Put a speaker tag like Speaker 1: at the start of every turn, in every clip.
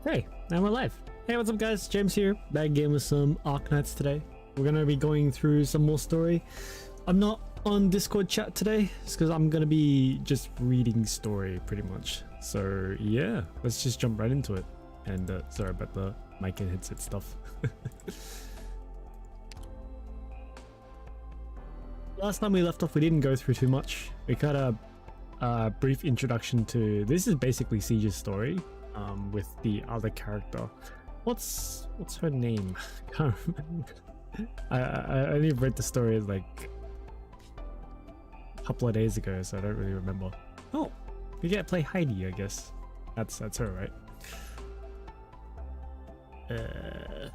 Speaker 1: Hey, and we're live. Hey, what's up guys? James here, back again with some Arknights today. We're gonna be going through some more story. I'm not on Discord chat today, it's because I'm gonna be just reading story pretty much. So yeah, let's just jump right into it. And sorry about the mic and headset stuff. Last time we left off, we didn't go through too much. We got a brief introduction to, this is basically Siege's story. With the other character. What's her name? Can't remember. I only read the story like a couple of days ago, so I don't really remember. Oh, we get to play Heidi, I guess. That's her, right?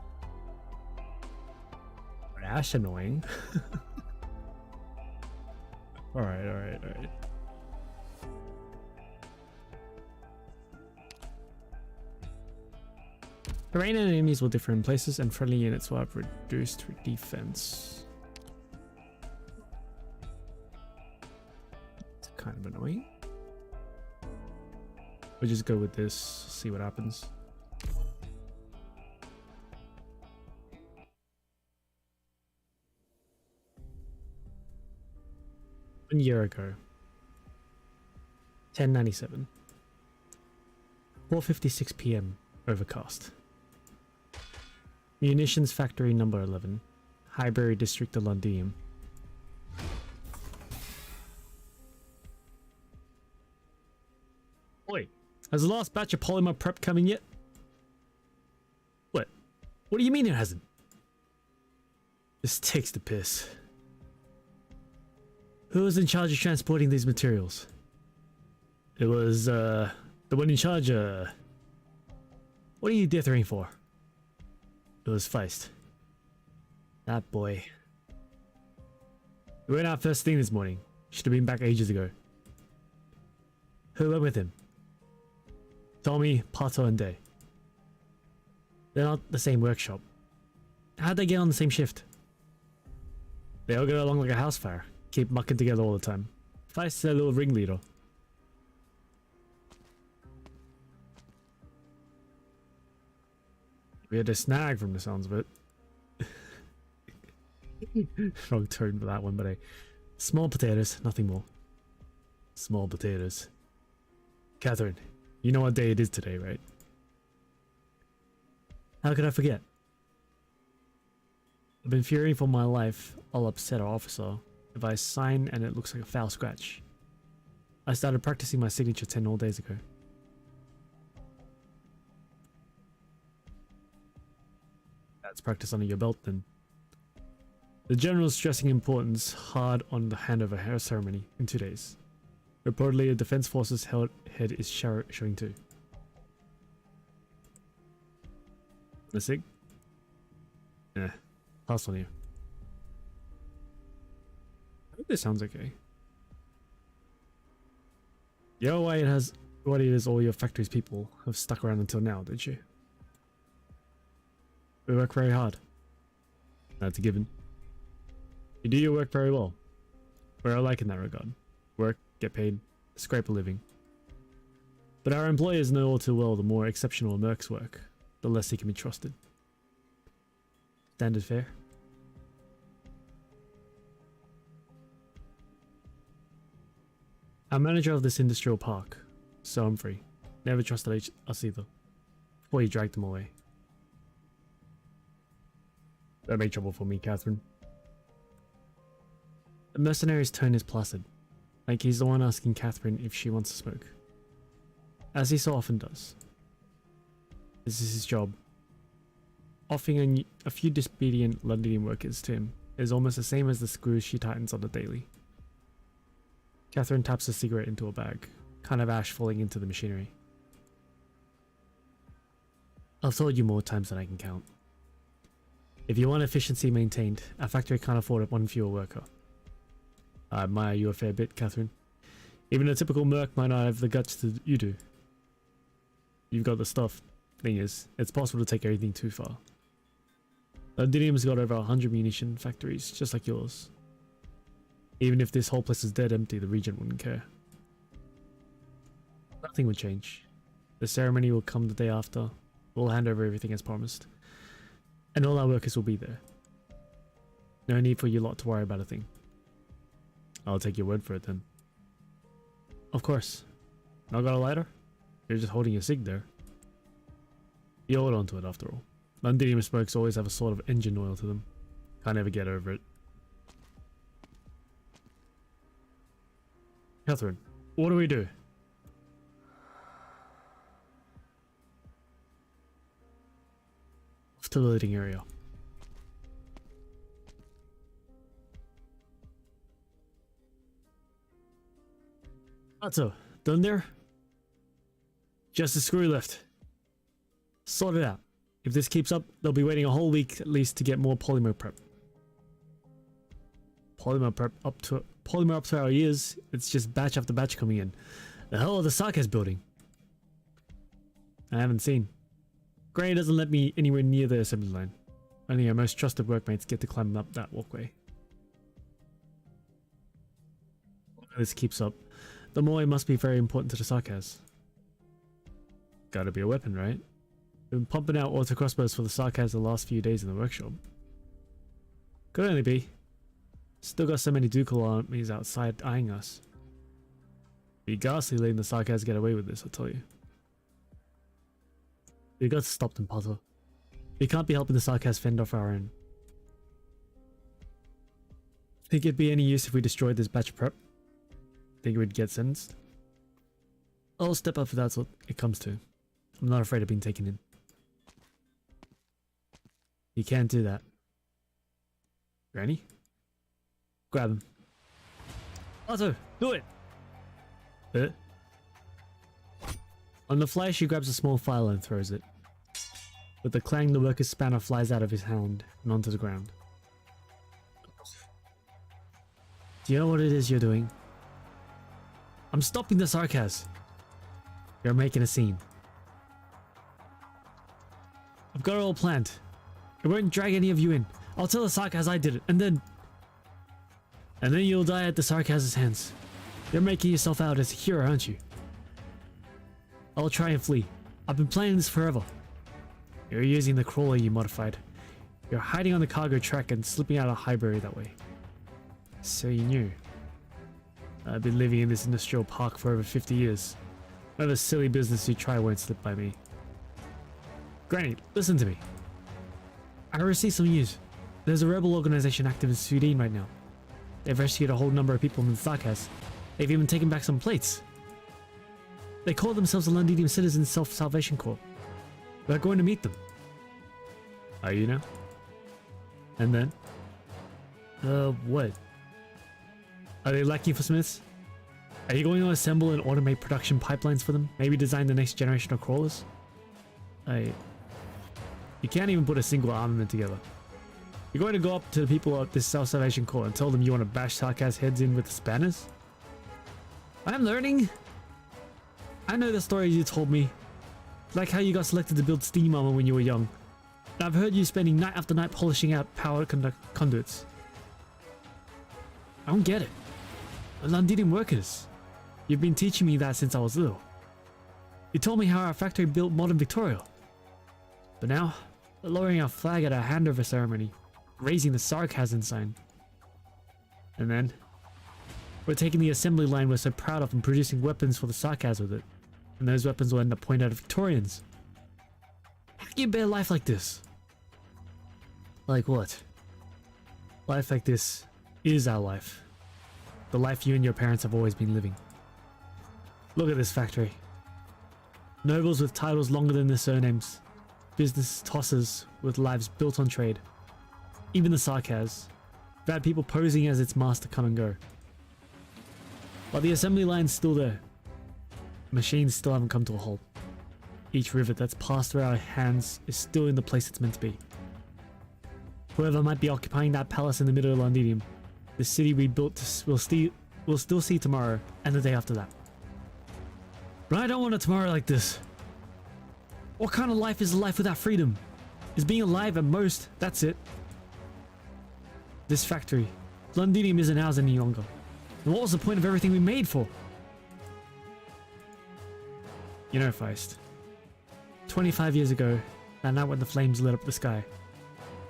Speaker 1: That's annoying. Alright. Terrain and enemies will differ in places, and friendly units will have reduced defense. It's kind of annoying. We'll just go with this, see what happens. One year ago. 1097. 4:56 PM. Overcast. Munitions Factory number 11, Highbury District of Londinium. Oi, has the last batch of polymer prep coming yet? What? What do you mean it hasn't? This takes the piss. Who was in charge of transporting these materials? It was, the one in charge, What are you dithering for? It was Feist. That boy. We went out first thing this morning. Should have been back ages ago. Who went with him? Tommy, Pato, and Day. They're not the same workshop. How'd they get on the same shift? They all go along like a house fire. Keep mucking together all the time. Feist's their little ringleader. We had a snag from the sounds of it. Wrong tone for that one, but hey. Small potatoes, nothing more. Small potatoes. Catherine, you know what day it is today, right? How could I forget? I've been fearing for my life I'll upset our officer if I sign and it looks like a foul scratch. I started practicing my signature 10 whole days ago. That's practice under your belt then. The general's stressing importance hard on the handover ceremony in 2 days. Reportedly, the Defense Forces head is showing too. Missing? Eh, pass on you. I hope this sounds okay. You know why it is all your factory's people have stuck around until now, don't you? We work very hard. That's a given. You do your work very well. We're alike in that regard. Work, get paid, scrape a living. But our employers know all too well the more exceptional Merc's work, the less he can be trusted. Standard fare? I'm manager of this industrial park, so I'm free. Never trusted us either. Before you dragged them away. Don't make trouble for me, Catherine. The mercenary's tone is placid, like he's the one asking Catherine if she wants to smoke. As he so often does. This is his job. Offering a few disobedient Londonian workers to him is almost the same as the screws she tightens on the daily. Catherine taps a cigarette into a bag, kind of ash falling into the machinery. I've told you more times than I can count. If you want efficiency maintained, a factory can't afford one fewer worker. I admire you a fair bit, Catherine. Even a typical merc might not have the guts that you do. You've got the stuff. Thing is, it's possible to take everything too far. Londinium's got over 100 munition factories, just like yours. Even if this whole place is dead empty, the Regent wouldn't care. Nothing would change. The ceremony will come the day after, We'll hand over everything as promised. And all our workers will be there. No need for you lot to worry about a thing. I'll take your word for it then. Of course. Not got a lighter? You're just holding your cig there. You hold on to it after all. Londinium smokes always have a sort of engine oil to them. Can't ever get over it. Catherine, what do we do? Off to the loading area. Batsu, done there? Just a screw left. Sort it out. If this keeps up, they'll be waiting a whole week at least to get more polymer prep. Polymer up to our ears. It's just batch after batch coming in. The hell are the Sarkaz building? I haven't seen. Gray doesn't let me anywhere near the assembly line. Only our most trusted workmates get to climb up that walkway. If this keeps up, the more it must be very important to the Sarkaz. Gotta be a weapon, right? Been pumping out auto crossbows for the Sarkaz the last few days in the workshop. Could only be. Still got so many Ducal armies outside eyeing us. Be ghastly letting the Sarkaz get away with this, I tell you. We got to stop them, Potter. We can't be helping the Sarkaz fend off our own. Think it'd be any use if we destroyed this batch of prep? Think we'd get sentenced? I'll step up if that's what it comes to. I'm not afraid of being taken in. You can't do that. Granny? Grab him. Otto, do it! On the fly, she grabs a small file and throws it. With a clang, the worker's spanner flies out of his hand and onto the ground. Do you know what it is you're doing? I'm stopping the Sarkaz. You're making a scene. I've got it all planned. I won't drag any of you in. I'll tell the Sarkaz I did it, and then you'll die at the Sarkaz's hands. You're making yourself out as a hero, aren't you? I'll try and flee. I've been planning this forever. You're using the crawler you modified. You're hiding on the cargo track and slipping out of Highbury that way. So you knew. I've been living in this industrial park for over 50 years. Whatever silly business you try won't slip by me. Granny, listen to me. I received some news. There's a rebel organization active in Sudan right now. They've rescued a whole number of people from the Sarkaz. They've even taken back some plates. They call themselves the Londinium Citizen Self-Salvation Corps. We're going to meet them. Are you now? And then? What? Are they lacking for smiths? Are you going to assemble and automate production pipelines for them? Maybe design the next generation of crawlers? You can't even put a single armament together. You're going to go up to the people at this Self-Salvation Corps and tell them you want to bash Sarkaz heads in with the spanners? I'm learning. I know the stories you told me. Like how you got selected to build steam armor when you were young. And I've heard you spending night after night polishing out power conduits. I don't get it. The Londinium workers. You've been teaching me that since I was little. You told me how our factory built modern Victoria. But now, they're lowering our flag at our handover ceremony, raising the Sarkaz sign. And then, we're taking the assembly line we're so proud of and producing weapons for the Sarkaz with it. And those weapons will end up pointed at Victorians. How can you bear life like this? Like what? Life like this is our life. The life you and your parents have always been living. Look at this factory. Nobles with titles longer than their surnames. Business tossers with lives built on trade. Even the Sarkaz. Bad people posing as its master come and go. But the assembly line's still there. Machines still haven't come to a halt. Each rivet that's passed through our hands is still in the place it's meant to be. Whoever might be occupying that palace in the middle of Londinium, the city we built will still see tomorrow and the day after that. But I don't want a tomorrow like this. What kind of life is a life without freedom? Is being alive at most, that's it. This factory, Londinium isn't ours any longer. And what was the point of everything we made for? You know, Feist, 25 years ago, that night when the flames lit up the sky,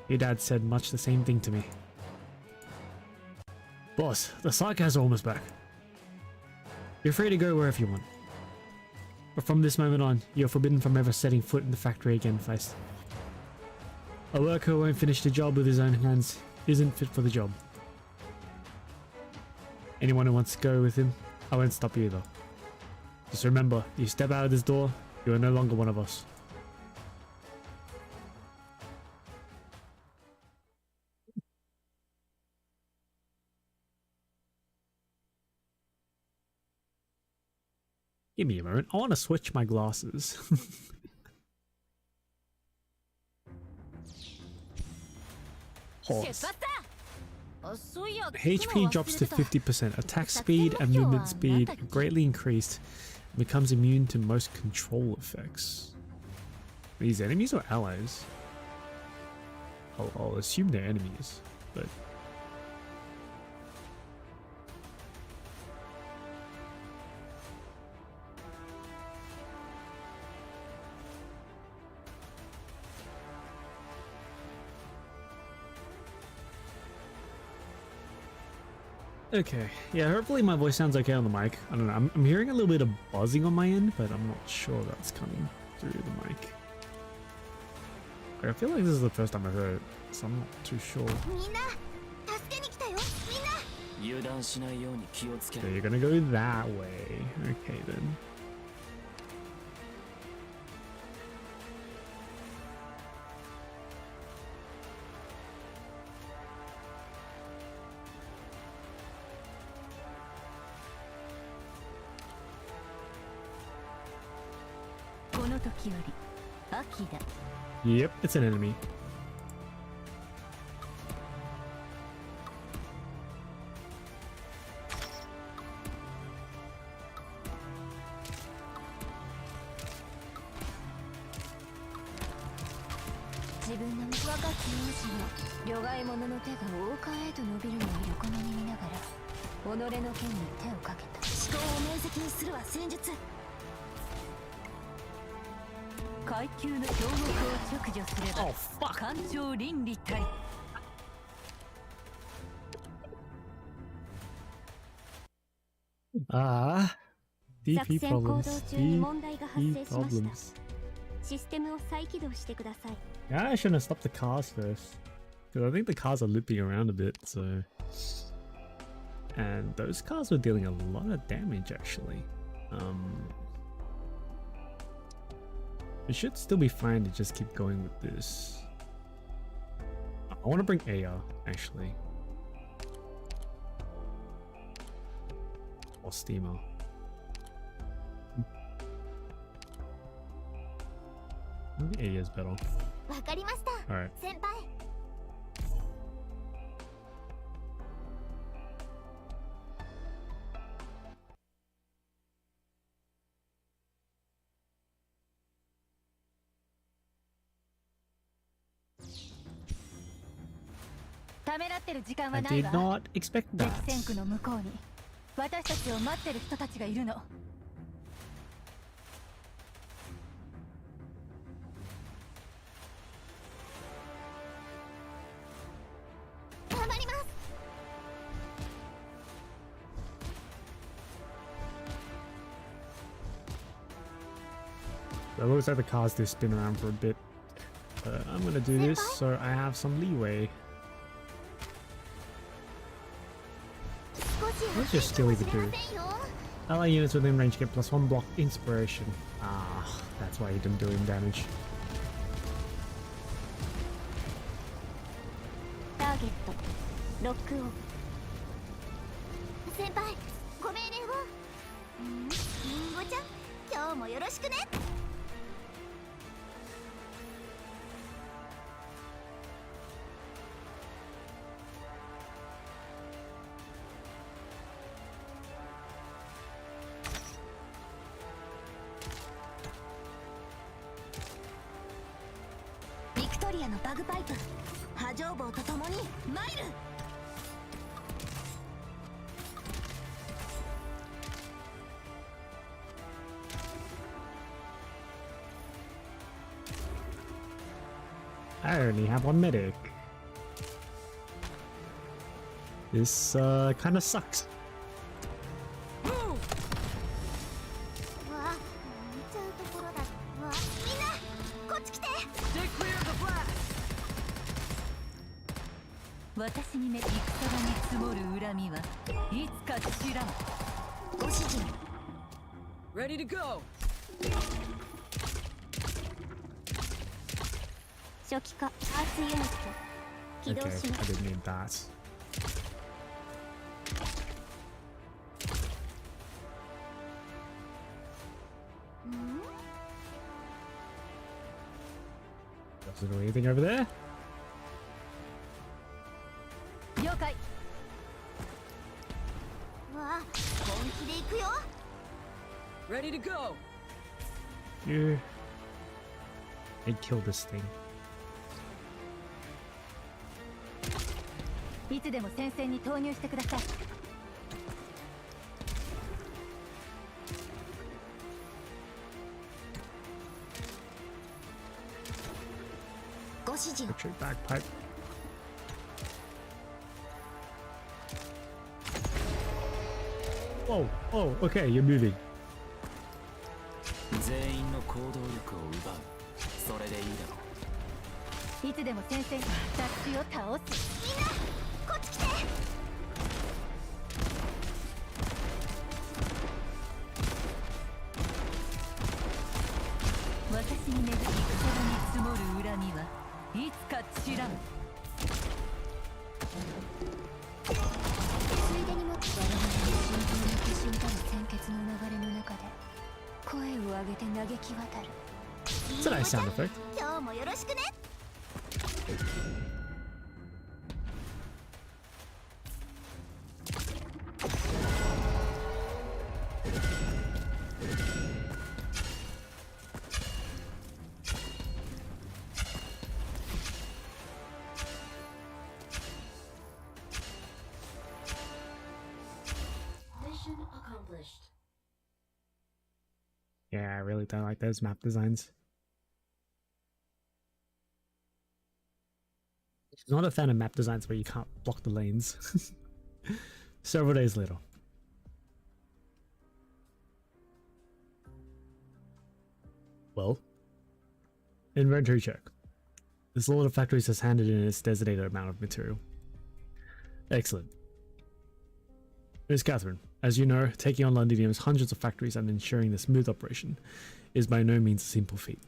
Speaker 1: your dad said much the same thing to me. Boss, the side guys are almost back. You're free to go wherever you want. But from this moment on, you're forbidden from ever setting foot in the factory again, Feist. A worker who won't finish the job with his own hands isn't fit for the job. Anyone who wants to go with him, I won't stop you either. Just remember, you step out of this door, you are no longer one of us. Give me a moment, I want to switch my glasses. Horse. HP drops to 50%. Attack speed and movement speed are greatly increased and becomes immune to most control effects. These enemies or allies? I'll assume they're enemies, but... Okay, yeah, hopefully my voice sounds okay on the mic. I don't know, I'm hearing a little bit of buzzing on my end, but I'm not sure that's coming through the mic. I feel like this is the first time I've heard it, so I'm not too sure. So you're gonna go that way. Okay then. Yep, it's an enemy. Oh fuck! DP problems. DP problems. Yeah, I shouldn't have stopped the cars first. Because I think the cars are looping around a bit, so... And those cars were dealing a lot of damage, actually. We should still be fine to just keep going with this. I want to bring AR, actually. Or Steamer. Maybe AR is better. Alright. I did not expect that. It looks like the cars do spin around for a bit. I'm gonna do this so I have some leeway. What's your skill even do? Ally units within range get +1 block inspiration. Ah, that's why you didn't do him damage. I only have one medic. This kind of sucks.
Speaker 2: Move!
Speaker 3: 私にね、戦場に積もる恨みはいつか知らん。ご指示。
Speaker 2: Ready to go!
Speaker 4: 初期化アーツユニット起動
Speaker 1: Okay,
Speaker 4: しま
Speaker 1: I
Speaker 4: す。
Speaker 1: didn't mean that. Doesn't do anything over there?
Speaker 3: 了解。
Speaker 4: わあ、本気で行くよ。
Speaker 2: Ready to go!
Speaker 1: You. I'd kill this thing.
Speaker 3: いつでも戦線に投入してください。
Speaker 4: ご指示を。
Speaker 1: Retreat bagpipe. Whoa, oh, okay, you're moving.
Speaker 5: 全員の行動力を奪う。それでいいだろう。
Speaker 3: いつでも戦線、雑誌を倒す。
Speaker 4: みんなこっち来て。
Speaker 3: 私にね、戦場に積もる恨みはいつか知らん。
Speaker 4: ついでにもって我々の心臓の化身たる鮮血の流れの中で声を上げて嘆き渡る。
Speaker 1: It's a nice sound effect.
Speaker 4: 今日もよろしくね。
Speaker 1: Yeah, I really don't like those map designs. Not a fan of map designs where you can't block the lanes. Several days later. Well, inventory check. This Lord of Factories has handed in its designated amount of material. Excellent. Miss Catherine, as you know, taking on Londinium's hundreds of factories and ensuring the smooth operation is by no means a simple feat.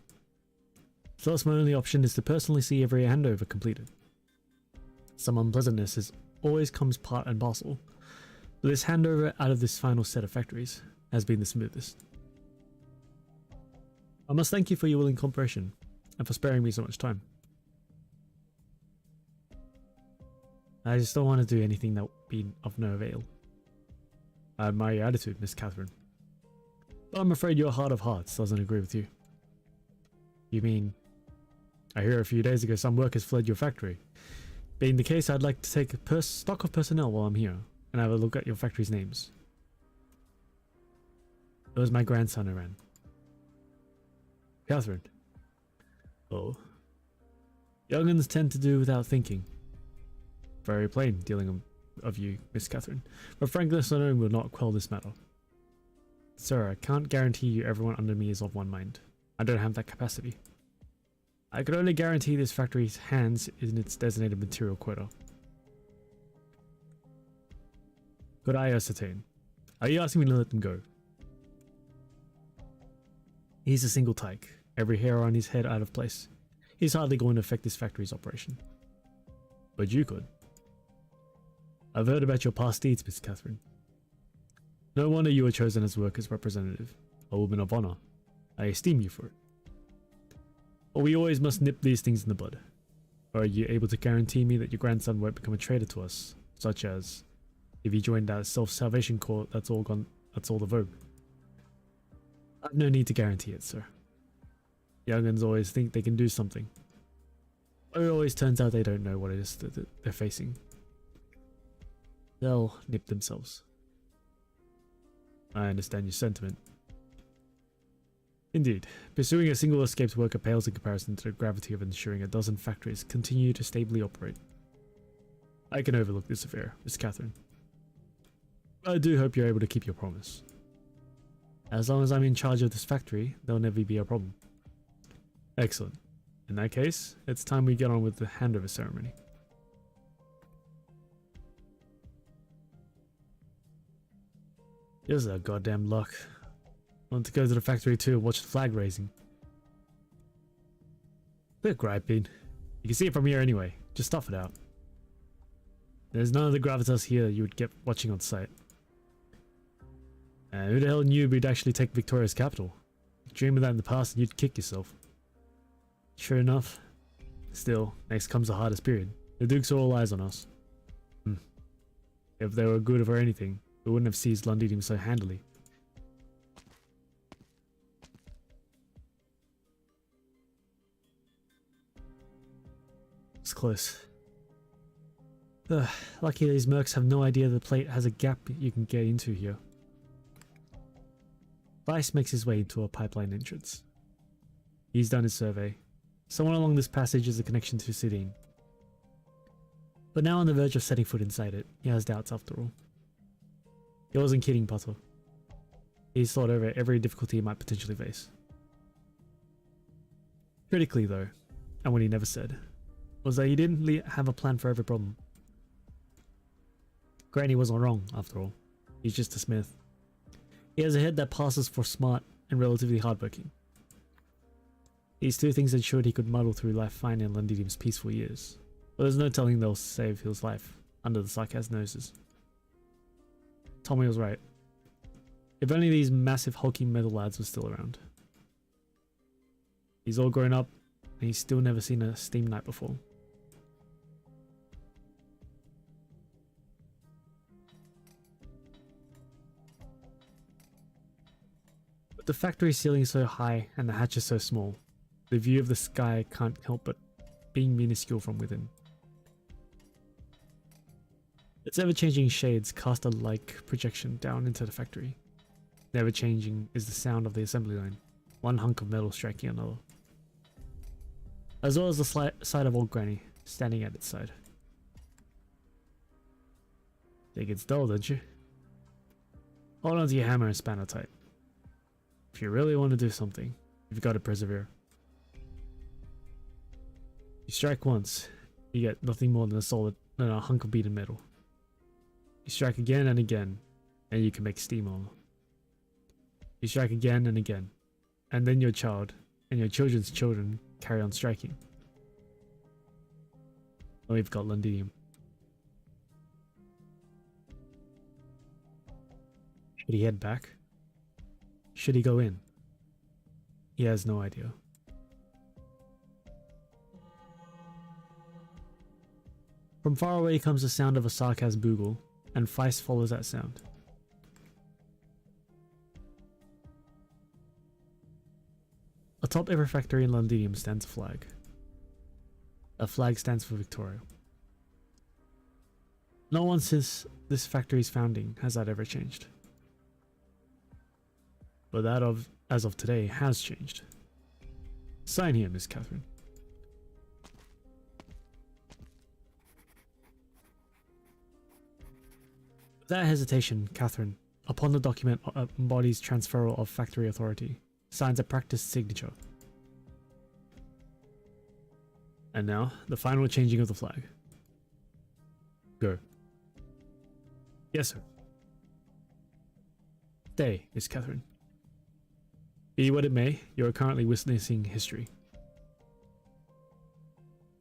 Speaker 1: Thus, my only option is to personally see every handover completed. Some unpleasantness always comes part and parcel, but this handover out of this final set of factories has been the smoothest. I must thank you for your willing cooperation and for sparing me so much time. I just don't want to do anything that would be of no avail. I admire your attitude, Miss Catherine, but I'm afraid your heart of hearts doesn't agree with you. You mean, I hear a few days ago some workers fled your factory. Being the case, I'd like to take stock of personnel while I'm here and have a look at your factory's names. It was my grandson who ran. Catherine. Oh. Young'uns tend to do without thinking. Very plain dealing of you, Miss Catherine, but frankness alone will not quell this matter. Sir, I can't guarantee you everyone under me is of one mind. I don't have that capacity. I can only guarantee this factory's hands in its designated material quota. Could I ascertain? Are you asking me to let them go? He's a single tyke, every hair on his head out of place. He's hardly going to affect this factory's operation. But you could. I've heard about your past deeds, Miss Catherine. No wonder you were chosen as workers' representative, a woman of honor. I esteem you for it. But we always must nip these things in the bud. Or are you able to guarantee me that your grandson won't become a traitor to us, such as if he joined that self-salvation corps that's all the vogue? I've no need to guarantee it, sir. Young'uns always think they can do something. But it always turns out they don't know what it is that they're facing. They'll nip themselves. I understand your sentiment. Indeed, pursuing a single escaped worker pales in comparison to the gravity of ensuring a dozen factories continue to stably operate. I can overlook this affair, Miss Catherine. I do hope you're able to keep your promise. As long as I'm in charge of this factory, there'll never be a problem. Excellent. In that case, it's time we get on with the handover ceremony. Here's that goddamn luck. I want to go to the factory too and watch the flag raising. Bit griping. You can see it from here anyway. Just stuff it out. There's none of the gravitas here you would get watching on site. Who the hell knew we'd actually take Victoria's capital? Dream of that in the past and you'd kick yourself. Sure enough. Still, next comes the hardest period. The Dukes are all eyes on us. If they were good for anything, we wouldn't have seized Londinium so handily. It's close. Lucky these mercs have no idea the plate has a gap you can get into here. Vice makes his way into a pipeline entrance. He's done his survey. Somewhere along this passage is a connection to Sidine. But now on the verge of setting foot inside it, he has doubts after all. He wasn't kidding Potter. He's thought over every difficulty he might potentially face. Critically though, and what he never said, was that he didn't have a plan for every problem. Granny wasn't wrong, after all. He's just a smith. He has a head that passes for smart and relatively hardworking. These two things ensured he could muddle through life fine in Londinium's peaceful years, but there's no telling they'll save his life under the Sarkaz noses. Tommy was right. If only these massive hulking metal lads were still around. He's all grown up, and he's still never seen a steam knight before. With the factory ceiling so high and the hatches so small, the view of the sky can't help but being minuscule from within. Its ever-changing shades cast a like projection down into the factory. Never changing is the sound of the assembly line, one hunk of metal striking another. As well as the sight of old Granny standing at its side. Think it's dull, don't you? Hold on to your hammer and spanner tight. If you really want to do something, you've got to persevere. You strike once, you get nothing more than a hunk of beaten metal. You strike again and again, and you can make steam armor. You strike again and again, and then your child and your children's children carry on striking. And we've got Londinium. Should he head back? Should he go in? He has no idea. From far away comes the sound of a Sarkaz bugle, and Feist follows that sound. Atop every factory in Londinium stands a flag. A flag stands for Victoria. Not once since this factory's founding has that ever changed. But that as of today has changed. Sign here, Miss Catherine. Without hesitation, Catherine, upon the document embodies transferal of factory authority, signs a practiced signature. And now, the final changing of the flag. Go. Yes, sir. Stay, Miss Catherine. Be what it may, you are currently witnessing history.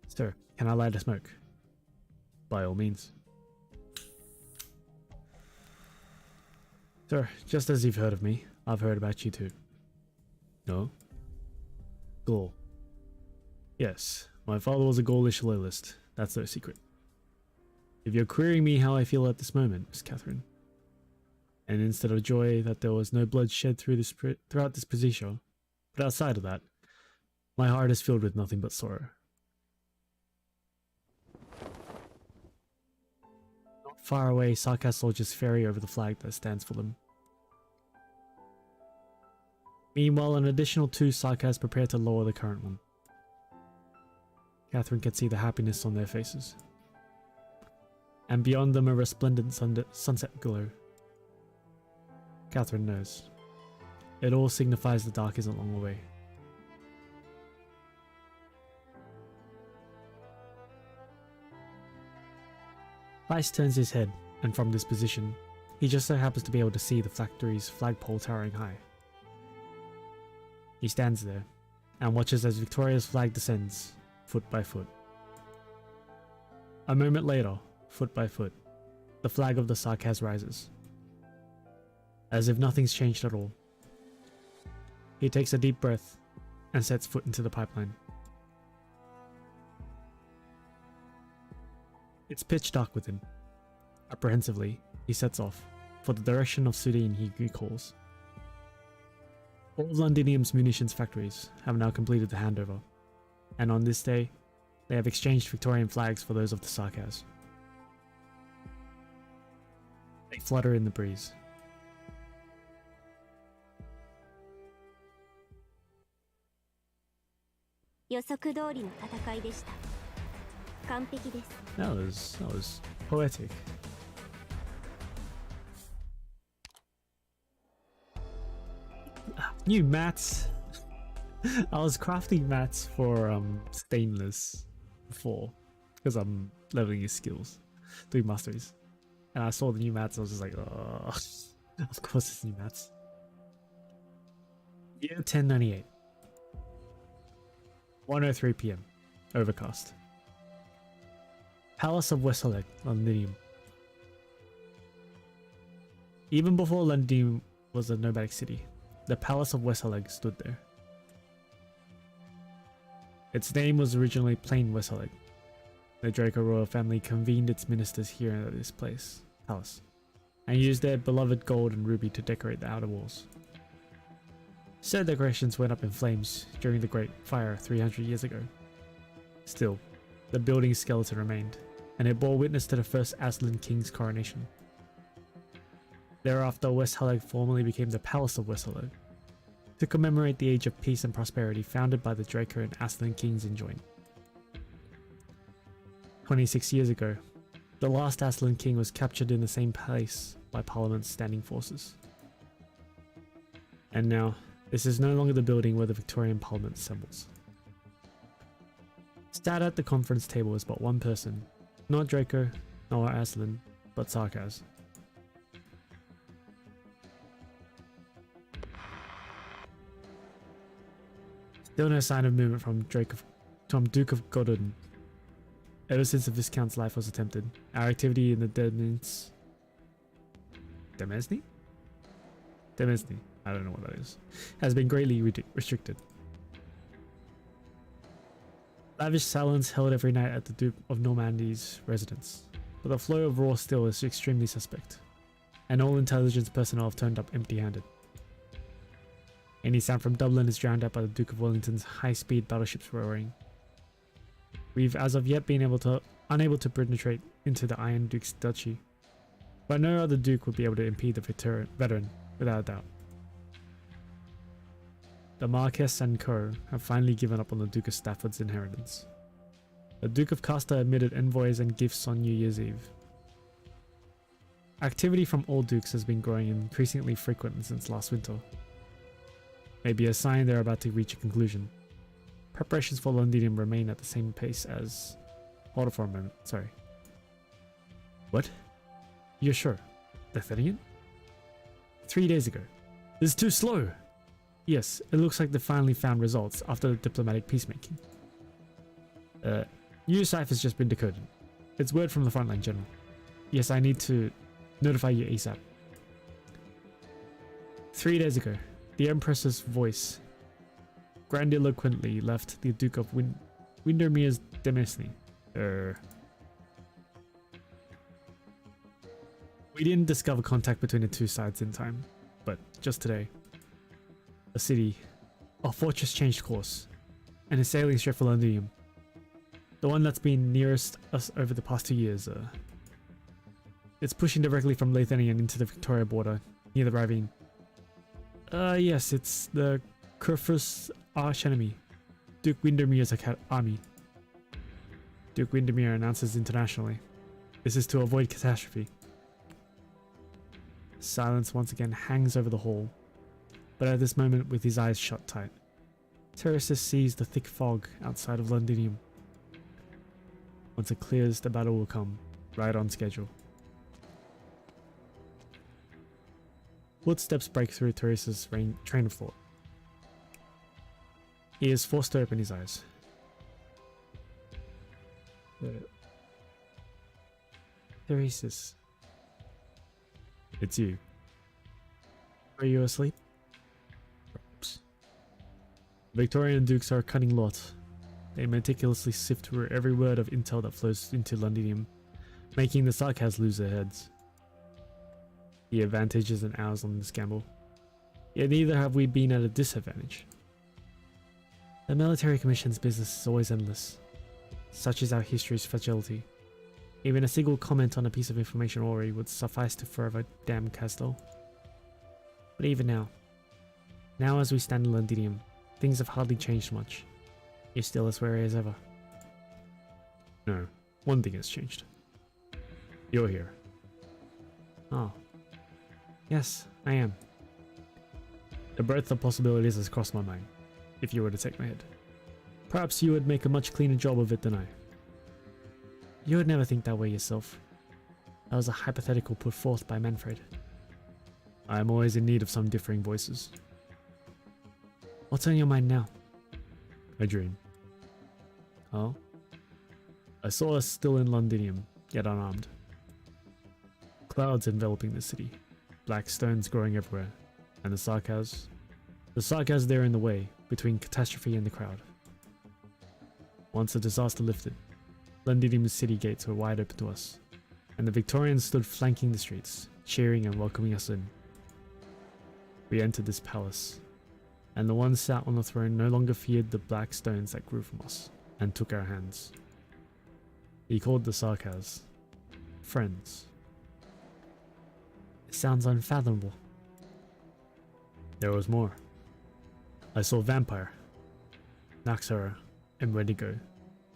Speaker 1: Sir, can I light a smoke? By all means. Sir, just as you've heard of me, I've heard about you too. No? Gaul. Yes, my father was a Gaulish loyalist, that's no secret. If you're querying me how I feel at this moment, Miss Catherine, and instead of joy that there was no blood shed throughout this procedure, but outside of that, my heart is filled with nothing but sorrow. Not far away, Sarkaz soldiers ferry over the flag that stands for them. Meanwhile, an additional 2 Sarkas prepare to lower the current one. Catherine can see the happiness on their faces. And beyond them a resplendent sunset glow. Catherine knows. It all signifies the dark isn't long away. Weiss turns his head, and from this position, he just so happens to be able to see the factory's flagpole towering high. He stands there, and watches as Victoria's flag descends, foot by foot. A moment later, foot by foot, the flag of the Sarkaz rises. As if nothing's changed at all. He takes a deep breath, and sets foot into the pipeline. It's pitch dark within. Apprehensively, he sets off, for the direction of Sudin he recalls. All of Londinium's munitions factories have now completed the handover, and on this day, they have exchanged Victorian flags for those of the Sarkaz. They flutter in the breeze. That was poetic. New mats. I was crafting mats for stainless before because I'm leveling his skills, doing masteries, and I saw the new mats. I was just like, oh, of course it's new mats. Year 1098. 1:03 p.m. Overcast. Palace of Wesseleg, Londinium. Even before Londinium was a nomadic city, the Palace of Wesseleg stood there. Its name was originally plain Wesseleg. The Draco royal family convened its ministers here at this palace, and used their beloved gold and ruby to decorate the outer walls. Said decorations went up in flames during the Great Fire 300 years ago. Still, the building's skeleton remained, and it bore witness to the first Aslan king's coronation. Thereafter, Wesseleg formally became the Palace of Wesseleg, to commemorate the age of peace and prosperity founded by the Draco and Aslan kings enjoined. 26 years ago, the last Aslan king was captured in the same place by Parliament's standing forces. And now, this is no longer the building where the Victorian Parliament assembles. Sat at the conference table is but one person, not Draco, nor Aslan, but Sarkaz. Still no sign of movement from Duke of Gododin. Ever since the Viscount's life was attempted, our activity in the Demesne? I don't know what that is. Has been greatly restricted. Lavish salons held every night at the Duke of Normandy's residence, but the flow of raw steel is extremely suspect, and all intelligence personnel have turned up empty-handed. Any sound from Dublin is drowned out by the Duke of Wellington's high-speed battleships roaring. We've as of yet been unable to penetrate into the Iron Duke's duchy, but no other duke would be able to impede the veteran, without a doubt. The Marquess and Co. have finally given up on the Duke of Stafford's inheritance. The Duke of Castor admitted envoys and gifts on New Year's Eve. Activity from all dukes has been growing increasingly frequent since last winter. Maybe a sign they're about to reach a conclusion. Preparations for Londinium remain at the same pace as... Hold on for a moment, sorry. What? You're sure? They're thinning it? 3 days ago. This is too slow! Yes, it looks like they finally found results after the diplomatic peacemaking. New cipher's just been decoded. It's word from the frontline general. Yes, I need to notify you ASAP. 3 days ago, the Empress's voice grandiloquently left the Duke of Windermere's Demesne. We didn't discover contact between the two sides in time, but just today, a fortress changed course, and is sailing straight for Londinium. The one that's been nearest us over the past 2 years. It's pushing directly from Lothian into the Victoria border, near the ravine. Yes, it's the Kurfürst's arch enemy, Duke Windermere's army. Duke Windermere announces internationally. This is to avoid catastrophe. Silence once again hangs over the hall, but at this moment with his eyes shut tight. Teresis sees the thick fog outside of Londinium. Once it clears, the battle will come, right on schedule. Footsteps break through Teresa's train of thought. He is forced to open his eyes. Teresis. It's you. Are you asleep? Perhaps. Victorian dukes are a cunning lot. They meticulously sift through every word of intel that flows into Londinium, making the Sarkaz lose their heads. The advantage isn't ours on this gamble. Yet neither have we been at a disadvantage. The military commission's business is always endless. Such is our history's fragility. Even a single comment on a piece of information already would suffice to forever damn Castel. But even now as we stand in Londinium, things have hardly changed much. You're still as wary as ever. No, one thing has changed. You're here. Oh. Yes, I am. The breadth of possibilities has crossed my mind, if you were to take my head. Perhaps you would make a much cleaner job of it than I. You would never think that way yourself. That was a hypothetical put forth by Manfred. I am always in need of some differing voices. What's on your mind now? A dream. Oh? I saw us still in Londinium, yet unarmed. Clouds enveloping the city, black stones growing everywhere, and the Sarkaz there in the way, between catastrophe and the crowd. Once the disaster lifted, Londinium's city gates were wide open to us, and the Victorians stood flanking the streets, cheering and welcoming us in. We entered this palace, and the one sat on the throne no longer feared the black stones that grew from us, and took our hands. He called the Sarkaz friends. It sounds unfathomable. There was more. I saw Vampire, Naxara, and Wendigo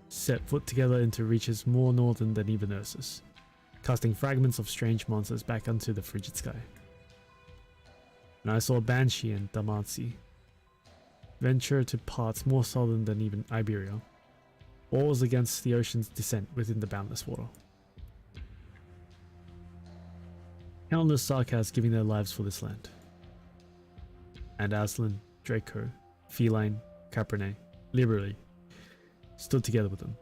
Speaker 1: set foot together into reaches more northern than even Ursus, casting fragments of strange monsters back onto the frigid sky. And I saw Banshee and Damatsi venture to parts more southern than even Iberia, walls against the ocean's descent within the boundless water. Countless Sarkaz giving their lives for this land. And Aslan, Draco, Feline, Cabernet, liberally, stood together with them.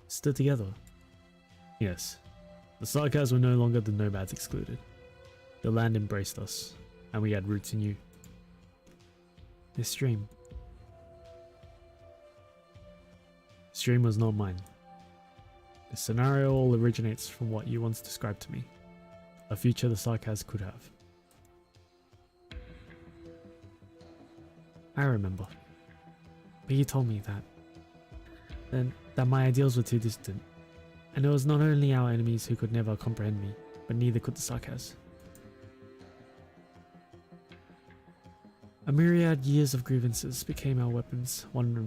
Speaker 1: Stood together? Yes. The Sarkaz were no longer the nomads excluded. The land embraced us, and we had roots in you. This dream. This dream was not mine. The scenario all originates from what you once described to me. A future the Sarkaz could have. I remember. But you told me that my ideals were too distant, and it was not only our enemies who could never comprehend me, but neither could the Sarkaz. A myriad years of grievances became our weapons, one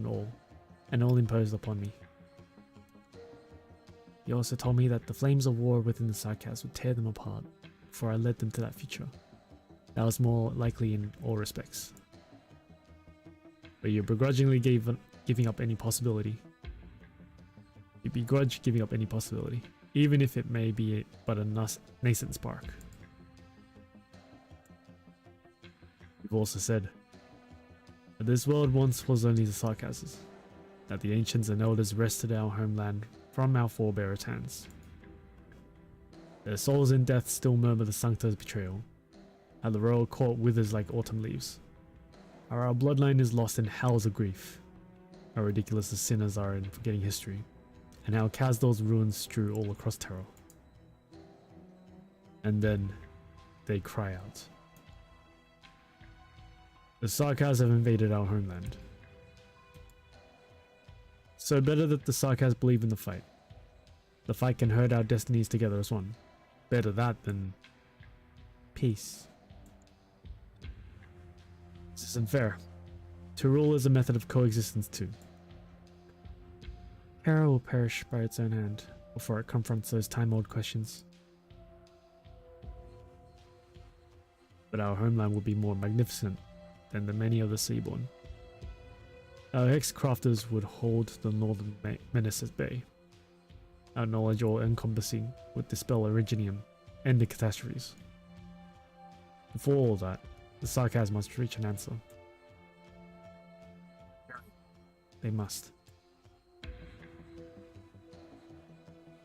Speaker 1: and all imposed upon me. You also told me that the flames of war within the Sarkaz would tear them apart before I led them to that future. That was more likely in all respects. But you begrudgingly giving up any possibility. You begrudge giving up any possibility, even if it may be but a nascent spark. You've also said that this world once was only the Sarkaz's, that the ancients and elders wrested our homeland from our forebearers' hands. Their souls in death still murmur the Sancta's betrayal, how the royal court withers like autumn leaves, how our bloodline is lost in howls of grief, how ridiculous the sinners are in forgetting history, and how Kazdor's ruins strew all across Terror. And then they cry out. The Sarkaz have invaded our homeland. So better that the Sarkaz believe in the fight. The fight can herd our destinies together as one. Better that than peace. This isn't fair. To rule is a method of coexistence too. Terra will perish by its own hand before it confronts those time-old questions. But our homeland will be more magnificent than the many of the Seaborn. Our Hexcrafters would hold the northern menace at bay. Our knowledge all-encompassing would dispel Originium, end the catastrophes. Before all that, the Sarkaz must reach an answer. They must.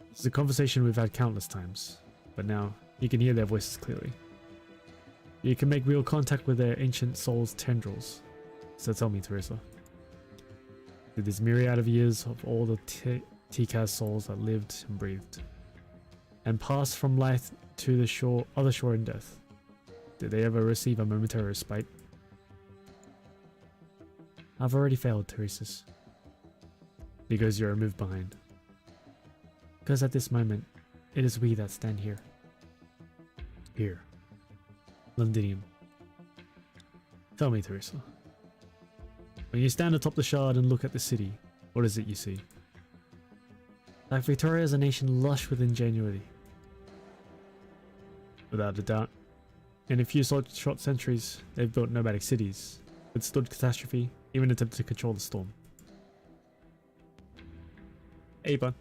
Speaker 1: This is a conversation we've had countless times, but now you can hear their voices clearly. You can make real contact with their ancient soul's tendrils. So tell me, Teresa, through this myriad of years of all the Tikaz souls that lived and breathed, and passed from life to the other shore in death, did they ever receive a momentary respite? I've already failed, Teresis. Because you're a move behind. Because at this moment, it is we that stand here. Here. Londinium. Tell me, Teresa. When you stand atop the shard and look at the city, what is it you see? Like Victoria is a nation lush with ingenuity. Without a doubt. In a few short centuries, they've built nomadic cities, withstood catastrophe, even attempted to control the storm. Aba.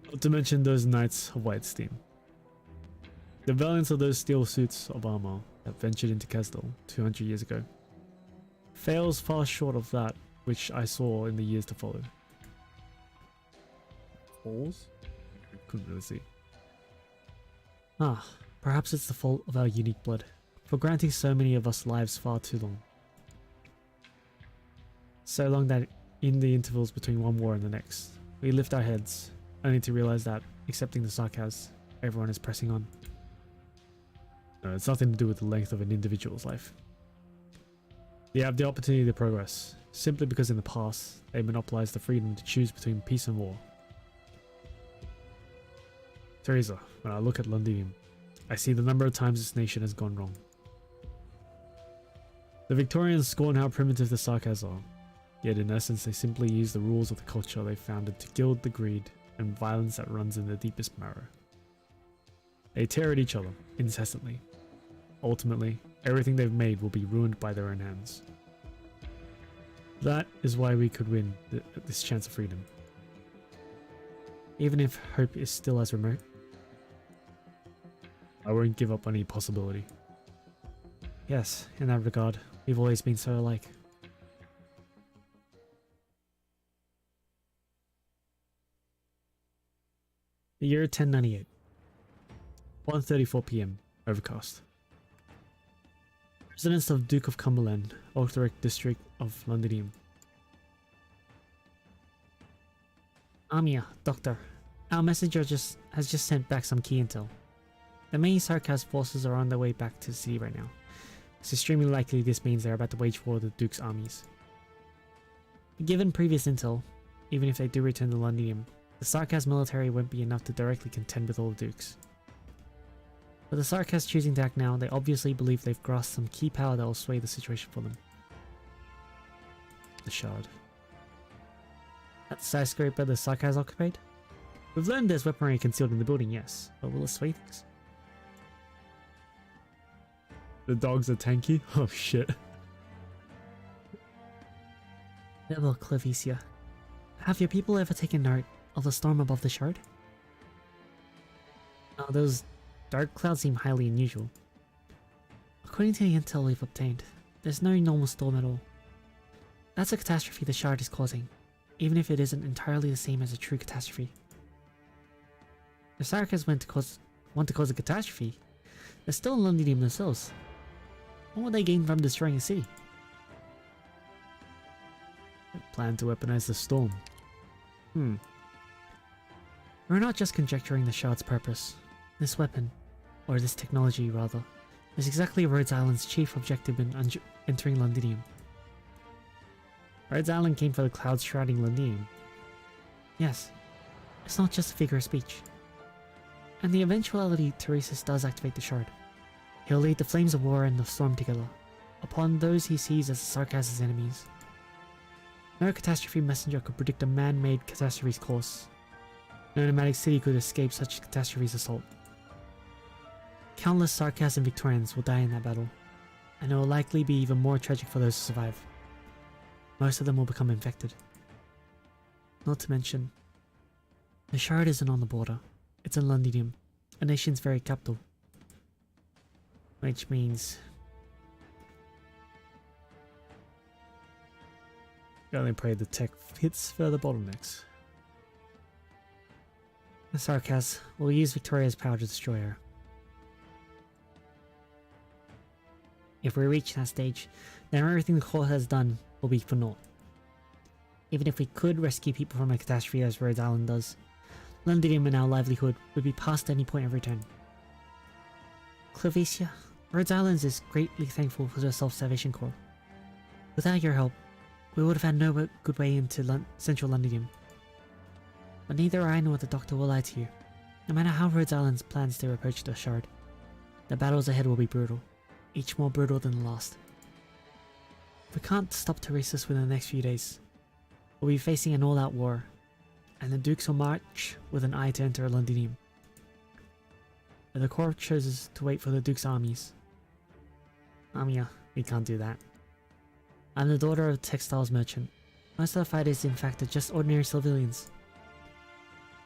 Speaker 1: Not to mention those Knights of White Steam. The valiance of those steel suits of armor that ventured into Kazdal 200 years ago fails far short of that which I saw in the years to follow. Falls? Couldn't really see. Perhaps it's the fault of our unique blood, for granting so many of us lives far too long. So long that in the intervals between one war and the next, we lift our heads, only to realize that, accepting the Sarkaz, everyone is pressing on. No, it's nothing to do with the length of an individual's life. They have the opportunity to progress, simply because in the past, they monopolized the freedom to choose between peace and war. Teresa, when I look at Londinium, I see the number of times this nation has gone wrong. The Victorians scorn how primitive the Sarkaz are, yet in essence they simply use the rules of the culture they founded to gild the greed and violence that runs in the deepest marrow. They tear at each other, incessantly. Ultimately, everything they've made will be ruined by their own hands. That is why we could win this chance of freedom. Even if hope is still as remote, I won't give up on any possibility. Yes, in that regard, we've always been so alike. The year 1098. 1:34 PM. Overcast. Residents of Duke of Cumberland, Arknights district of Londinium. Amia, Doctor. Our messenger has just sent back some key intel. The main Sarkaz forces are on their way back to the city right now. It's extremely likely this means they're about to wage war with the Duke's armies. Given previous intel, even if they do return to Londinium, the Sarkaz military won't be enough to directly contend with all the Dukes. With the Sarkaz choosing to act now, they obviously believe they've grasped some key power that will sway the situation for them. The Shard. That skyscraper the Sarkaz occupied? We've learned there's weaponry concealed in the building, yes, but will it sway things? The dogs are tanky? Oh shit. Hello, Clavicia. Have your people ever taken note of the storm above the shard? Those dark clouds seem highly unusual. According to the intel we've obtained, there's no normal storm at all. That's a catastrophe the shard is causing, even if it isn't entirely the same as a true catastrophe. The Sarkaz want to cause a catastrophe, they're still in Londinium themselves. What will they gain from destroying a city? They plan to weaponize the storm. We're not just conjecturing the shard's purpose. This weapon, or this technology rather, is exactly Rhodes Island's chief objective in entering Londinium. Rhodes Island came for the clouds shrouding Londinium. Yes, it's not just a figure of speech. And the eventuality Teresis does activate the shard, he'll lead the flames of war and the storm together, upon those he sees as Sarkaz's enemies. No catastrophe messenger could predict a man-made catastrophe's course. No nomadic city could escape such a catastrophe's assault. Countless Sarkaz Victorians will die in that battle, and it will likely be even more tragic for those who survive. Most of them will become infected. Not to mention, the Shard isn't on the border, it's in Londinium, a nation's very capital. Which means we only pray the tech hits further bottlenecks. The Sarkaz will use Victoria's power to destroy her. If we reach that stage, then everything the court has done will be for naught. Even if we could rescue people from a catastrophe as Rhodes Island does, Londinium and our livelihood would be past any point of return. Clovicia, Rhodes Island is greatly thankful for the Self-Salvation Corps. Without your help, we would have had no good way into central Londinium. But neither I nor the Doctor will lie to you. No matter how Rhodes Island plans to approach the Shard, the battles ahead will be brutal, each more brutal than the last. If we can't stop Teresa's within the next few days, we'll be facing an all-out war, and the Dukes will march with an eye to enter Londinium. But the Corps chooses to wait for the Duke's armies. We can't do that. I'm the daughter of a textiles merchant. Most of the fighters in fact are just ordinary civilians.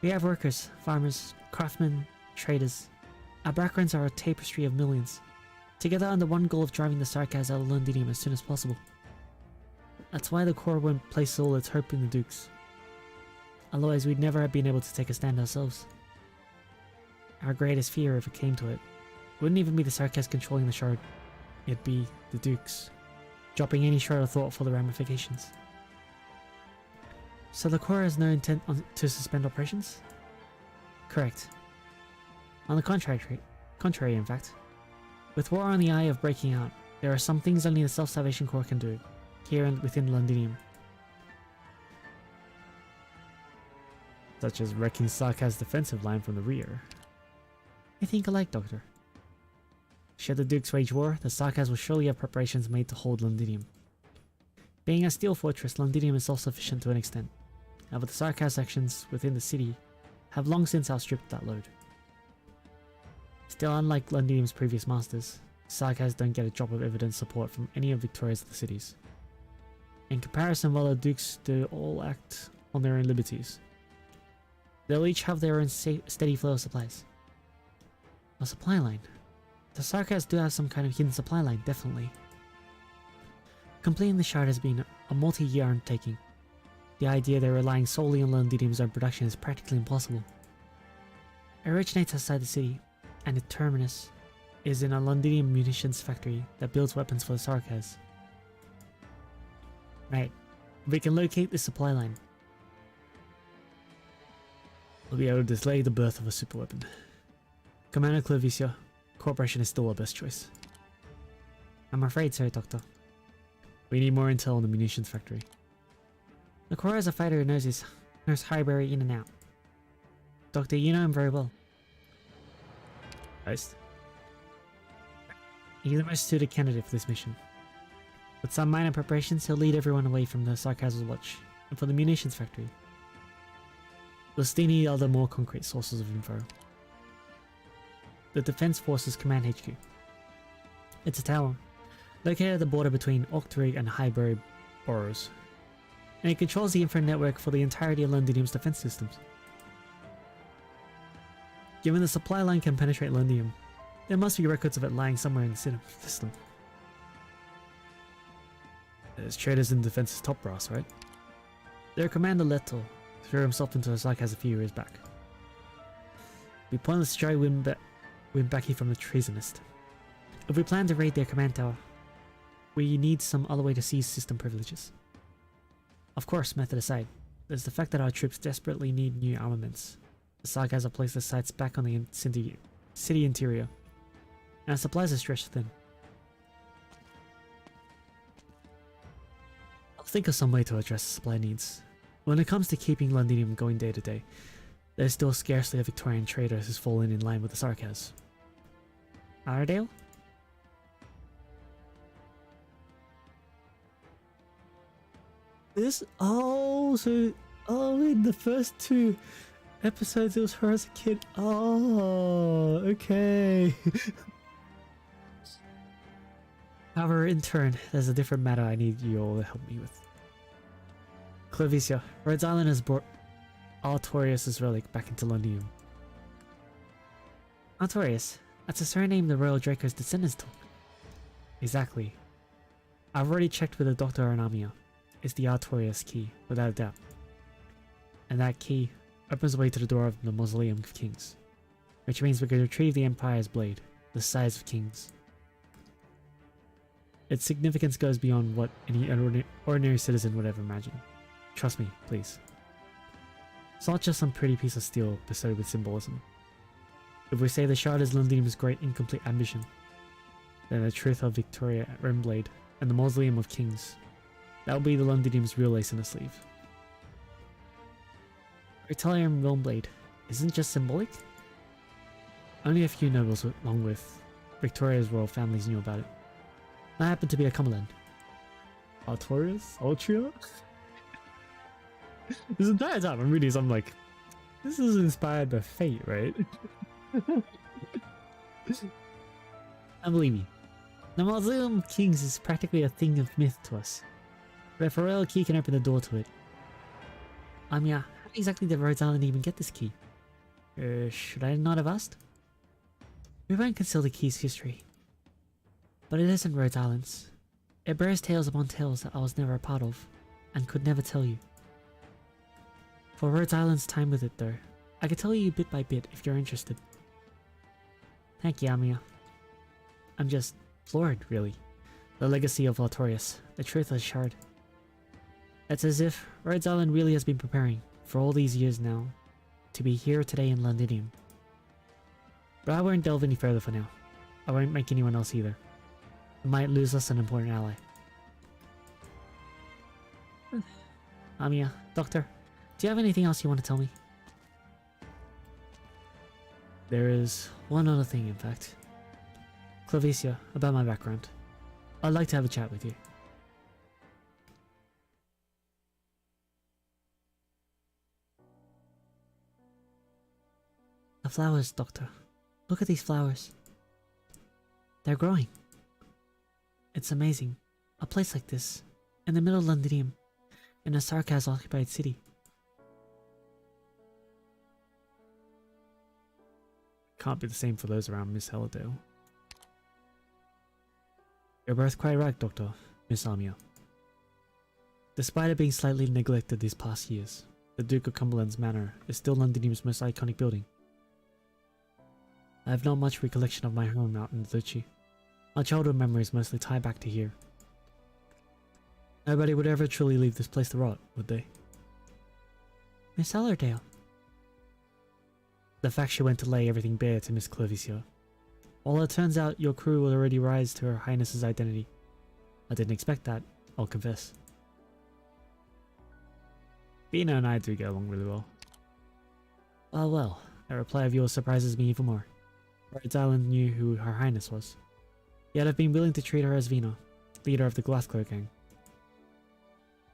Speaker 1: We have workers, farmers, craftsmen, traders. Our backgrounds are a tapestry of millions, together under one goal of driving the Sarkaz out of Londinium as soon as possible. That's why the Corps won't place all its hope in the Dukes. Otherwise we'd never have been able to take a stand ourselves. Our greatest fear, if it came to it, wouldn't even be the Sarkaz controlling the Shard. It'd be the Dukes, dropping any shred of thought for the ramifications. So the Corps has no intent to suspend operations? Correct. On the contrary in fact. With war on the eye of breaking out, there are some things only the Self-Salvation Corps can do, here and within Londinium. Such as wrecking Sarkaz's defensive line from the rear. I think alike, Doctor. Should the Dukes wage war, the Sarkaz will surely have preparations made to hold Londinium. Being a steel fortress, Londinium is self-sufficient to an extent. However, the Sarkaz actions within the city have long since outstripped that load. Still, unlike Londinium's previous masters, Sarkaz don't get a drop of evidence support from any of Victoria's other cities. In comparison, while the Dukes do all act on their own liberties, they'll each have their own steady flow of supplies. A supply line? The Sarkaz do have some kind of hidden supply line, definitely. Completing the Shard has been a multi-year undertaking. The idea they're relying solely on Londinium's own production is practically impossible. It originates outside the city, and its terminus is in a Londinium munitions factory that builds weapons for the Sarkaz. Right, if we can locate this supply line, we'll be able to delay the birth of a superweapon. Commander Clovicia, cooperation is still our best choice. I'm afraid so, Doctor. We need more intel on the munitions factory. The Corps is a fighter who knows Highbury in and out. Doctor, you know him very well. He's the most suited candidate for this mission. With some minor preparations, he'll lead everyone away from the Sarkaz's watch, and for the munitions factory, we'll still need other more concrete sources of info. The Defense Forces Command HQ. It's a tower, located at the border between Octarig and Highbury boroughs, and it controls the info network for the entirety of Londinium's defense systems. Given the supply line can penetrate Londinium, there must be records of it lying somewhere in the system. There's traders in defense's top brass, right? Their commander Leto threw himself into a Sarkaz a few years back. We pointless to try win back here from the treasonist. If we plan to raid their command tower, we need some other way to seize system privileges. Of course, method aside, there's the fact that our troops desperately need new armaments. The Sarkaz have placed their sights back on the city interior, and our supplies are stretched thin. I'll think of some way to address the supply needs. When it comes to keeping Londinium going day to day, there's still scarcely a Victorian trader who's fallen in line with the Sarkaz. Iredale? This in the first 2 episodes it was her as a kid. Oh, okay. However, in turn, there's a different matter I need you all to help me with. Clovicia, Rhodes Island has brought Artorius' relic back into Londinium. Artorius? That's a surname the Royal Draco's descendants took. Exactly. I've already checked with the Dr. Arnamia. It's the Artorius key, without a doubt. And that key opens the way to the door of the Mausoleum of Kings. Which means we can retrieve the Empire's blade, the size of kings. Its significance goes beyond what any ordinary citizen would ever imagine. Trust me, please. It's not just some pretty piece of steel bestowed with symbolism. If we say the shard is Londinium's great incomplete ambition, then the truth of Victoria Remblade and the Mausoleum of Kings, that will be the Londinium's real ace in the sleeve. Victoria Remblade isn't just symbolic? Only a few nobles along with Victoria's royal families knew about it. I happen to be a Cumberland. Artorius? Altria? This entire time I'm reading this, I'm like, this is inspired by fate, right? And believe me, the Mausoleum of Kings is practically a thing of myth to us. But if a royal key can open the door to it... yeah, how exactly did Rhodes Island even get this key? Should I not have asked? We won't conceal the key's history. But it isn't Rhodes Island's. It bears tales upon tales that I was never a part of, and could never tell you. For Rhodes Island's time with it though, I could tell you bit by bit if you're interested. Thank you, Amiya. I'm just floored, really. The legacy of Artorius, the truth of the shard. It's as if Rhodes Island really has been preparing, for all these years now, to be here today in Londinium. But I won't delve any further for now. I won't make anyone else either. It might lose us an important ally. Amiya, Doctor, do you have anything else you want to tell me? There is one other thing, in fact. Clovicia, about my background. I'd like to have a chat with you. The flowers, Doctor. Look at these flowers. They're growing. It's amazing. A place like this, in the middle of Londinium, in a Sarkaz-occupied city. Can't be the same for those around Miss Helladale. You're both quite right, Doctor, Miss Amiya. Despite it being slightly neglected these past years, the Duke of Cumberland's Manor is still Londinium's most iconic building. I have not much recollection of my home out in the Duchy. My childhood memories mostly tie back to here. Nobody would ever truly leave this place to rot, would they? Miss Helladale. The fact she went to lay everything bare to Miss Clovicia. Well, it turns out your crew will already rise to Her Highness's identity. I didn't expect that, I'll confess. Bina and I do get along really well. Oh well, that reply of yours surprises me even more. Rhodes Island knew who Her Highness was. Yet I've been willing to treat her as Vina, leader of the Glasscloak gang.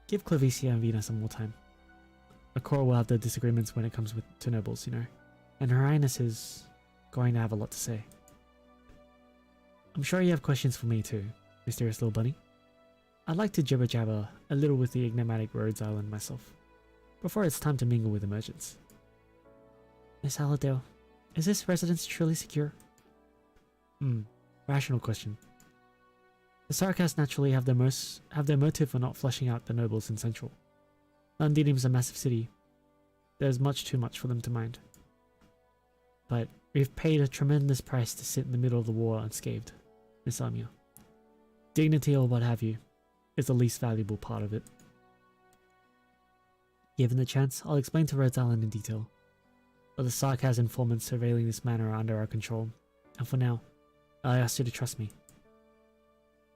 Speaker 1: Give Clovicia and Vina some more time. The core will have their disagreements when it comes to nobles, you know. And Her Highness is going to have a lot to say. I'm sure you have questions for me too, mysterious little bunny. I'd like to jibber jabber a little with the enigmatic Rhodes Island myself, before it's time to mingle with emergence. Miss Helladale, is this residence truly secure? Rational question. The Sarkas naturally have their motive for not flushing out the nobles in Central. Londinium's a massive city. There's much too much for them to mind. But we've paid a tremendous price to sit in the middle of the war unscathed, Miss Amiya. Dignity or what have you is the least valuable part of it. Given the chance, I'll explain to Rhodes Island in detail. But the Sarkaz informants surveilling this manor are under our control, and for now, I ask you to trust me.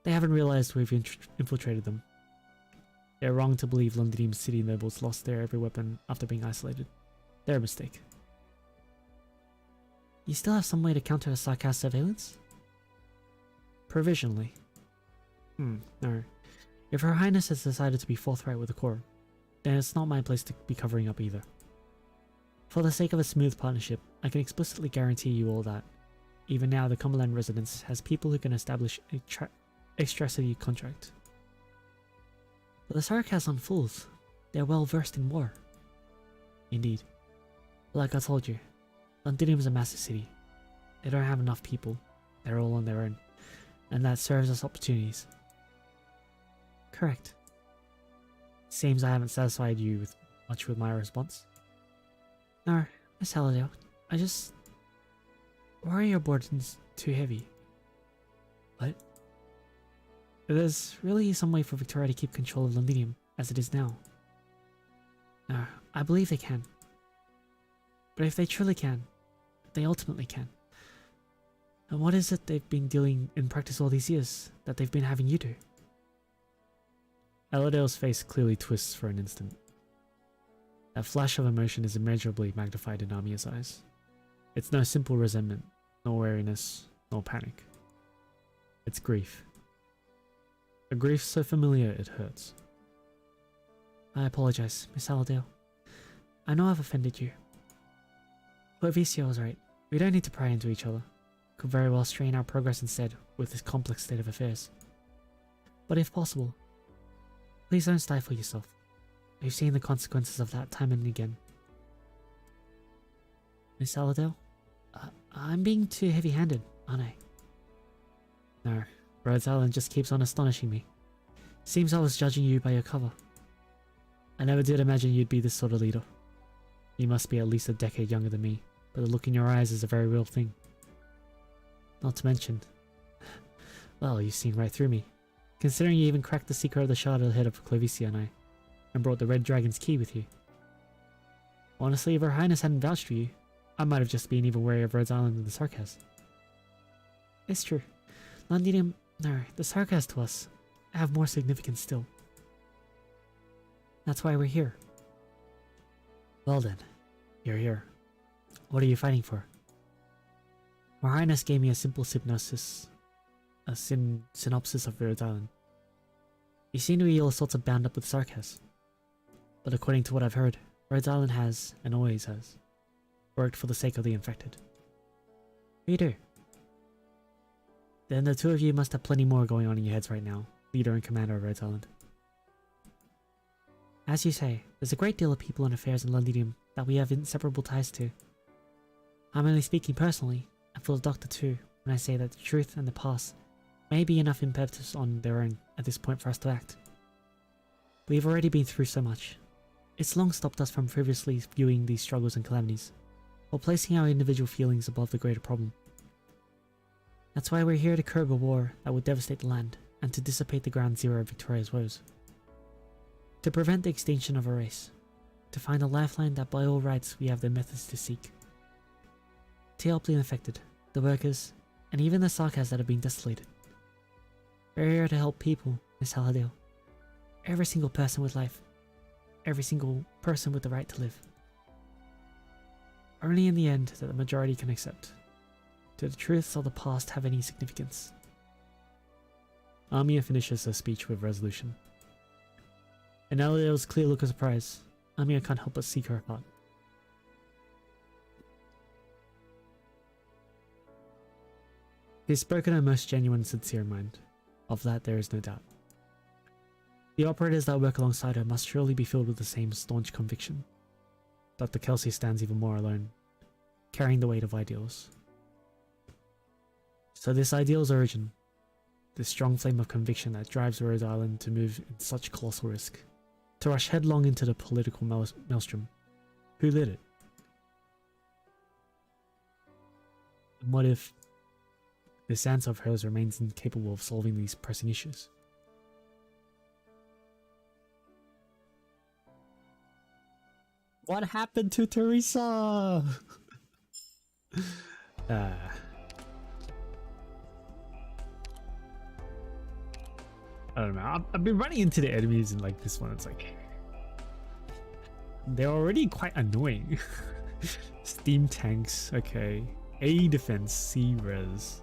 Speaker 1: They haven't realized we've infiltrated them. They're wrong to believe Londinium's city nobles lost their every weapon after being isolated. They're a mistake. You still have some way to counter the Sarkaz surveillance? Provisionally. No. If Her Highness has decided to be forthright with the Quorum, then it's not my place to be covering up either. For the sake of a smooth partnership, I can explicitly guarantee you all that, even now, the Cumberland residence has people who can establish a extra-city contract. But the Sarkas aren't fools. They're well versed in war. Indeed. But like I told you, Londinium's a massive city. They don't have enough people. They're all on their own. And that serves us opportunities. Correct. Seems I haven't satisfied you much with my response. No, Miss Hallidale, I just worry your burden's too heavy. What? There's really some way for Victoria to keep control of Londinium as it is now. No, I believe they can. But if they truly can, they ultimately can. And what is it they've been doing in practice all these years that they've been having you do? Elladale's face clearly twists for an instant. That flash of emotion is immeasurably magnified in Amiya's eyes. It's no simple resentment, nor weariness, nor panic. It's grief. A grief so familiar it hurts. I apologize, Miss Elladale. I know I've offended you. But Vicio was right. We don't need to pry into each other. Could very well strain our progress instead with this complex state of affairs. But if possible, please don't stifle yourself. We've seen the consequences of that time and again. Miss Elladale? I'm being too heavy-handed, aren't I? No, Rhodes Island just keeps on astonishing me. Seems I was judging you by your cover. I never did imagine you'd be this sort of leader. You must be at least a decade younger than me, but the look in your eyes is a very real thing. Not to mention... Well, you've seen right through me. Considering you even cracked the secret of the shard of the head of Clovicia and I, and brought the Red Dragon's key with you. Honestly, if Her Highness hadn't vouched for you, I might have just been even wary of Rhodes Island and the Sarkas. It's true. Londinium... No, the Sarkas to us have more significance still. That's why we're here. Well then, you're here. What are you fighting for? Her Highness gave me a simple synopsis of Rhodes Island. You seem to be all sorts of bound up with Sarkas. But according to what I've heard, Rhodes Island has, and always has, worked for the sake of the infected. You do. Then the two of you must have plenty more going on in your heads right now, leader and commander of Rhodes Island. As you say, there's a great deal of people and affairs in Londinium that we have inseparable ties to. I'm only speaking personally, and for the Doctor too, when I say that the truth and the past may be enough impetus on their own at this point for us to act. We've already been through so much. It's long stopped us from frivolously viewing these struggles and calamities, or placing our individual feelings above the greater problem. That's why we're here to curb a war that would devastate the land, and to dissipate the ground zero of Victoria's woes. To prevent the extinction of a race. To find a lifeline that by all rights we have the methods to seek. To help the infected, the workers, and even the Sarkas that have been desolated. We're here to help people, Miss Hallidale. Every single person with life. Every single person with the right to live. Only in the end that the majority can accept. Do the truths of the past have any significance? Amiya finishes her speech with resolution. In Elladale's clear look of surprise, Amiya can't help but seek her heart. He has spoken a most genuine and sincere mind. Of that there is no doubt. The operators that work alongside her must surely be filled with the same staunch conviction. Dr. Kelsey stands even more alone, carrying the weight of ideals. So this ideal's origin, this strong flame of conviction that drives Rhodes Island to move in such colossal risk, to rush headlong into the political maelstrom, who lit it? And what if this answer of hers remains incapable of solving these pressing issues? What happened to Teresa? I don't know. I've been running into the enemies in like this one. It's like they're already quite annoying. Steam tanks, okay. A defense, C res.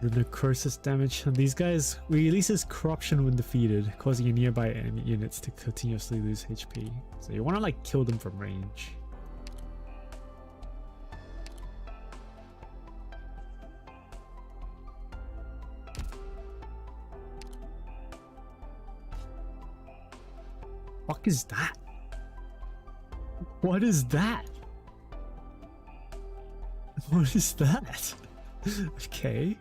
Speaker 1: The necrosis damage. These guys releases corruption when defeated, causing your nearby enemy units to continuously lose HP. So you want to like kill them from range. Fuck is that? What is that? What is that? Okay.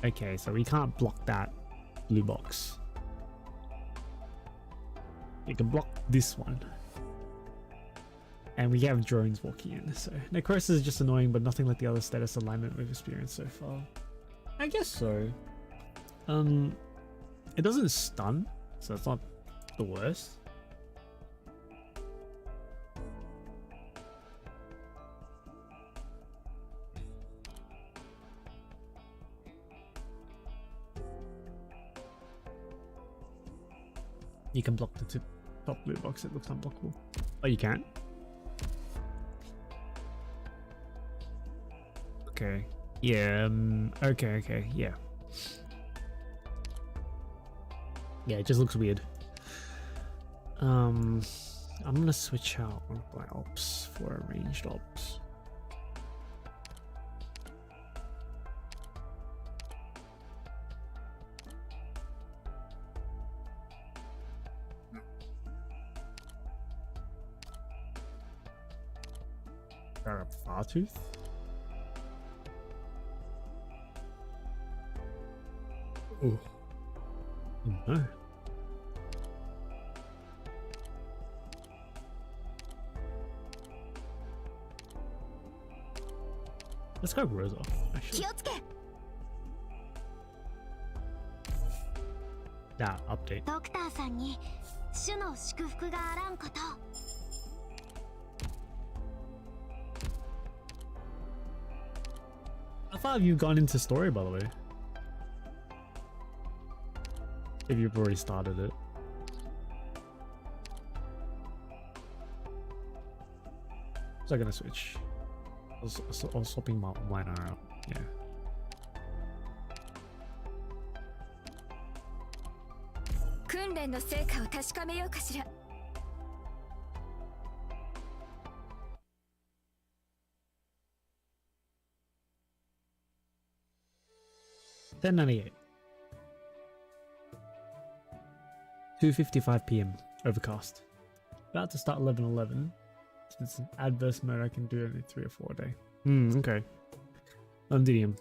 Speaker 1: Okay, so we can't block that blue box. You can block this one. And we have drones walking in, so necrosis is just annoying, but nothing like the other status alignment we've experienced so far. I guess so. It doesn't stun, so it's not the worst. You can block the top blue box, it looks unblockable. Oh, you can? Okay. Yeah, okay, yeah. Yeah, it just looks weird. I'm gonna switch out my ops for ranged ops. Grab a Fartooth. Oh. No. Let's go Rosa, actually.
Speaker 4: 気をつけ
Speaker 1: That update.
Speaker 4: ドクターさんに主の祝福があらんこと
Speaker 1: How far have you gone into story, by the way? If you've already started it. Was I gonna switch? I was swapping my miner out. Yeah. $10.98. 2:55 p.m. Overcast. About to start 11:11. Since it's adverse mode, I can do only 3 or 4 a day. Okay. Londinium.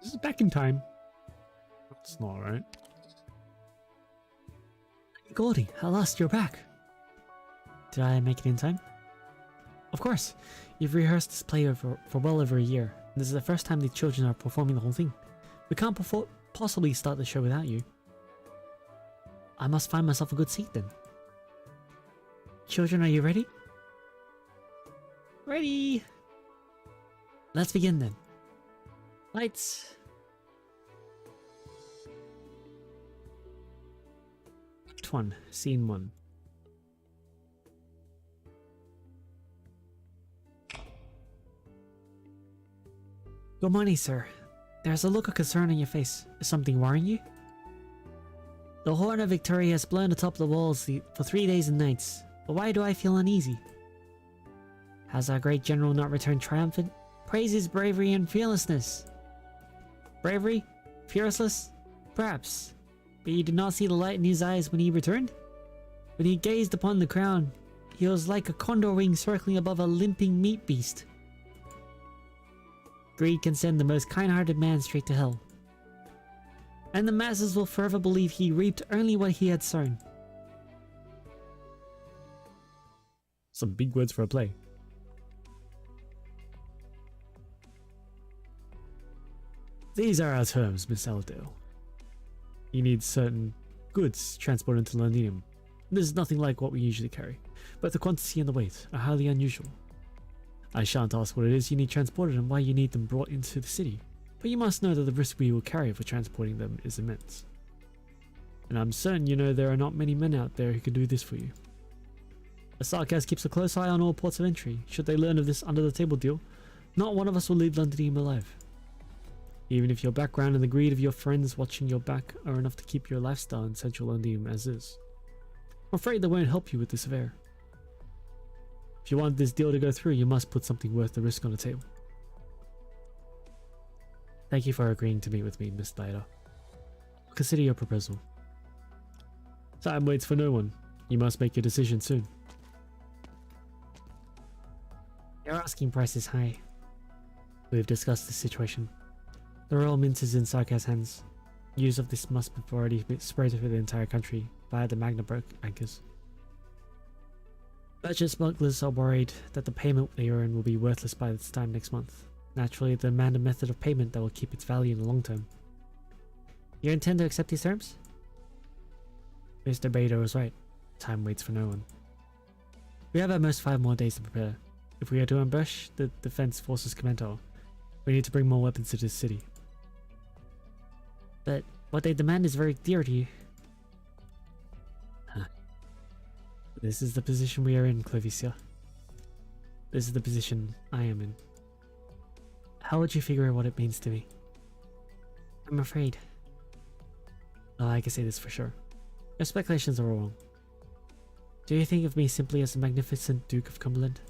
Speaker 1: This is back in time. It's not, right? Hey, Goldie, at last you're back. Did I make it in time? Of course. You've rehearsed this play for well over a year. This is the first time the children are performing the whole thing. We can't possibly start the show without you. I must find myself a good seat then. Children, are you ready? Ready! Let's begin then. Lights! Act 1, Scene 1. Good morning, sir. There's a look of concern on your face. Is something worrying you? The horn of Victoria has blown atop the walls for 3 days and nights. But why do I feel uneasy? Has our great general not returned triumphant? Praise his bravery and fearlessness. Bravery? Fearlessness? Perhaps. But you did not see the light in his eyes when he returned? When he gazed upon the crown, he was like a condor wing circling above a limping meat beast. Greed can send the most kind-hearted man straight to hell. And the masses will forever believe he reaped only what he had sown. Some big words for a play. These are our terms, Miss Aldale. You need certain goods transported to Londinium. This is nothing like what we usually carry, but the quantity and the weight are highly unusual. I shan't ask what it is you need transported and why you need them brought into the city, but you must know that the risk we will carry for transporting them is immense. And I'm certain you know there are not many men out there who can do this for you. The Sarkaz keeps a close eye on all ports of entry. Should they learn of this under-the-table deal, not one of us will leave Londinium alive. Even if your background and the greed of your friends watching your back are enough to keep your lifestyle in Central Londinium as is, I'm afraid they won't help you with this affair. If you want this deal to go through, you must put something worth the risk on the table. Thank you for agreeing to meet with me, Miss Thaida. I'll consider your proposal. Time waits for no one. You must make your decision soon. Your asking price is high. We have discussed the situation. The Royal Mint is in Sarkaz's hands. Use of this must have already been spread over the entire country via the Magna bankers. Merchant smugglers are worried that the payment they earn will be worthless by this time next month. Naturally, they demand a method of payment that will keep its value in the long term. You intend to accept these terms? Mr. Bader was right. Time waits for no one. We have at most 5 more days to prepare. If we are to ambush the Defense Forces Commando, we need to bring more weapons to this city. But what they demand is very dear to you. Huh. This is the position we are in, Clovicia. This is the position I am in. How would you figure out what it means to me? I'm afraid. Well, I can say this for sure. Your speculations are all wrong. Do you think of me simply as the magnificent Duke of Cumberland?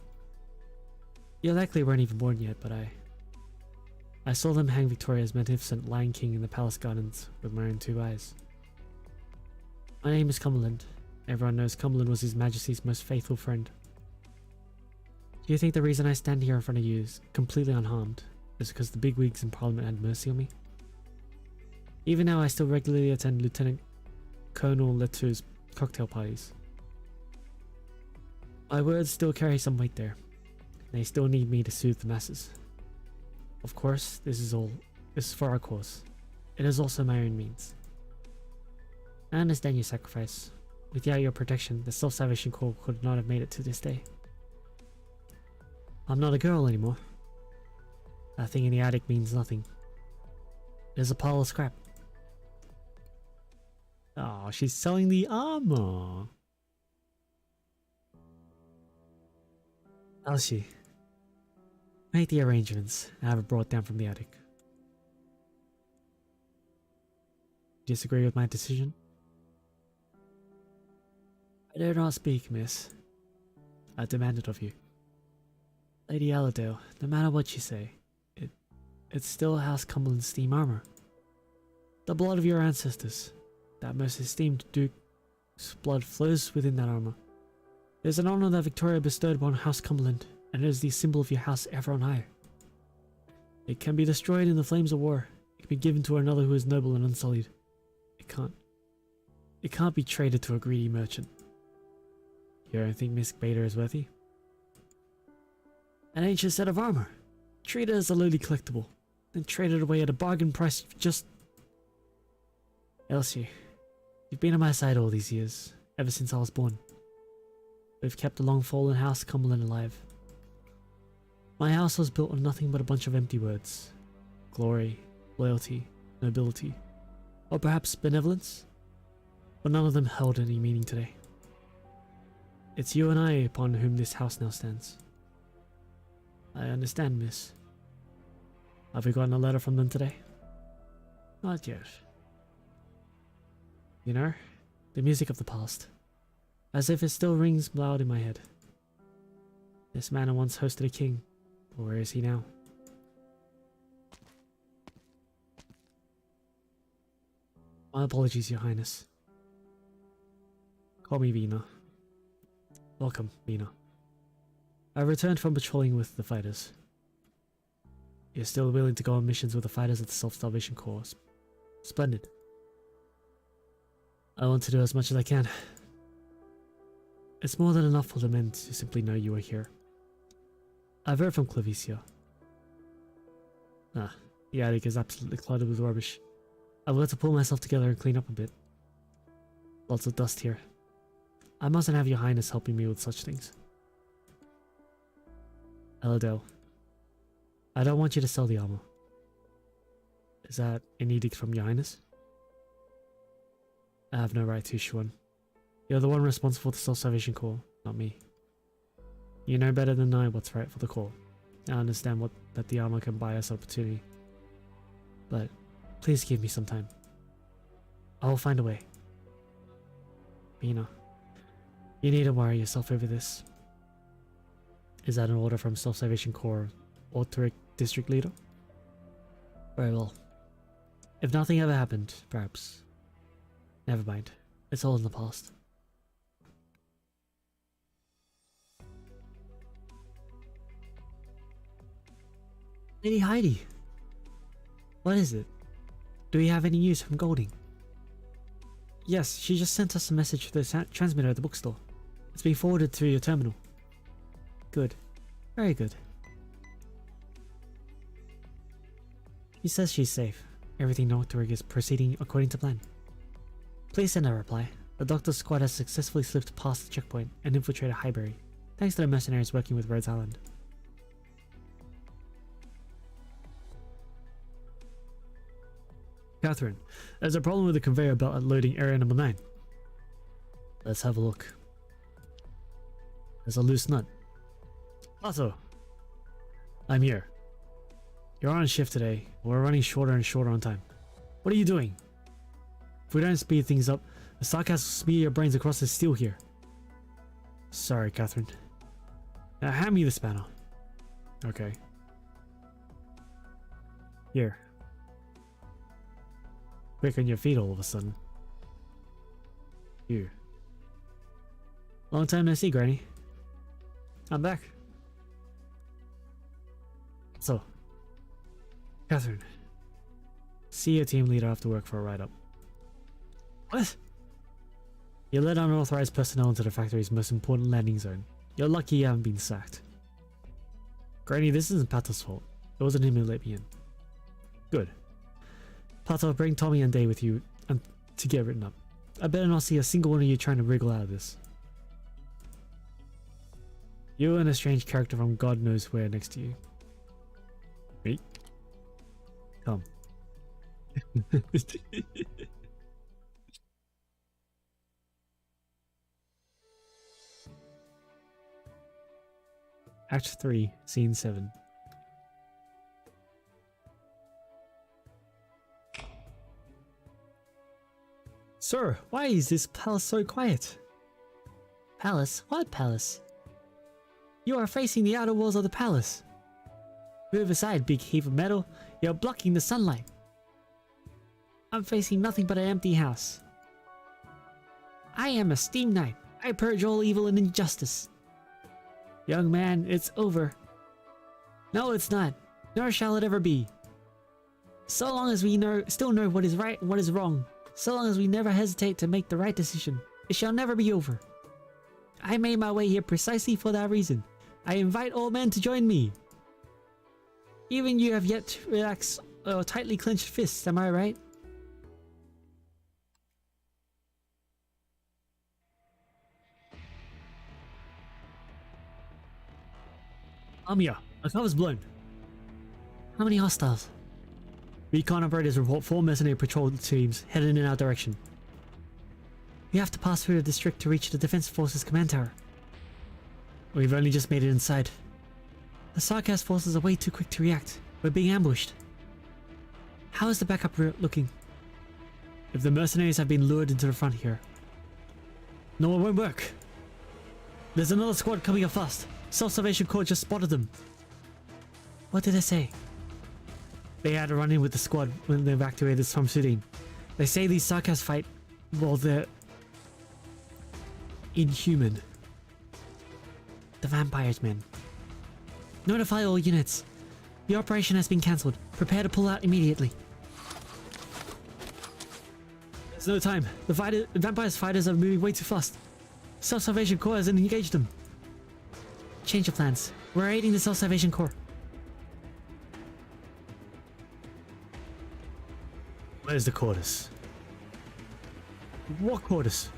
Speaker 1: You likely weren't even born yet, but I saw them hang Victoria's magnificent Lion King in the palace gardens with my own 2 eyes. My name is Cumberland. Everyone knows Cumberland was His Majesty's most faithful friend. Do you think the reason I stand here in front of you is completely unharmed is because the bigwigs in Parliament had mercy on me? Even now I still regularly attend Lieutenant Colonel Letour's cocktail parties. My words still carry some weight there. They still need me to soothe the masses. Of course, this is for our cause. It is also my own means. I understand your sacrifice. Without your protection, the Self-Salvation Corps could not have made it to this day. I'm not a girl anymore. That thing in the attic means nothing. There's a pile of scrap. Oh, she's selling the armor. Elsie, make the arrangements. I have it brought down from the attic. Disagree with my decision? I dare not speak, miss. I demand it of you. Lady Allerdale, no matter what you say, it's still House Cumberland's steam armor. The blood of your ancestors, that most esteemed Duke's blood flows within that armor. It is an honor that Victoria bestowed upon House Cumberland, and it is the symbol of your house ever on high. It can be destroyed in the flames of war. It can be given to another who is noble and unsullied. It can't be traded to a greedy merchant. You don't think Miss Bader is worthy? An ancient set of armor. Treat it as a lowly collectible, then trade it away at a bargain price. Elsie, you've been on my side all these years, ever since I was born. We've kept the long-fallen House Cumberland alive. My house was built on nothing but a bunch of empty words. Glory, loyalty, nobility, or perhaps benevolence? But none of them held any meaning today. It's you and I upon whom this house now stands. I understand, miss. Have you gotten a letter from them today? Not yet. You know, the music of the past. As if it still rings loud in my head. This manor once hosted a king, but where is he now? My apologies, Your Highness. Call me Vina. Welcome, Vina. I returned from patrolling with the fighters. You're still willing to go on missions with the fighters of the Self-Salvation Corps. Splendid. I want to do as much as I can. It's more than enough for the men to simply know you are here. I've heard from Clovicia. The attic is absolutely cluttered with rubbish. I've got to pull myself together and clean up a bit. Lots of dust here. I mustn't have Your Highness helping me with such things. Eladel, I don't want you to sell the armor. Is that an edict from Your Highness? I have no right to, Shuan. You're the one responsible for the Self-Salvation Corps, not me. You know better than I what's right for the Corps. I understand that the armor can buy us opportunity. But please give me some time. I will find a way. Mina, you need to worry yourself over this. Is that an order from Self-Salvation Corps Authoric District Leader? Very well. If nothing ever happened, perhaps. Never mind. It's all in the past. Lady Heidi! What is it? Do we have any news from Golding? Yes, she just sent us a message through the transmitter at the bookstore. It's been forwarded through your terminal. Good. Very good. She says she's safe. Everything Nocturg is proceeding according to plan. Please send a reply. The Doctor's squad has successfully slipped past the checkpoint and infiltrated Highbury, thanks to the mercenaries working with Rhodes Island. Catherine, there's a problem with the conveyor belt at loading area number 9. Let's have a look. There's a loose nut. Pato! I'm here. You're on shift today. We're running shorter and shorter on time. What are you doing? If we don't speed things up, the sarcasm will smear your brains across the steel here. Sorry, Catherine. Now hand me the spanner. Okay. Here. Quick on your feet all of a sudden. You. Long time no see, Granny. I'm back. So, Catherine, see your team leader after work for a ride-up. What? You led unauthorized personnel into the factory's most important landing zone. You're lucky you haven't been sacked. Granny, this isn't Pato's fault. It wasn't him who let me in. Good. Pato, bring Tommy and Day with you and to get written up. I better not see a single one of you trying to wriggle out of this. You and a strange character from God knows where next to you. Me? Come. Act 3, Scene 7. Sir, why is this palace so quiet? Palace? What palace? You are facing the outer walls of the palace. Move aside, big heap of metal. You're blocking the sunlight. I'm facing nothing but an empty house. I am a steam knight. I purge all evil and injustice. Young man, it's over. No, it's not. Nor shall it ever be. So long as we still know what is right and what is wrong. So long as we never hesitate to make the right decision, it shall never be over. I made my way here precisely for that reason. I invite all men to join me. Even you have yet to relax tightly clenched fists, am I right? Amiya, our cover's blown. How many hostiles? Recon operators report 4 mercenary patrol teams headed in our direction. We have to pass through the district to reach the Defense Forces command tower. We've only just made it inside. The Sarkaz forces are way too quick to react. We're being ambushed. How is the backup route looking? If the mercenaries have been lured into the front here. No, it won't work. There's another squad coming up fast. Self-Salvation Corps just spotted them. What did they say? They had to run in with the squad when they evacuated from Sudan. They say these Sarkaz fight while they're inhuman. The vampires, men. Notify all units. The operation has been cancelled. Prepare to pull out immediately. There's no time. The vampires fighters are moving way too fast. Self-Salvation Corps hasn't engaged them. Change of plans. We're aiding the Self-Salvation Corps. Where's the quarters? What quarters?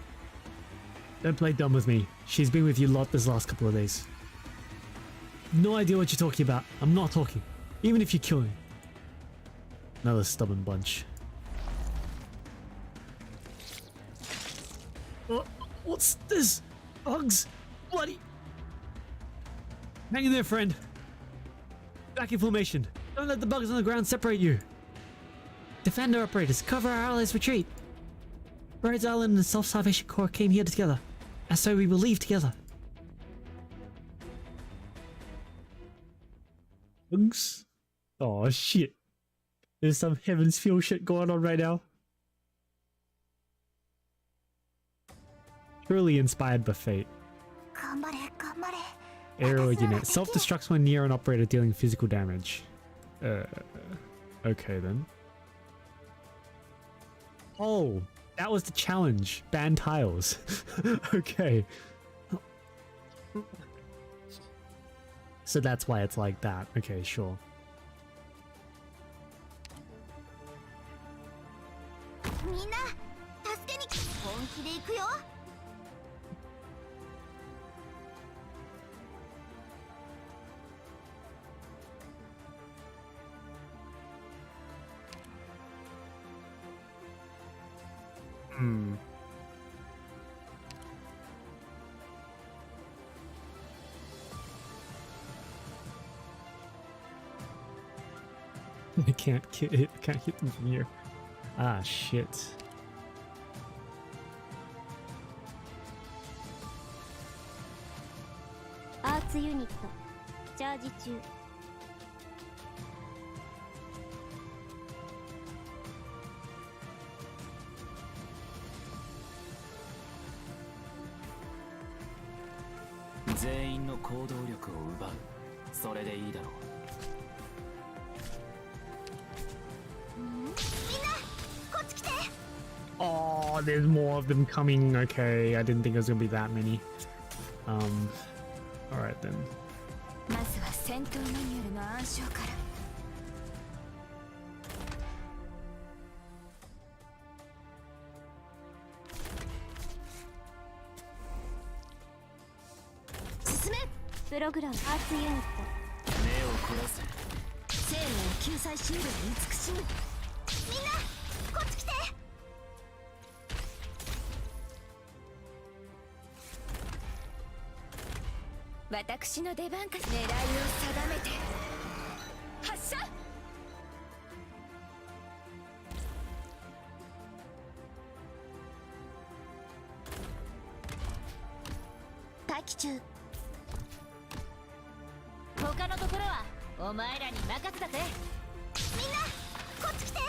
Speaker 1: Don't play dumb with me. She's been with you a lot this last couple of days. No idea what you're talking about. I'm not talking. Even if you kill me. Another stubborn bunch. What's this? Bugs? Bloody. Hang in there, friend. Back in formation. Don't let the bugs on the ground separate you. Defend our operators. Cover our allies' retreat. Rhodes Island and the Self-Salvation Corps came here together. And so we will leave together. Bugs? Oh shit. There's some Heaven's Feel shit going on right now. Truly inspired by fate.
Speaker 4: 頑張れ頑張れ
Speaker 1: Aerial unit. Self-destructs when near an operator dealing physical damage. Okay then. Oh, that was the challenge. Ban tiles. Okay. So that's why it's like that. Okay, sure.
Speaker 4: みんな助けに本気で行くよ
Speaker 1: Hmm. I can't hit them from here. Ah, shit.
Speaker 4: Arts unit チャージ中
Speaker 5: 全員の行動力を奪う。それでいいだろう。
Speaker 1: Oh, there's more of them coming. Okay, I didn't think it was gonna be that many. Alright then.
Speaker 4: まずは戦闘マニュアルの暗唱から 進めプログラムアーツユニット
Speaker 5: 目を凝らせ。
Speaker 4: 生命救済シールを慈しむみんなこっち来て 私の出番か。狙いを定めて発射。待機中。他のところはお前らに任せたぜ。みんなこっち来て。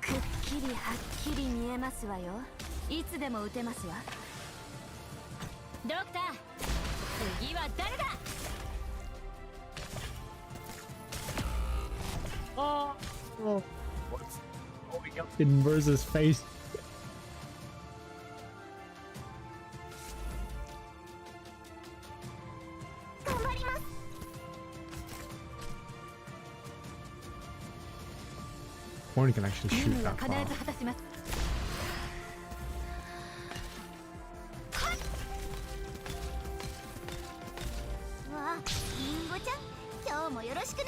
Speaker 4: くっきりはっきり見えますわよ。いつでも撃てますわ。ドクター。 次は誰だ
Speaker 1: Oh, what's going up in Rosa's face? One can actually shoot that far.
Speaker 4: リンゴちゃん、今日もよろしくね。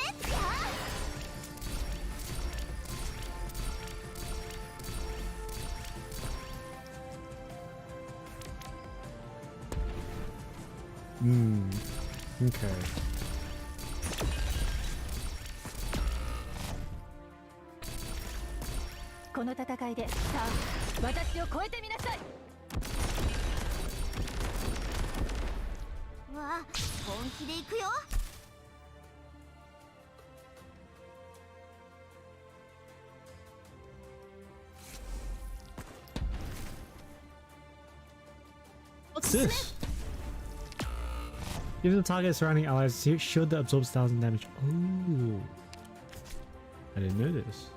Speaker 1: Okay.
Speaker 4: この戦いで、さあ、私を超えてみなさい。わあ、本気で行くよ。
Speaker 1: What's this? Given the target surrounding allies, shield that absorbs 1,000 damage. Oh, I didn't know this.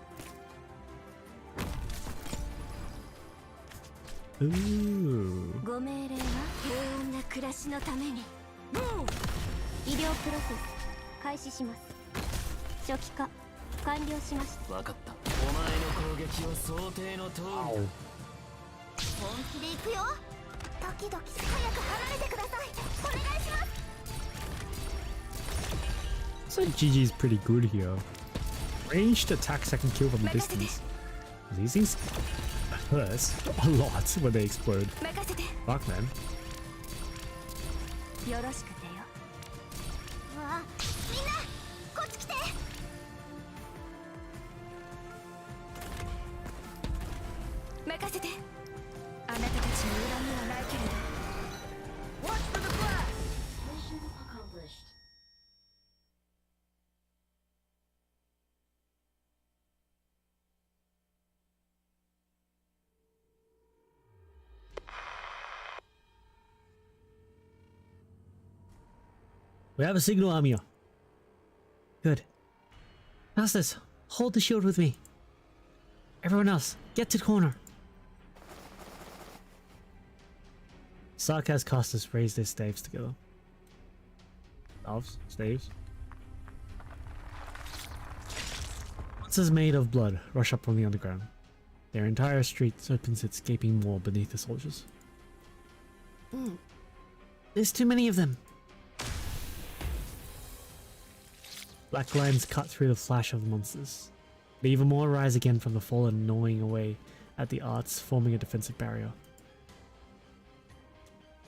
Speaker 1: Ooh.
Speaker 4: ご命令は平穏な暮らしのために。医療プロセス開始します。初期化完了しました。
Speaker 5: 分かった。お前の攻撃は想定の通りだ。
Speaker 1: Ow.
Speaker 4: 本気で行くよ。ドキドキ早く離れてください。お願いします。
Speaker 1: So GG's pretty good here. Ranged attack second kill from a distance. These things hurts a lot when they explode.
Speaker 4: 任せて。
Speaker 1: Fuck, man.
Speaker 4: よろしくてよ。わあ、みんなこっち来て。任せて。あなたたちの恨みはないけれど。
Speaker 2: Watch for the blast!
Speaker 1: We have a signal, Amiya. Good. Masters, hold the shield with me. Everyone else, get to the corner. Sarkaz casters raise their staves together. Staves. Monsters made of blood rush up from the underground. Their entire street opens its gaping maw beneath the soldiers. There's too many of them. Black lines cut through the flash of the monsters. But even more rise again from the fallen, gnawing away at the arts, forming a defensive barrier.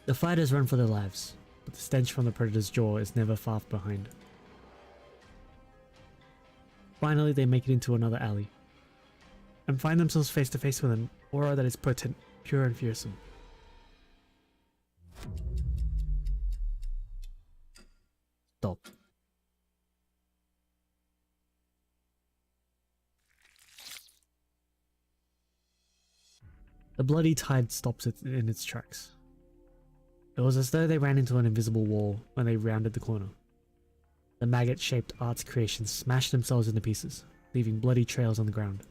Speaker 1: The fighters run for their lives, but the stench from the predator's jaw is never far behind. Finally, they make it into another alley, and find themselves face to face with an aura that is potent, pure and fearsome. Stop. The bloody tide stops it in its tracks. It was as though they ran into an invisible wall when they rounded the corner. The maggot-shaped arts creations smashed themselves into pieces, leaving bloody trails on the ground.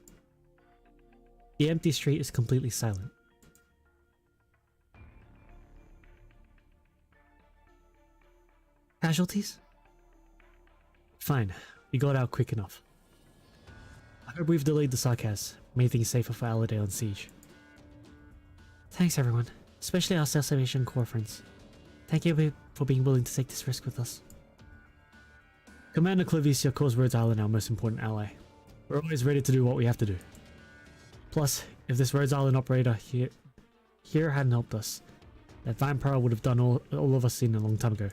Speaker 1: The empty street is completely silent. Casualties? Fine, we got out quick enough. I hope we've delayed the Sarkaz, made things safer for Aladale and Siege. Thanks everyone, especially our Salvation Corps friends. Thank you for being willing to take this risk with us. Commander Clavicia calls Rhodes Island our most important ally. We're always ready to do what we have to do. Plus, if this Rhodes Island operator here hadn't helped us, that vampire would have done all of us in a long time ago.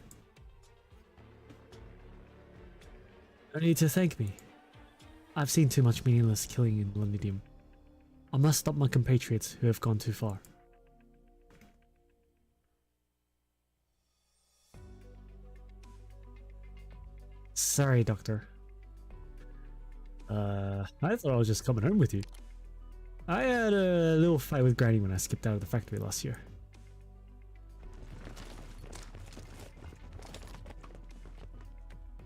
Speaker 1: No need to thank me. I've seen too much meaningless killing in Lonidium. I must stop my compatriots who have gone too far. Sorry, Doctor. I thought I was just coming home with you. I had a little fight with Granny when I skipped out of the factory last year.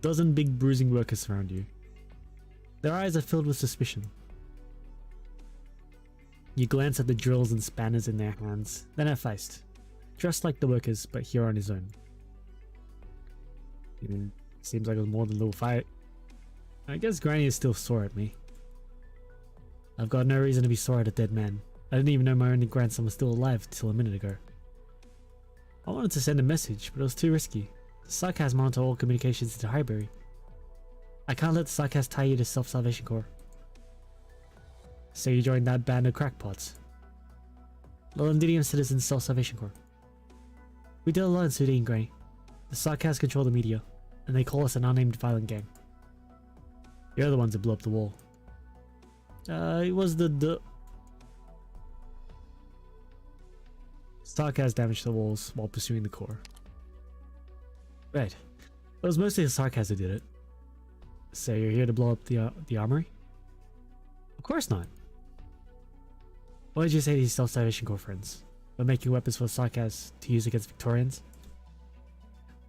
Speaker 1: Dozen big bruising workers surround you. Their eyes are filled with suspicion. You glance at the drills and spanners in their hands, then at Feist, dressed like the workers but here on his own. Seems like it was more than a little fight. I guess Granny is still sore at me. I've got no reason to be sore at a dead man. I didn't even know my only grandson was still alive till a minute ago. I wanted to send a message, but it was too risky. The Sarkaz monitor all communications into Highbury. I can't let the Sarkaz tie you to Self-Salvation Corps. So you joined that band of crackpots. The Londinium Citizens Self-Salvation Corps. We did a lot in Sudan, Granny. The Sarkaz control the media, and they call us an unnamed violent gang. You're the ones that blew up the wall. It was the Sarkaz damaged the walls while pursuing the core. Right. It was mostly the Sarkaz that did it. So you're here to blow up the armory? Of course not. What did you say to these Self-Salvation Corps friends? We're making weapons for the Sarkaz to use against Victorians?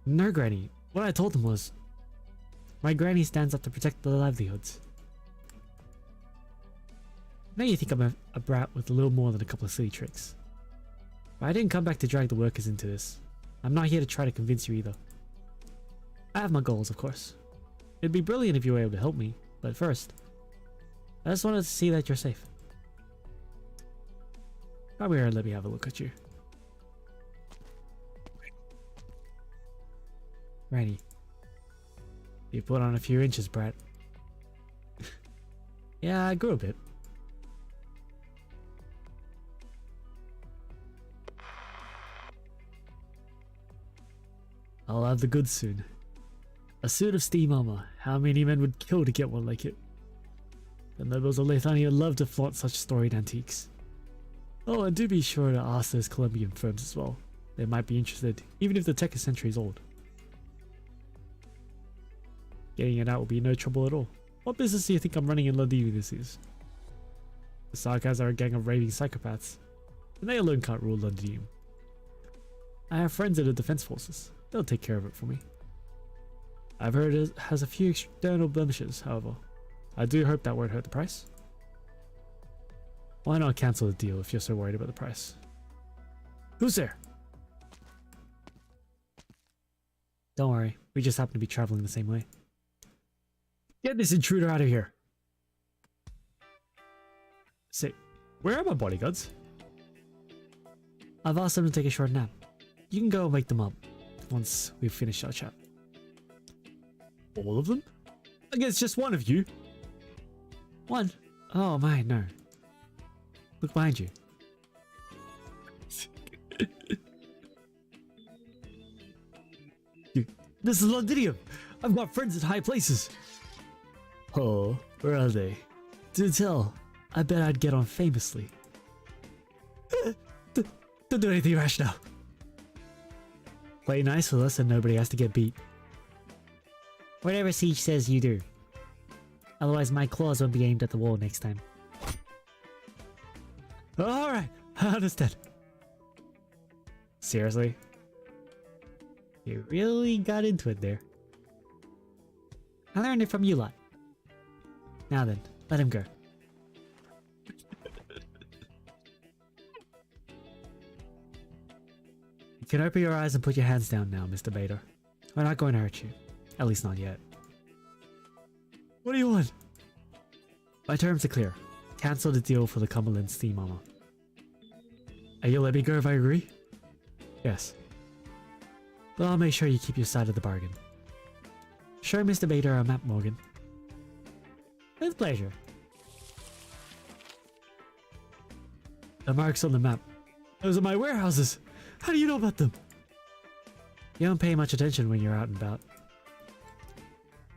Speaker 1: No, Granny. What I told them was, my granny stands up to protect their livelihoods. Now you think I'm a brat with a little more than a couple of silly tricks. But I didn't come back to drag the workers into this. I'm not here to try to convince you either. I have my goals, of course. It'd be brilliant if you were able to help me, but first, I just wanted to see that you're safe. Come here and let me have a look at you. Granny, you put on a few inches, brat. Yeah, I grew a bit. I'll have the goods soon. A suit of steam armor. How many men would kill to get one like it? The nobles of Lithuania love to flaunt such storied antiques. Oh, and do be sure to ask those Colombian firms as well. They might be interested, even if the tech is centuries old. Getting it out will be no trouble at all. What business do you think I'm running in London this is? The Sarkaz are a gang of raving psychopaths, and they alone can't rule London. I have friends in the defense forces. They'll take care of it for me. I've heard it has a few external blemishes, however. I do hope that won't hurt the price. Why not cancel the deal if you're so worried about the price? Who's there? Don't worry, we just happen to be traveling the same way. Get this intruder out of here! Say, where are my bodyguards? I've asked them to take a short nap. You can go and wake them up once we've finished our chat. All of them? I guess just one of you. One? Oh my, no. Look behind you. This is Londinium! I've got friends in high places! Oh, where are they? Do tell. I bet I'd get on famously. Don't do anything rash now. Play nice with us and nobody has to get beat. Whatever Siege says you do. Otherwise my claws won't be aimed at the wall next time. Alright, I understand. Seriously? You really got into it there. I learned it from you lot. Now then, let him go. You can open your eyes and put your hands down now, Mr. Bader. We're not going to hurt you. At least not yet. What do you want? My terms are clear. Cancel the deal for the Cumberland steam armor. Are you let me go if I agree? Yes. But I'll make sure you keep your side of the bargain. Show Mr. Bader our map, Morgan. With pleasure. The marks on the map. Those are my warehouses. How do you know about them? You don't pay much attention when you're out and about.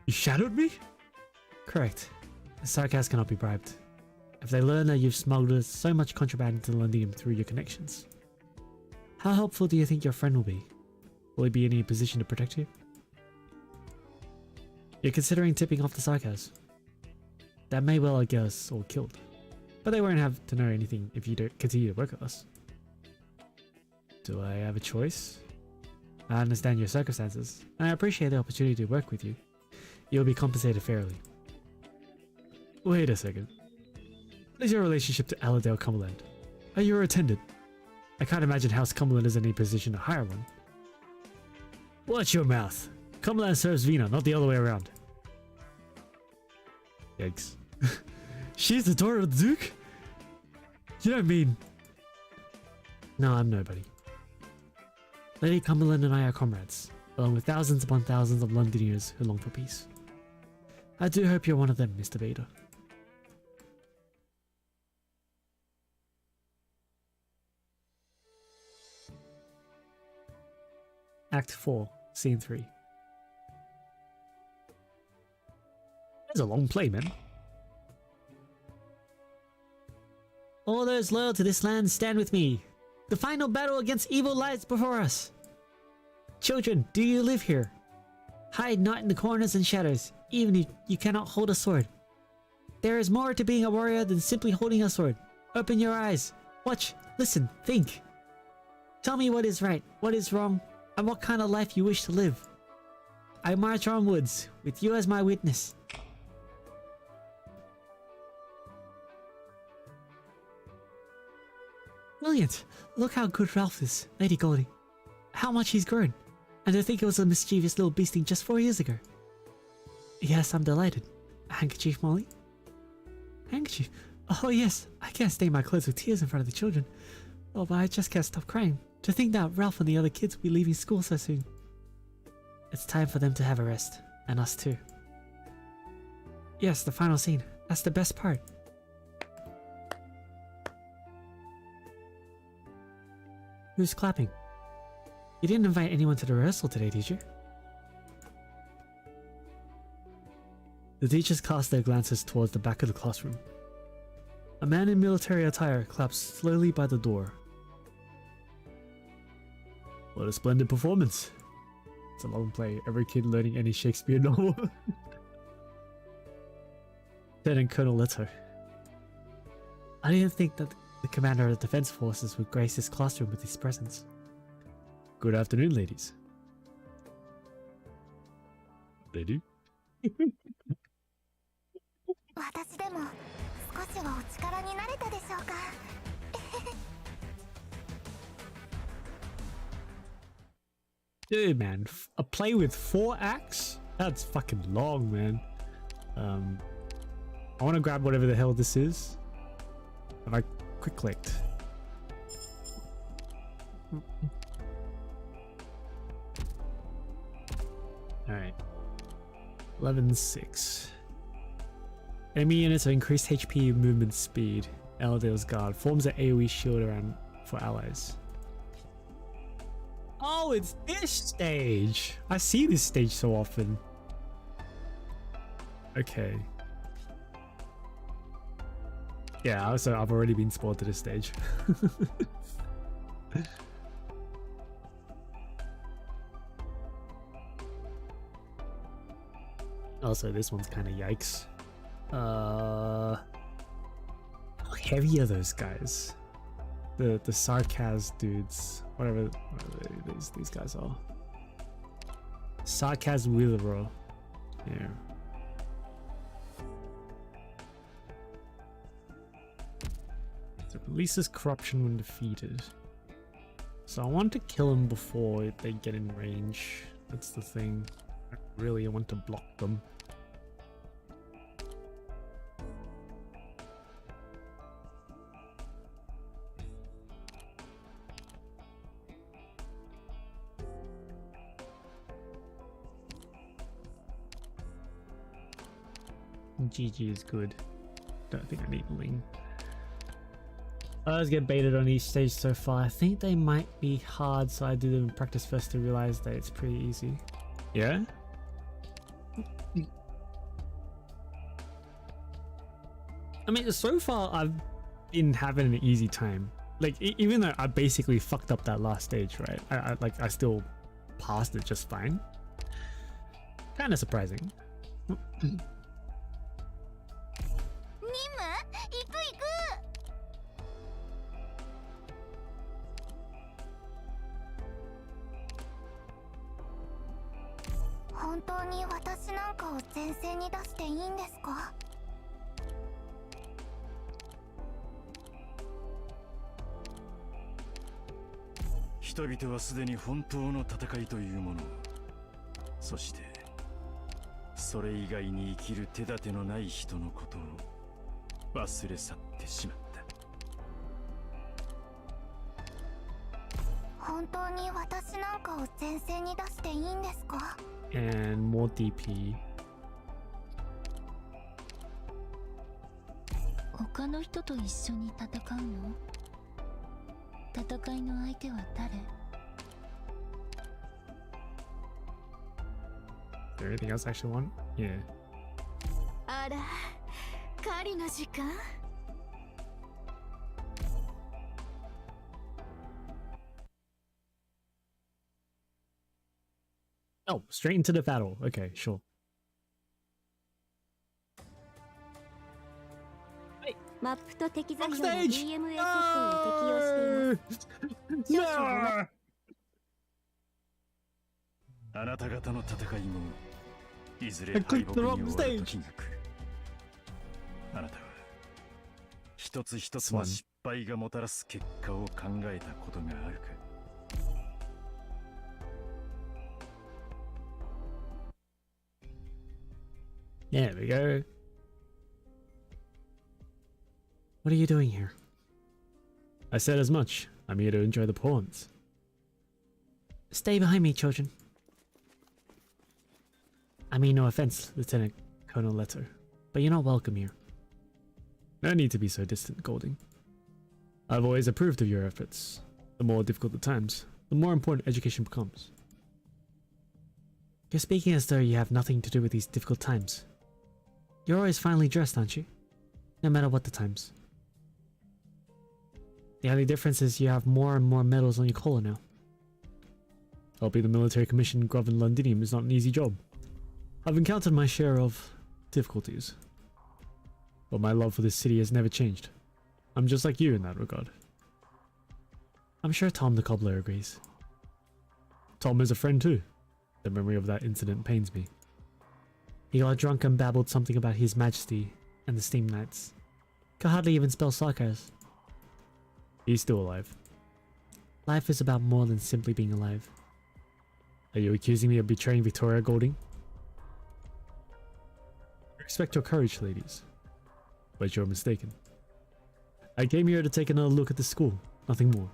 Speaker 1: You shadowed me? Correct. The Sarkaz cannot be bribed. If they learn that you've smuggled so much contraband into Londinium through your connections. How helpful do you think your friend will be? Will he be in any position to protect you? You're considering tipping off the Sarkaz. That may well get us all killed. But they won't have to know anything if you don't continue to work with us. Do I have a choice? I understand your circumstances, and I appreciate the opportunity to work with you. You'll be compensated fairly. Wait a second. What is your relationship to Aladale Cumberland? Are you her attendant? I can't imagine House Cumberland is in any position to hire one. Watch your mouth. Cumberland serves Vina, not the other way around. Yikes. She's the daughter of the Duke? You don't mean... No, I'm nobody. Lady Cumberland and I are comrades, along with thousands upon thousands of Londonians who long for peace. I do hope you're one of them, Mr. Bader. Act 4, Scene 3. That's a long play, man. All those loyal to this land, stand with me. The final battle against evil lies before us. Children, do you live here? Hide not in the corners and shadows, even if you cannot hold a sword. There is more to being a warrior than simply holding a sword. Open your eyes. Watch, listen, think. Tell me what is right, what is wrong, and what kind of life you wish to live. I march onwards, with you as my witness. Brilliant! Look how good Ralph is, Lady Goldie. How much he's grown. And to think it was a mischievous little beasting just 4 years ago. Yes, I'm delighted. A handkerchief, Molly? Handkerchief? Oh yes, I can't stain my clothes with tears in front of the children. Oh, but I just can't stop crying. To think that Ralph and the other kids will be leaving school so soon. It's time for them to have a rest. And us too. Yes, the final scene. That's the best part. Who's clapping? You didn't invite anyone to the rehearsal today, did you? The teachers cast their glances towards the back of the classroom. A man in military attire claps slowly by the door. What a splendid performance. It's a long play, every kid learning any Shakespeare novel. Lieutenant Colonel Leto. I didn't think that the commander of the defense forces would grace this classroom with his presence. Good afternoon, ladies. Lady?
Speaker 4: 私でも少しはお力になれたでしょうか。
Speaker 1: Dude, man, a play with 4 acts? That's fucking long, man. I want to grab whatever the hell this is. Have I quick clicked? Alright. 11-6. Enemy units have increased HP movement speed. Elder's Guard forms an AoE shield around for allies. Oh, it's this stage! I see this stage so often. Okay. Yeah, so I've already been spoiled to this stage. Also, this one's kind of yikes. How heavy are those guys? The sarcasm dudes, whatever these guys are. Sarcasm Wheelero. Yeah. So releases corruption when defeated. So I want to kill them before they get in range. That's the thing. I really want to block them. GG is good. Don't think I need Ling. Others get baited on each stage so far. I think they might be hard, so I do them in practice first to realize that it's pretty easy. Yeah? I mean, so far I've been having an easy time. Like, even though I basically fucked up that last stage, right? I still passed it just fine. Kind of surprising.
Speaker 4: 本当に私なんかを前線に出していいんですか？
Speaker 6: 人々はすでに本当の戦いというものを、そしてそれ以外に生きる手立てのない人のことを忘れ去ってしまった。
Speaker 4: 本当に私なんかを前線に出していいんですか？
Speaker 1: And more DP.
Speaker 4: 他の人と一緒に戦うの？戦いの相手は誰？
Speaker 1: Is there anything else I actually want? Yeah.
Speaker 4: あら、狩りの時間？
Speaker 1: Oh, straight into the battle. Okay, sure.
Speaker 4: マップと敵材料の
Speaker 1: Backstage!
Speaker 4: DMA 設定を適用しています。
Speaker 1: No!
Speaker 6: あなた方の戦いもいずれ
Speaker 1: I
Speaker 6: 敗
Speaker 1: clicked
Speaker 6: 北
Speaker 1: the
Speaker 6: に
Speaker 1: wrong
Speaker 6: 終わる
Speaker 1: stage.
Speaker 6: 時が来る。あなたは一つ一つの失敗がもたらす結果を考えたことがあるか？
Speaker 1: There we go. What are you doing here? I said as much. I'm here to enjoy the pawns. Stay behind me, children. I mean no offense, Lieutenant Colonel Leto, but you're not welcome here. No need to be so distant, Golding. I've always approved of your efforts. The more difficult the times, the more important education becomes. You're speaking as though you have nothing to do with these difficult times. You're always finely dressed, aren't you? No matter what the times. The only difference is you have more and more medals on your collar now. Helping the military commission govern Londinium is not an easy job. I've encountered my share of difficulties, but my love for this city has never changed. I'm just like you in that regard. I'm sure Tom the cobbler agrees. Tom is a friend too. The memory of that incident pains me. He got drunk and babbled something about His Majesty and the Steam Knights. Could hardly even spell sarcasm. He's still alive. Life is about more than simply being alive. Are you accusing me of betraying Victoria Golding? I respect your courage, ladies, but you're mistaken. I came here to take another look at the school, nothing more.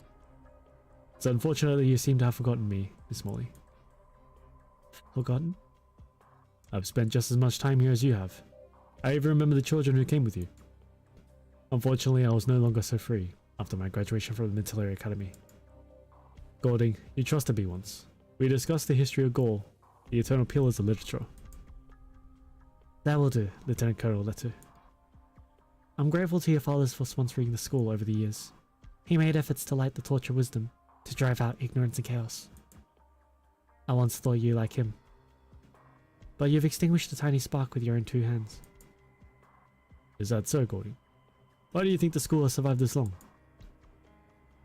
Speaker 1: It's unfortunate that you seem to have forgotten me, Miss Molly. Forgotten? I've spent just as much time here as you have. I even remember the children who came with you. Unfortunately, I was no longer so free after my graduation from the Military Academy. Golding, you trusted me once. We discussed the history of Gaul, the eternal pillars of literature. That will do, Lieutenant Colonel Leto. I'm grateful to your fathers for sponsoring the school over the years. He made efforts to light the torch of wisdom, to drive out ignorance and chaos. I once thought you like him. But you've extinguished a tiny spark with your own 2 hands. Is that so, Golding? Why do you think the school has survived this long?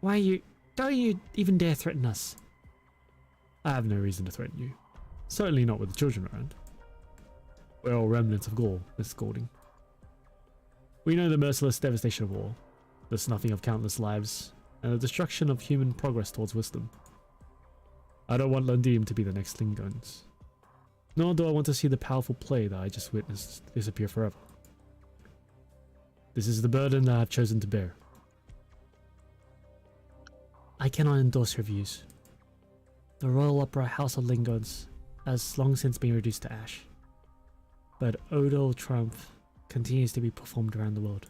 Speaker 1: Don't you even dare threaten us? I have no reason to threaten you. Certainly not with the children around. We're all remnants of Gaul, Miss Golding. We know the merciless devastation of war, the snuffing of countless lives, and the destruction of human progress towards wisdom. I don't want Londinium to be the next Lingons. Nor do I want to see the powerful play that I just witnessed disappear forever. This is the burden that I have chosen to bear. I cannot endorse your views. The Royal Opera House of Lingons has long since been reduced to ash. But Odo Triumph continues to be performed around the world.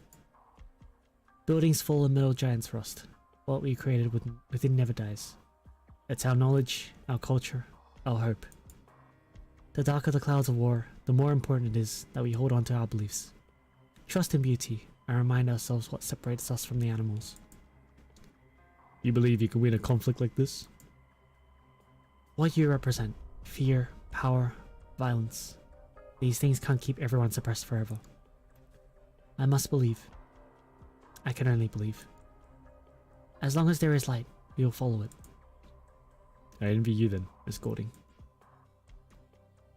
Speaker 1: Buildings fall and metal giants rust. What we created within never dies. It's our knowledge, our culture, our hope. The darker the clouds of war, the more important it is that we hold on to our beliefs. Trust in beauty, and remind ourselves what separates us from the animals. You believe you can win a conflict like this? What you represent, fear, power, violence, these things can't keep everyone suppressed forever. I must believe. I can only believe. As long as there is light, we will follow it. I envy you then, Miss Golding.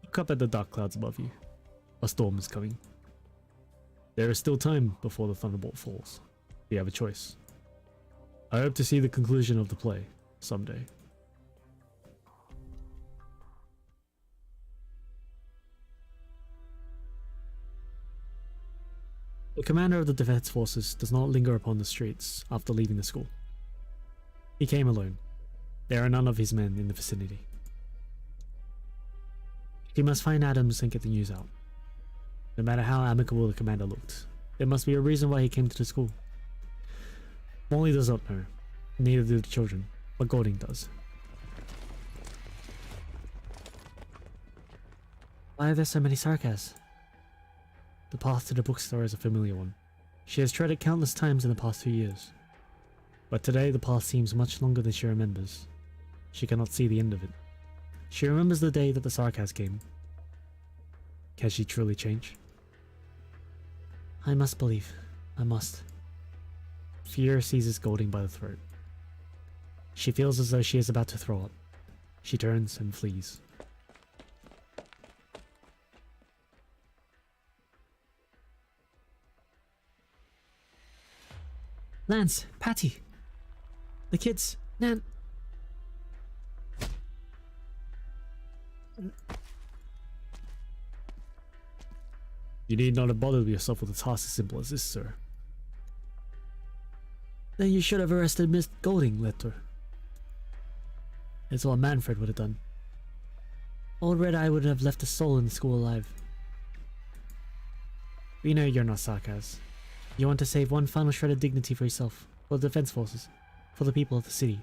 Speaker 1: Look up at the dark clouds above you. A storm is coming. There is still time before the thunderbolt falls. You have a choice. I hope to see the conclusion of the play someday. The commander of the defense forces does not linger upon the streets after leaving the school. He came alone. There are none of his men in the vicinity. He must find Adams and get the news out. No matter how amicable the commander looked, there must be a reason why he came to the school. Molly does not know, neither do the children, but Golding does. Why are there so many sarcasms? The path to the bookstore is a familiar one. She has tread it countless times in the past 2 years. But today the path seems much longer than she remembers. She cannot see the end of it. She remembers the day that the sarcasm came. Can she truly change? I must believe. I must. Fear seizes Golding by the throat. She feels as though she is about to throw up. She turns and flees. Lance, Patty, the kids, Nan. You need not have bothered yourself with a task as simple as this, sir. Then you should have arrested Miss Golding, Letter. It's what Manfred would have done. Old Red Eye wouldn't have left a soul in the school alive. We know you're not sarcasm. You want to save one final shred of dignity for yourself, for the defense forces, for the people of the city.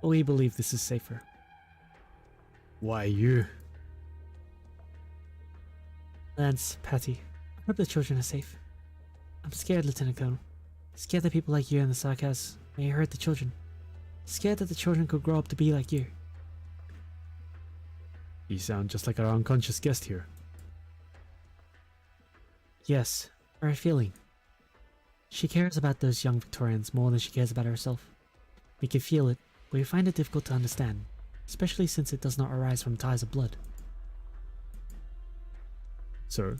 Speaker 1: But we believe this is safer. Why you? Lance, Patty, I hope the children are safe. I'm scared, Lieutenant Colonel. Scared that people like you and the Sarkaz may hurt the children. Scared that the children could grow up to be like you. You sound just like our unconscious guest here. Yes, her feeling. She cares about those young Victorians more than she cares about herself. We can feel it, but we find it difficult to understand, especially since it does not arise from ties of blood. So?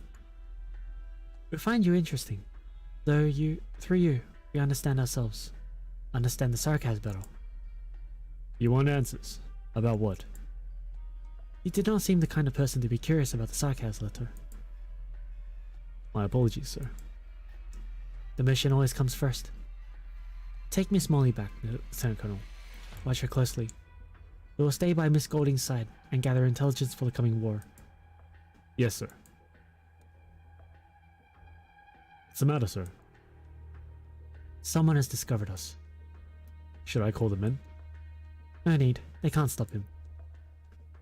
Speaker 1: We find you interesting, though through you, we understand ourselves, understand the Sarkaz better. You want answers? About what? You did not seem the kind of person to be curious about the Sarkaz letter. My apologies, sir. The mission always comes first. Take Miss Molly back, Lieutenant Colonel. Watch her closely. We will stay by Miss Golding's side and gather intelligence for the coming war. Yes, sir. What's the matter, sir? Someone has discovered us. Should I call them in? No need. They can't stop him.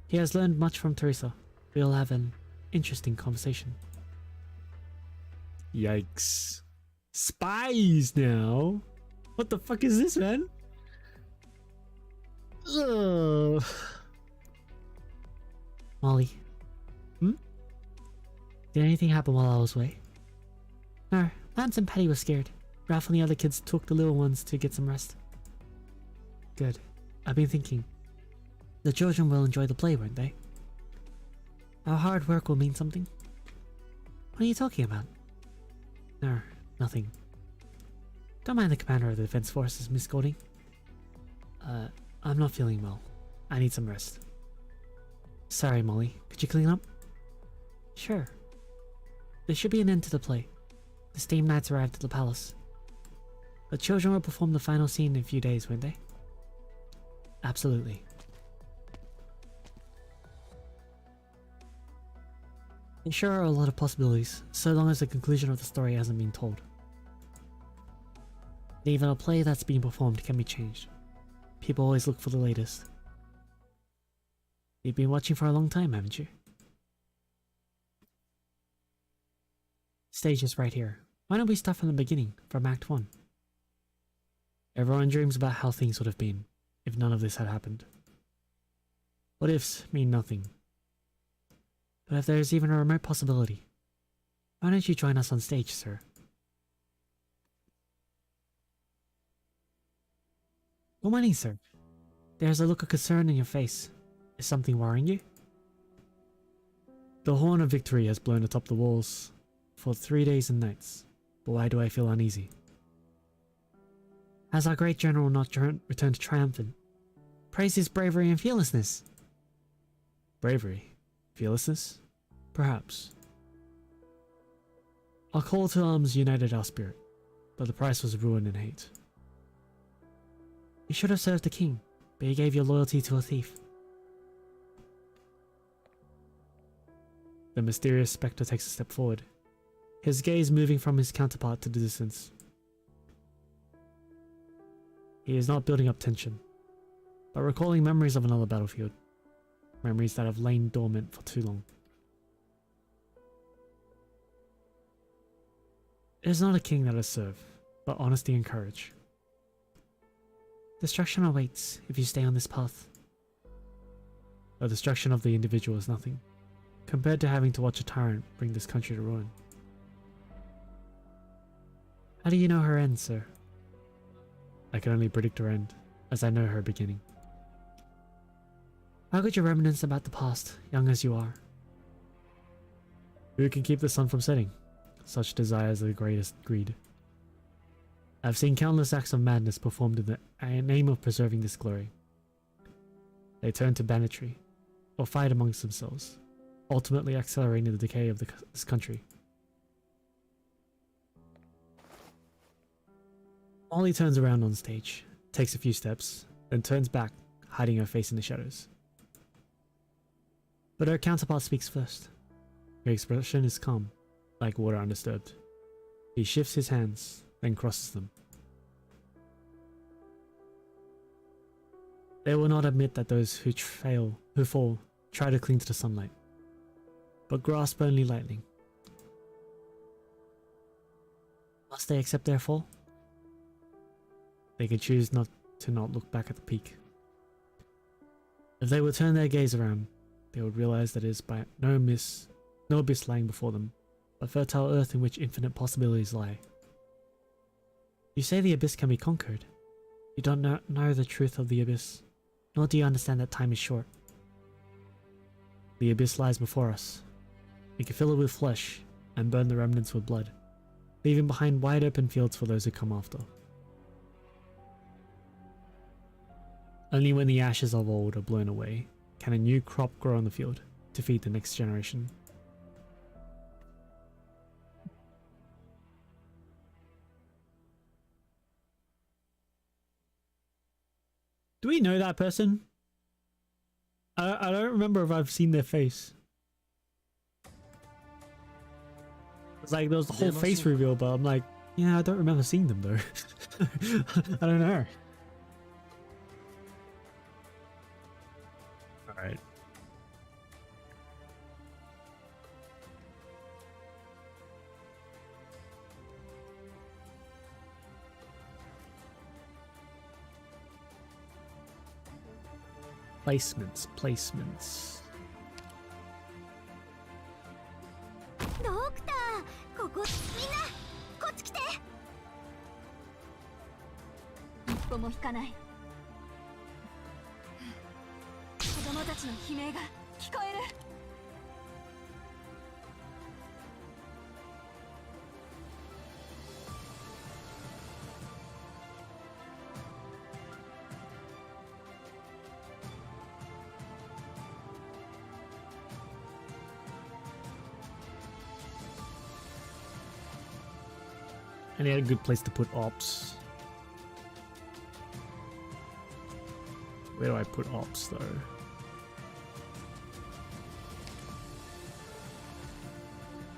Speaker 1: He has learned much from Teresa. We'll have an interesting conversation. Yikes. Spies now? What the fuck is this, man? Ugh. Molly. Hmm? Did anything happen while I was away? No, Lance and Patty were scared. Ralph and the other kids took the little ones to get some rest. Good. I've been thinking. The children will enjoy the play, won't they? Our hard work will mean something. What are you talking about? No, nothing. Don't mind the commander of the defense forces, Miss Golding. I'm not feeling well. I need some rest. Sorry, Molly. Could you clean up? Sure. There should be an end to the play. The Steam Knights arrived at the palace. The children will perform the final scene in a few days, won't they? Absolutely. There sure are a lot of possibilities, so long as the conclusion of the story hasn't been told. And even a play that's being performed can be changed. People always look for the latest. You've been watching for a long time, haven't you? Stage is right here. Why don't we start from the beginning, from Act 1? Everyone dreams about how things would have been if none of this had happened. What ifs mean nothing. But if there is even a remote possibility, why don't you join us on stage, sir? Good morning, sir. There's a look of concern in your face. Is something worrying you? The horn of victory has blown atop the walls for 3 days and nights, but why do I feel uneasy? Has our great general not returned triumphant? Praise his bravery and fearlessness. Bravery? Fearlessness? Perhaps. Our call to arms united our spirit, but the price was ruin and hate. You should have served the king, but you gave your loyalty to a thief. The mysterious spectre takes a step forward, his gaze moving from his counterpart to the distance. He is not building up tension, but recalling memories of another battlefield, memories that have lain dormant for too long. It is not a king that I serve, but honesty and courage. Destruction awaits if you stay on this path. The destruction of the individual is nothing, compared to having to watch a tyrant bring this country to ruin. How do you know her end, sir? I can only predict her end, as I know her beginning. How could you reminisce about the past, young as you are? Who can keep the sun from setting? Such desires are the greatest greed. I've seen countless acts of madness performed in the name of preserving this glory. They turn to banditry, or fight amongst themselves, ultimately accelerating the decay of this country. Molly turns around on stage, takes a few steps, then turns back, hiding her face in the shadows. But her counterpart speaks first. Her expression is calm, like water undisturbed. He shifts his hands, then crosses them. They will not admit that those who fall, try to cling to the sunlight, but grasp only lightning. Must they accept their fall? They can choose not to look back at the peak. If they would turn their gaze around, they would realize that it is by no abyss lying before them, but fertile earth in which infinite possibilities lie. You say the abyss can be conquered. You don't know the truth of the abyss, nor do you understand that time is short. The abyss lies before us. We can fill it with flesh and burn the remnants with blood, leaving behind wide open fields for those who come after. Only when the ashes of old are blown away can a new crop grow on the field to feed the next generation. Do we know that person? I don't remember if I've seen their face. It's like there was the whole face reveal, but I'm like, yeah, I don't remember seeing them though. I don't know. Alright. Placements.
Speaker 4: ドクター、ここみんなこっち来て。一歩も引かない。子供たちの悲鳴が聞こえる。
Speaker 1: And he had a good place to put ops. Where do I put ops though?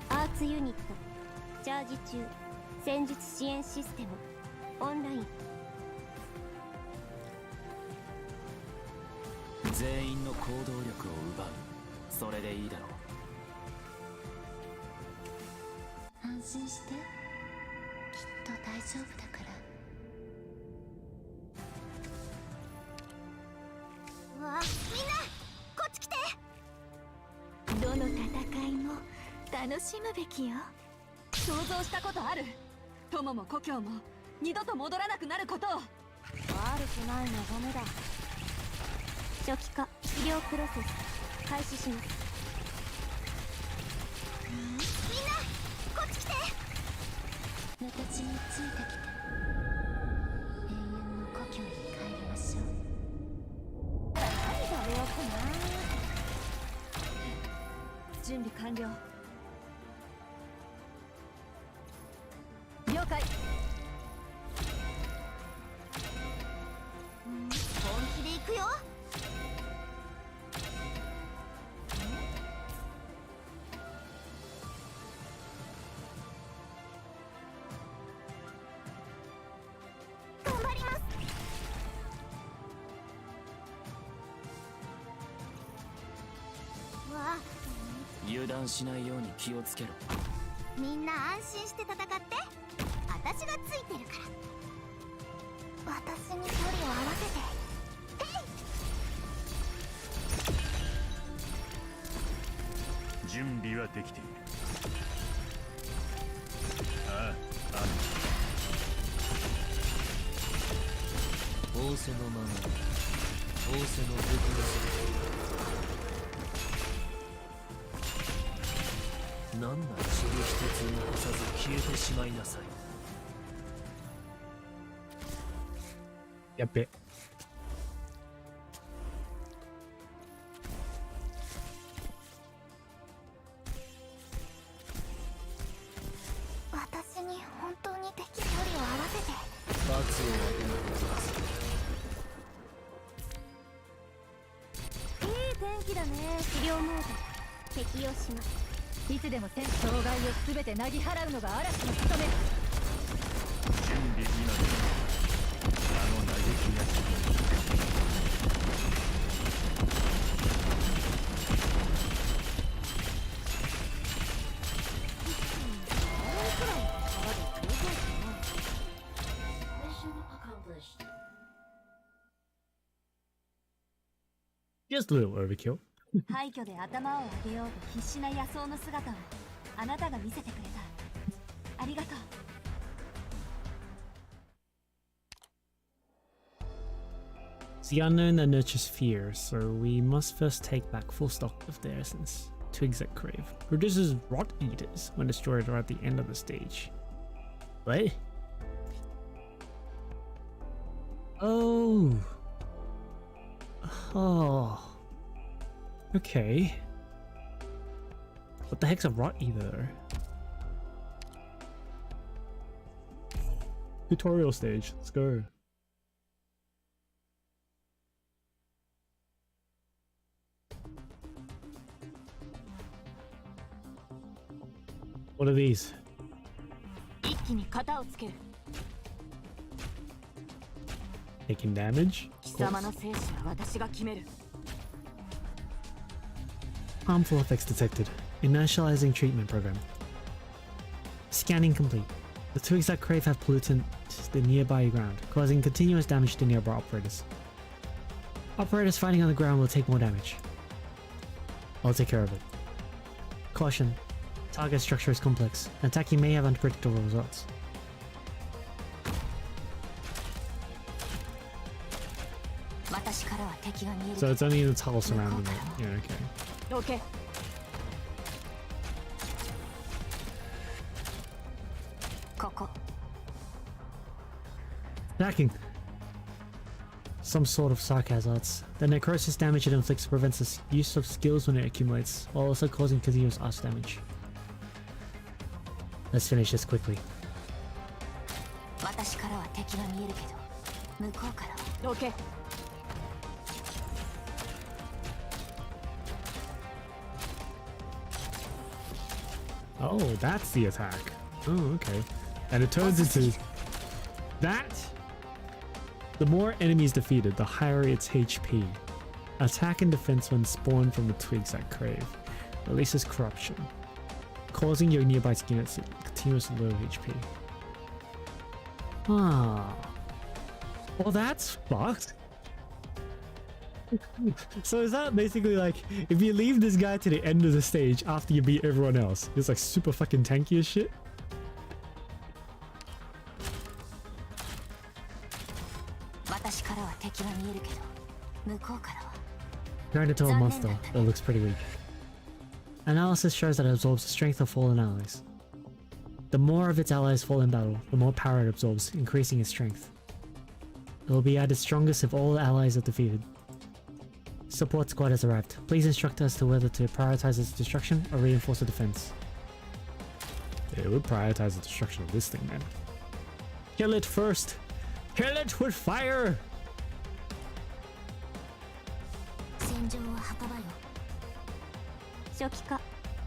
Speaker 4: Arts Unit チャージ中。戦術支援システムオンライン。
Speaker 5: 全員の行動力を奪う。それでいいだろう。
Speaker 4: 安心して。きっと大丈夫だから。わあ、みんなこっち来て。どの戦いも楽しむべきよ。
Speaker 3: 想像したことある？友も故郷も二度と戻らなくなることを。
Speaker 4: 悪くない望みだ。初期化治療プロセス開始します。みんなこっち来て。私についてきて。永遠の故郷に帰りましょう。何食べようかな。
Speaker 3: 準備完了。了解。
Speaker 4: 本気で行くよ。頑張ります。わあ、
Speaker 5: 油断しないように気をつけろ。
Speaker 4: みんな安心して戦って。私がついてるから。私に距離を合わせて。
Speaker 6: 準備はできている。ああ、
Speaker 5: 仰せのまま仰せの僕がなんだ塵一つ残さず消えてしまいなさい。
Speaker 1: やっべ。
Speaker 4: 私に本当に敵距離を合わせて。
Speaker 5: 罰を当てなことだ。
Speaker 4: いい天気だね。治療モード適用します。
Speaker 3: いつでも障害をすべてなぎ払うのが嵐の務め。
Speaker 6: 準備今だ。あの嘆きが
Speaker 1: Just a little overkill.
Speaker 4: 廃墟で頭を上げようと必死な野草の姿をあなたが見せてくれた。ありがとう。
Speaker 1: It's the unknown that nurtures fear, so we must first take back full stock of their essence. Twigs that crave produces rot eaters when destroyed or at the end of the stage. What? Oh. Oh. Okay. What the heck's a rot eater? Tutorial stage. Let's go. What are these?
Speaker 4: 一気に型をつける。
Speaker 1: Taking damage?
Speaker 4: 貴様の生死は私が決める。
Speaker 1: Harmful effects detected. Initializing treatment program. Scanning complete. The twigs that crave have polluted the nearby ground, causing continuous damage to nearby operators. Operators fighting on the ground will take more damage. I'll take care of it. Caution. Target structure is complex. Attacking may have unpredictable results. So it's only the tunnel surrounding it. Yeah, okay.
Speaker 4: Okay.
Speaker 1: Attacking. Some sort of sarcasms. The necrosis damage it inflicts prevents the use of skills when it accumulates, while also causing continuous arch damage. Let's finish this quickly.
Speaker 4: Okay.
Speaker 1: Oh, that's the attack. Oh, okay. And it turns into that. The more enemies defeated, the higher its HP. Attack and defense when spawned from the twigs that crave. Releases corruption, causing your nearby units continuous low HP. Ah. Well, that's fucked. So is that basically like, if you leave this guy to the end of the stage after you beat everyone else, he's like super fucking tanky as shit? Turned into a monster that looks pretty weak. Analysis shows that it absorbs the strength of fallen allies. The more of its allies fall in battle, the more power it absorbs, increasing its strength. It will be at its strongest if all allies are defeated. Support squad has arrived. Please instruct us to whether to prioritize its destruction or reinforce the defense. Yeah, we'll prioritize the destruction of this thing, man. Kill it first! Kill it with fire!
Speaker 4: 戦場を墓場よ。初期化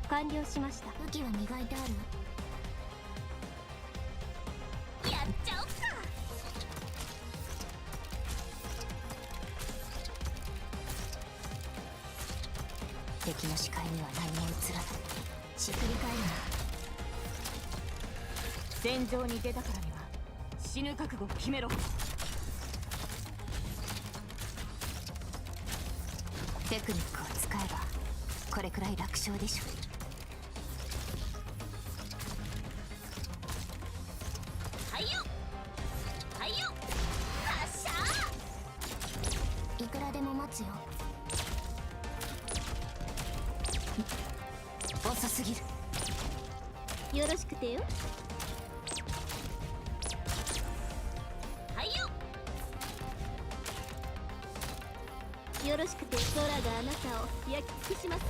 Speaker 4: 完了しました。武器は磨いてある。やっちゃおっか。敵の視界には何も映らない。しっくり返るな。戦場に出たからには死ぬ覚悟を決めろ。テクニックを使えばこれくらい楽勝でしょう。はいよはいよ発射。いくらでも待つよ。遅すぎる。よろしくてよ。はいよ。よろしくて空があなたを焼き尽くします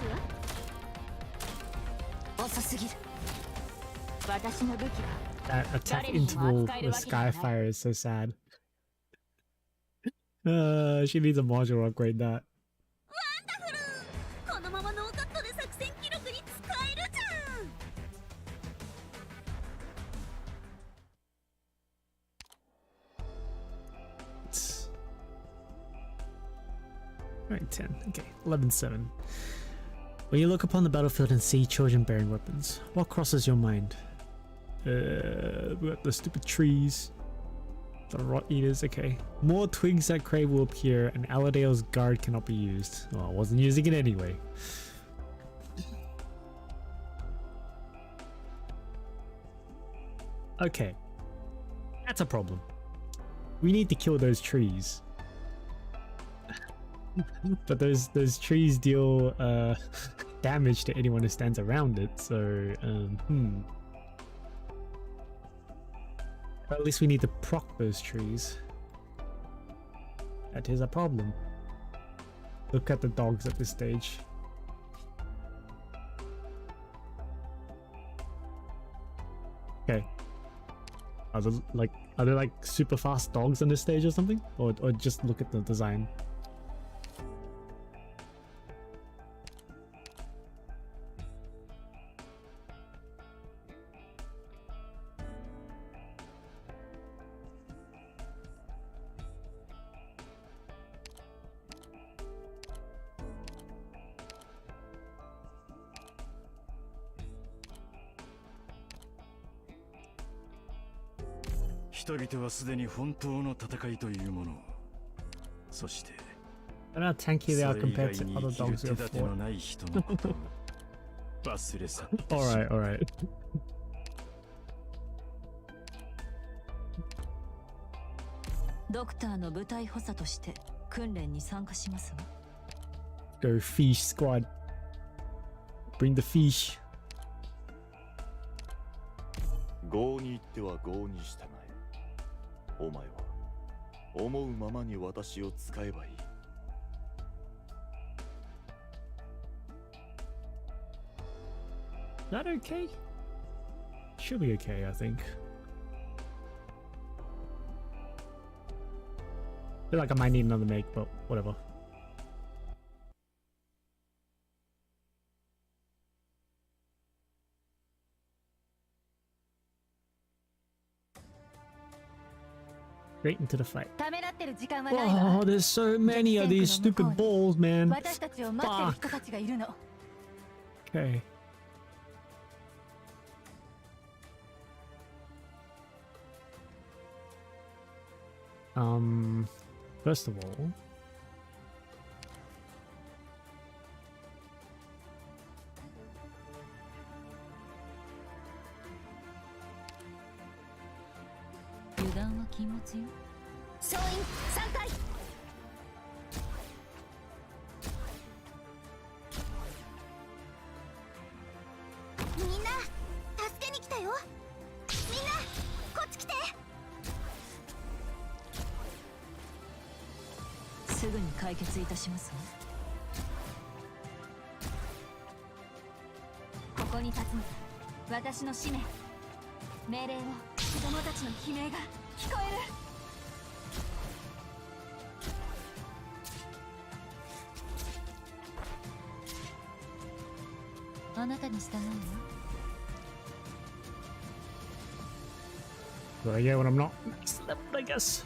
Speaker 4: わ。遅すぎる。私の武器は
Speaker 1: That attack interval with Skyfire is so sad. She needs a module to upgrade that.
Speaker 4: このままノーカットで作戦記録に使えるじゃん。
Speaker 1: Alright, 10. Okay, 11-7. When you look upon the battlefield and see children bearing weapons, what crosses your mind? We got the stupid trees. The rot eaters, okay. More twigs at Crave will appear, and Aladale's guard cannot be used. Well, I wasn't using it anyway. Okay. That's a problem. We need to kill those trees. But those trees deal damage to anyone who stands around it, so But at least we need to proc those trees. That is a problem. Look at the dogs at this stage. Okay. Are there like super fast dogs on this stage or something? Or just look at the design?
Speaker 6: 人々はすでに本当の戦いというものを、そして
Speaker 1: I don't know how tanky they are
Speaker 6: それ以
Speaker 1: compared
Speaker 6: 外
Speaker 1: to
Speaker 6: に
Speaker 1: other
Speaker 6: 生きる
Speaker 1: dogs
Speaker 6: 手
Speaker 1: we have
Speaker 6: 立ての
Speaker 1: fought.
Speaker 6: ない人のことを忘れ去ってしまう。
Speaker 1: Alright, alright.
Speaker 3: ドクターの部隊補佐として訓練に参加しますわ。
Speaker 1: Go fish squad. Bring the fish.
Speaker 7: 郷に行っては郷に従え。お前は思うままに私を使えばいい。
Speaker 1: Is that okay? Should be okay, I think. Feel like I might need another make, but whatever. Straight into the fight.
Speaker 4: ためらってる時間はないわ。
Speaker 1: Oh, there's so many of these stupid balls, man.
Speaker 4: 私たちを待ってる人たちがいるの。
Speaker 1: Okay. First of all,
Speaker 3: 油断は禁物よ。
Speaker 4: 勝因3回。みんな助けに来たよ。みんなこっち来て。
Speaker 3: すぐに解決いたしますわ。
Speaker 4: ここに立つのが私の使命。命令を、子供たちの悲鳴が聞こえる。
Speaker 3: あなたに従うわ。
Speaker 1: what I get when I'm not next level, I guess.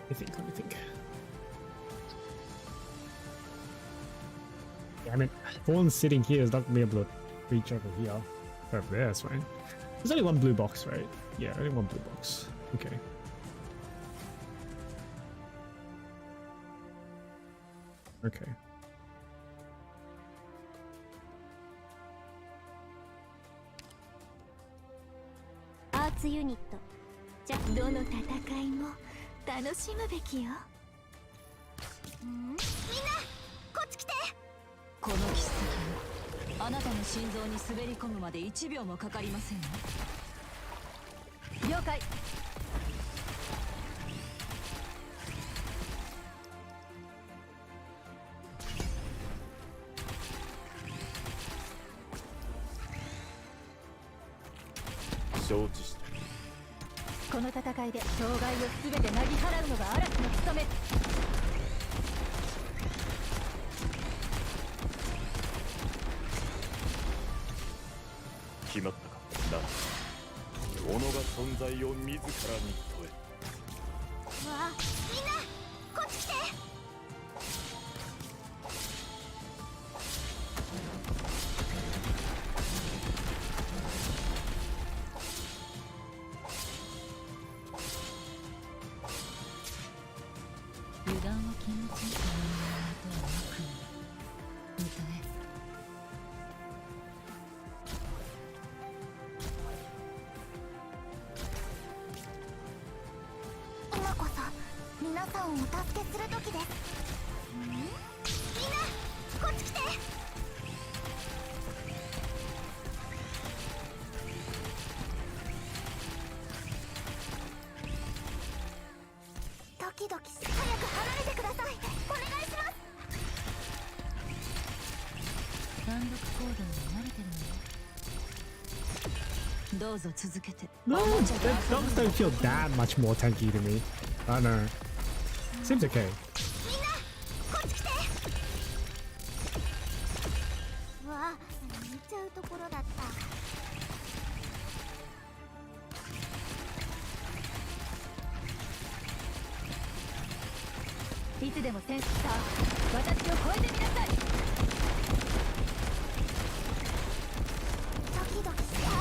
Speaker 1: Let me think. Yeah, I mean, one sitting here is not gonna be able to reach over here. Or over there, that's fine. There's only one blue box, right? Yeah, only one blue box. Okay. Okay.
Speaker 4: アーツユニット。じゃどの戦いも楽しむべきよ。みんなこっち来て。
Speaker 3: この奇跡はあなたの心臓に滑り込むまで1秒もかかりませんわ。
Speaker 4: 了解。
Speaker 7: 承知した。
Speaker 4: この戦いで障害を全てなぎ払うのが嵐の務め。
Speaker 7: 決まったか。な。己が存在を自らに問え。
Speaker 4: わあ、みんなこっち来て。皆さんをお助けする時です。みんなこっち来て。ドキドキ早く離れてください。お願いします。
Speaker 3: 単独行動に慣れてるのよ。どうぞ続けて。
Speaker 1: No, the dogs don't feel that much more tanky to me. I don't know. Seems okay.
Speaker 4: みんなこっち来て。わあ、見ちゃうところだった。
Speaker 3: いつでもセンスさあ、私を超えてみなさい。
Speaker 4: ドキドキした。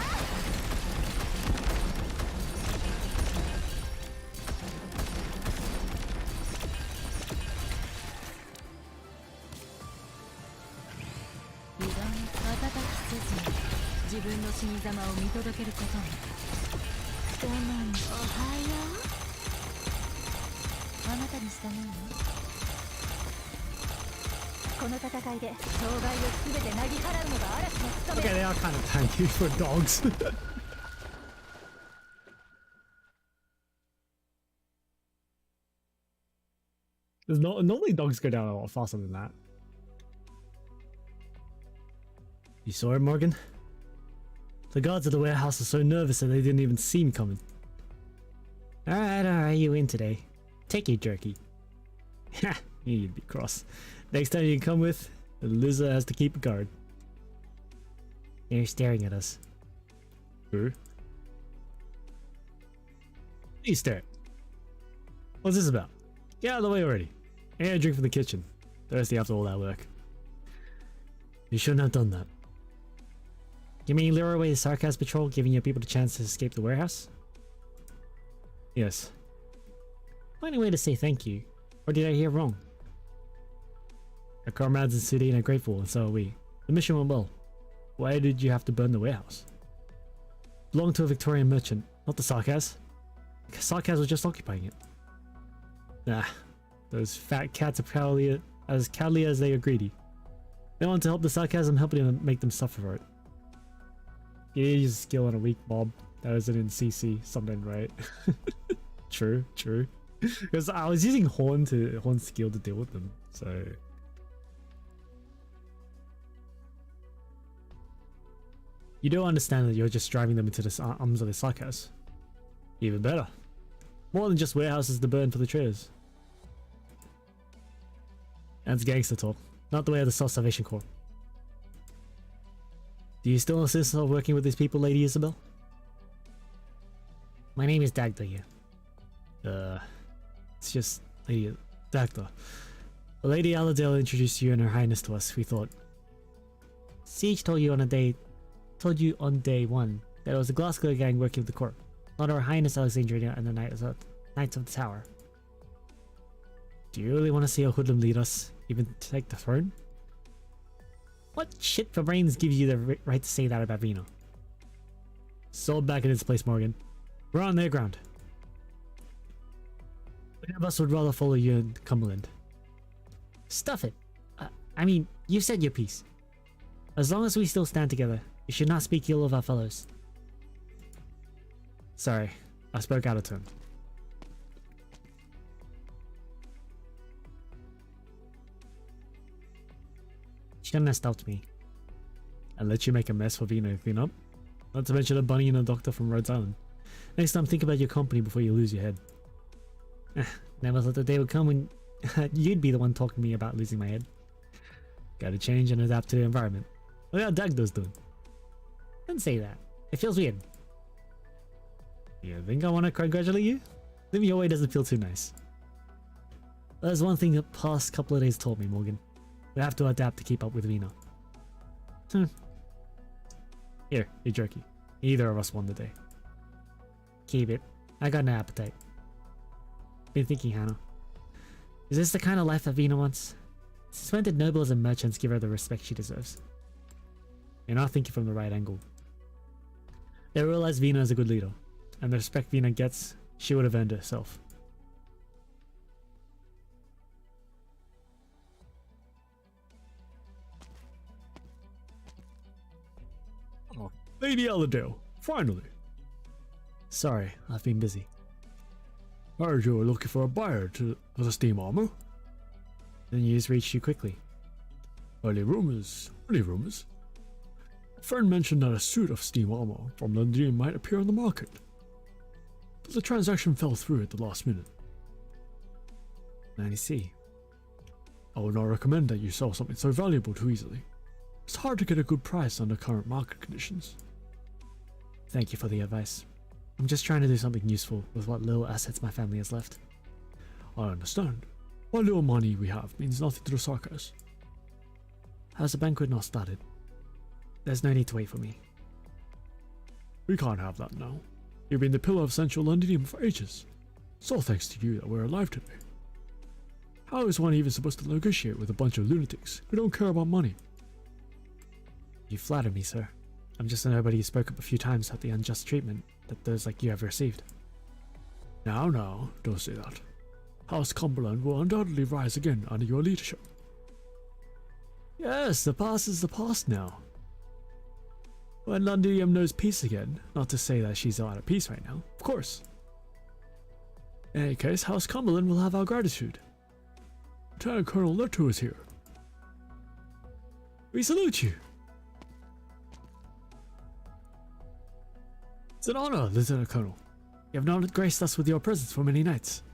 Speaker 3: 油断瞬きせずに自分の死に様を見届けることも。
Speaker 4: でもおはよう。
Speaker 3: あなたに従うの。この戦いで障害を全てなぎ払うのが嵐の務め。
Speaker 1: Okay, they are kind of tanky for dogs. There's normally dogs go down a lot faster than that. You saw it, Morgan? The guards at the warehouse are so nervous that they didn't even see me coming. Alright, you win today. Take your jerky. Ha! You'd be cross. Next time you come with, the loser has to keep a guard. They're staring at us. Who? You stare. What's this about? Get out of the way already. And a drink from the kitchen. Thirsty after all that work. You shouldn't have done that. You mean lure away the Sarkaz patrol, giving your people the chance to escape the warehouse? Yes. Find a way to say thank you. Or did I hear wrong? Our comrades in the city are grateful, and so are we. The mission went well. Why did you have to burn the warehouse? Belonged to a Victorian merchant, not the Sarkaz. Sarkaz was just occupying it. Nah, those fat cats are as cowardly as they are greedy. They want to help the Sarkaz, helping them make them suffer for it. You need to use a skill on a weak mob that isn't in CC, something, right? True. Because I was using Horn skill to deal with them, so... You don't understand that you're just driving them into the arms of the Sarkaz. Even better. More than just warehouses to burn for the traders. That's gangster talk, not the way of the Self-Salvation Corps. Do you still insist on working with these people, Lady Isabel? My name is Dagda here. It's just Lady Dagda. Lady Aladale introduced you and Her Highness to us, we thought. Siege told you on day one that it was the Glasgow gang working with the court, not Her Highness Alexandria and the Knights of the Tower. Do you really want to see a hoodlum lead us, even to take the throne? What shit for brains gives you the right to say that about Vino? Sword back in its place, Morgan. We're on their ground. Many of us would rather follow you in Cumberland. Stuff it. I mean, you said your piece. As long as we still stand together, you should not speak ill of our fellows. Sorry, I spoke out of turn. Shouldn't have stopped me. And let you make a mess for Vino to clean up. Not to mention a bunny and a doctor from Rhodes Island. Next time, think about your company before you lose your head. Never thought the day would come when you'd be the one talking to me about losing my head. Gotta change and adapt to the environment. Look how Dagda's doing. Don't say that. It feels weird. You think I want to congratulate you? Living your way doesn't feel too nice. There's one thing the past couple of days taught me, Morgan. We have to adapt to keep up with Vino. Here, your jerky. Neither of us won the day. Keep it. I got no appetite. Been thinking, Hannah. Is this the kind of life that Vino wants? Since when did nobles and merchants give her the respect she deserves? You're not thinking from the right angle. They realize Vino is a good leader, and the respect Vino gets, she would have earned herself. Lady Aladale, finally. Sorry, I've been busy. I heard you were looking for a buyer for the steam armor. The news reached you quickly. Early rumors. A friend mentioned that a suit of steam armor from Londinium might appear on the market, but the transaction fell through at the last minute. I see. I would not recommend that you sell something so valuable too easily. It's hard to get a good price under current market conditions. Thank you for the advice. I'm just trying to do something useful with what little assets my family has left. I understand. What little money we have means nothing to the Sarkas. Has the banquet not started? There's no need to wait for me. We can't have that now. You've been the pillar of Central Londinium for ages. It's all thanks to you that we're alive today. How is one even supposed to negotiate with a bunch of lunatics who don't care about money? You flatter me, sir. I'm just a nobody who spoke up a few times about the unjust treatment that those like you have received. Now, don't say that. House Cumberland will undoubtedly rise again under your leadership. Yes, the past is the past now. When Londinium knows peace again, not to say that she's out of peace right now, of course. In any case, House Cumberland will have our gratitude. Lieutenant Colonel Leto is here. We salute you. It's an honor, Lieutenant Colonel. You have not graced us with your presence for many nights.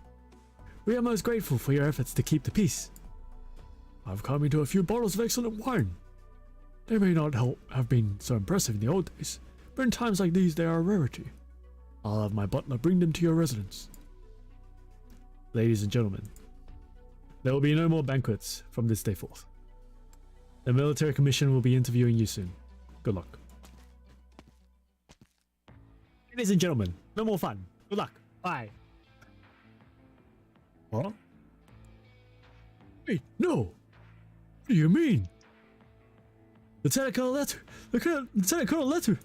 Speaker 1: We are most grateful for your efforts to keep the peace. I've come into a few bottles of excellent wine. They may not have been so impressive in the old days, but in times like these they are a rarity. I'll have my butler bring them to your residence. Ladies and gentlemen, there will be no more banquets from this day forth. The military commission will be interviewing you soon. Good luck. Ladies and gentlemen, no more fun. Good luck. Bye. What? Wait, no. What do you mean? Lieutenant Colonel Letter! Lieutenant Colonel Letter!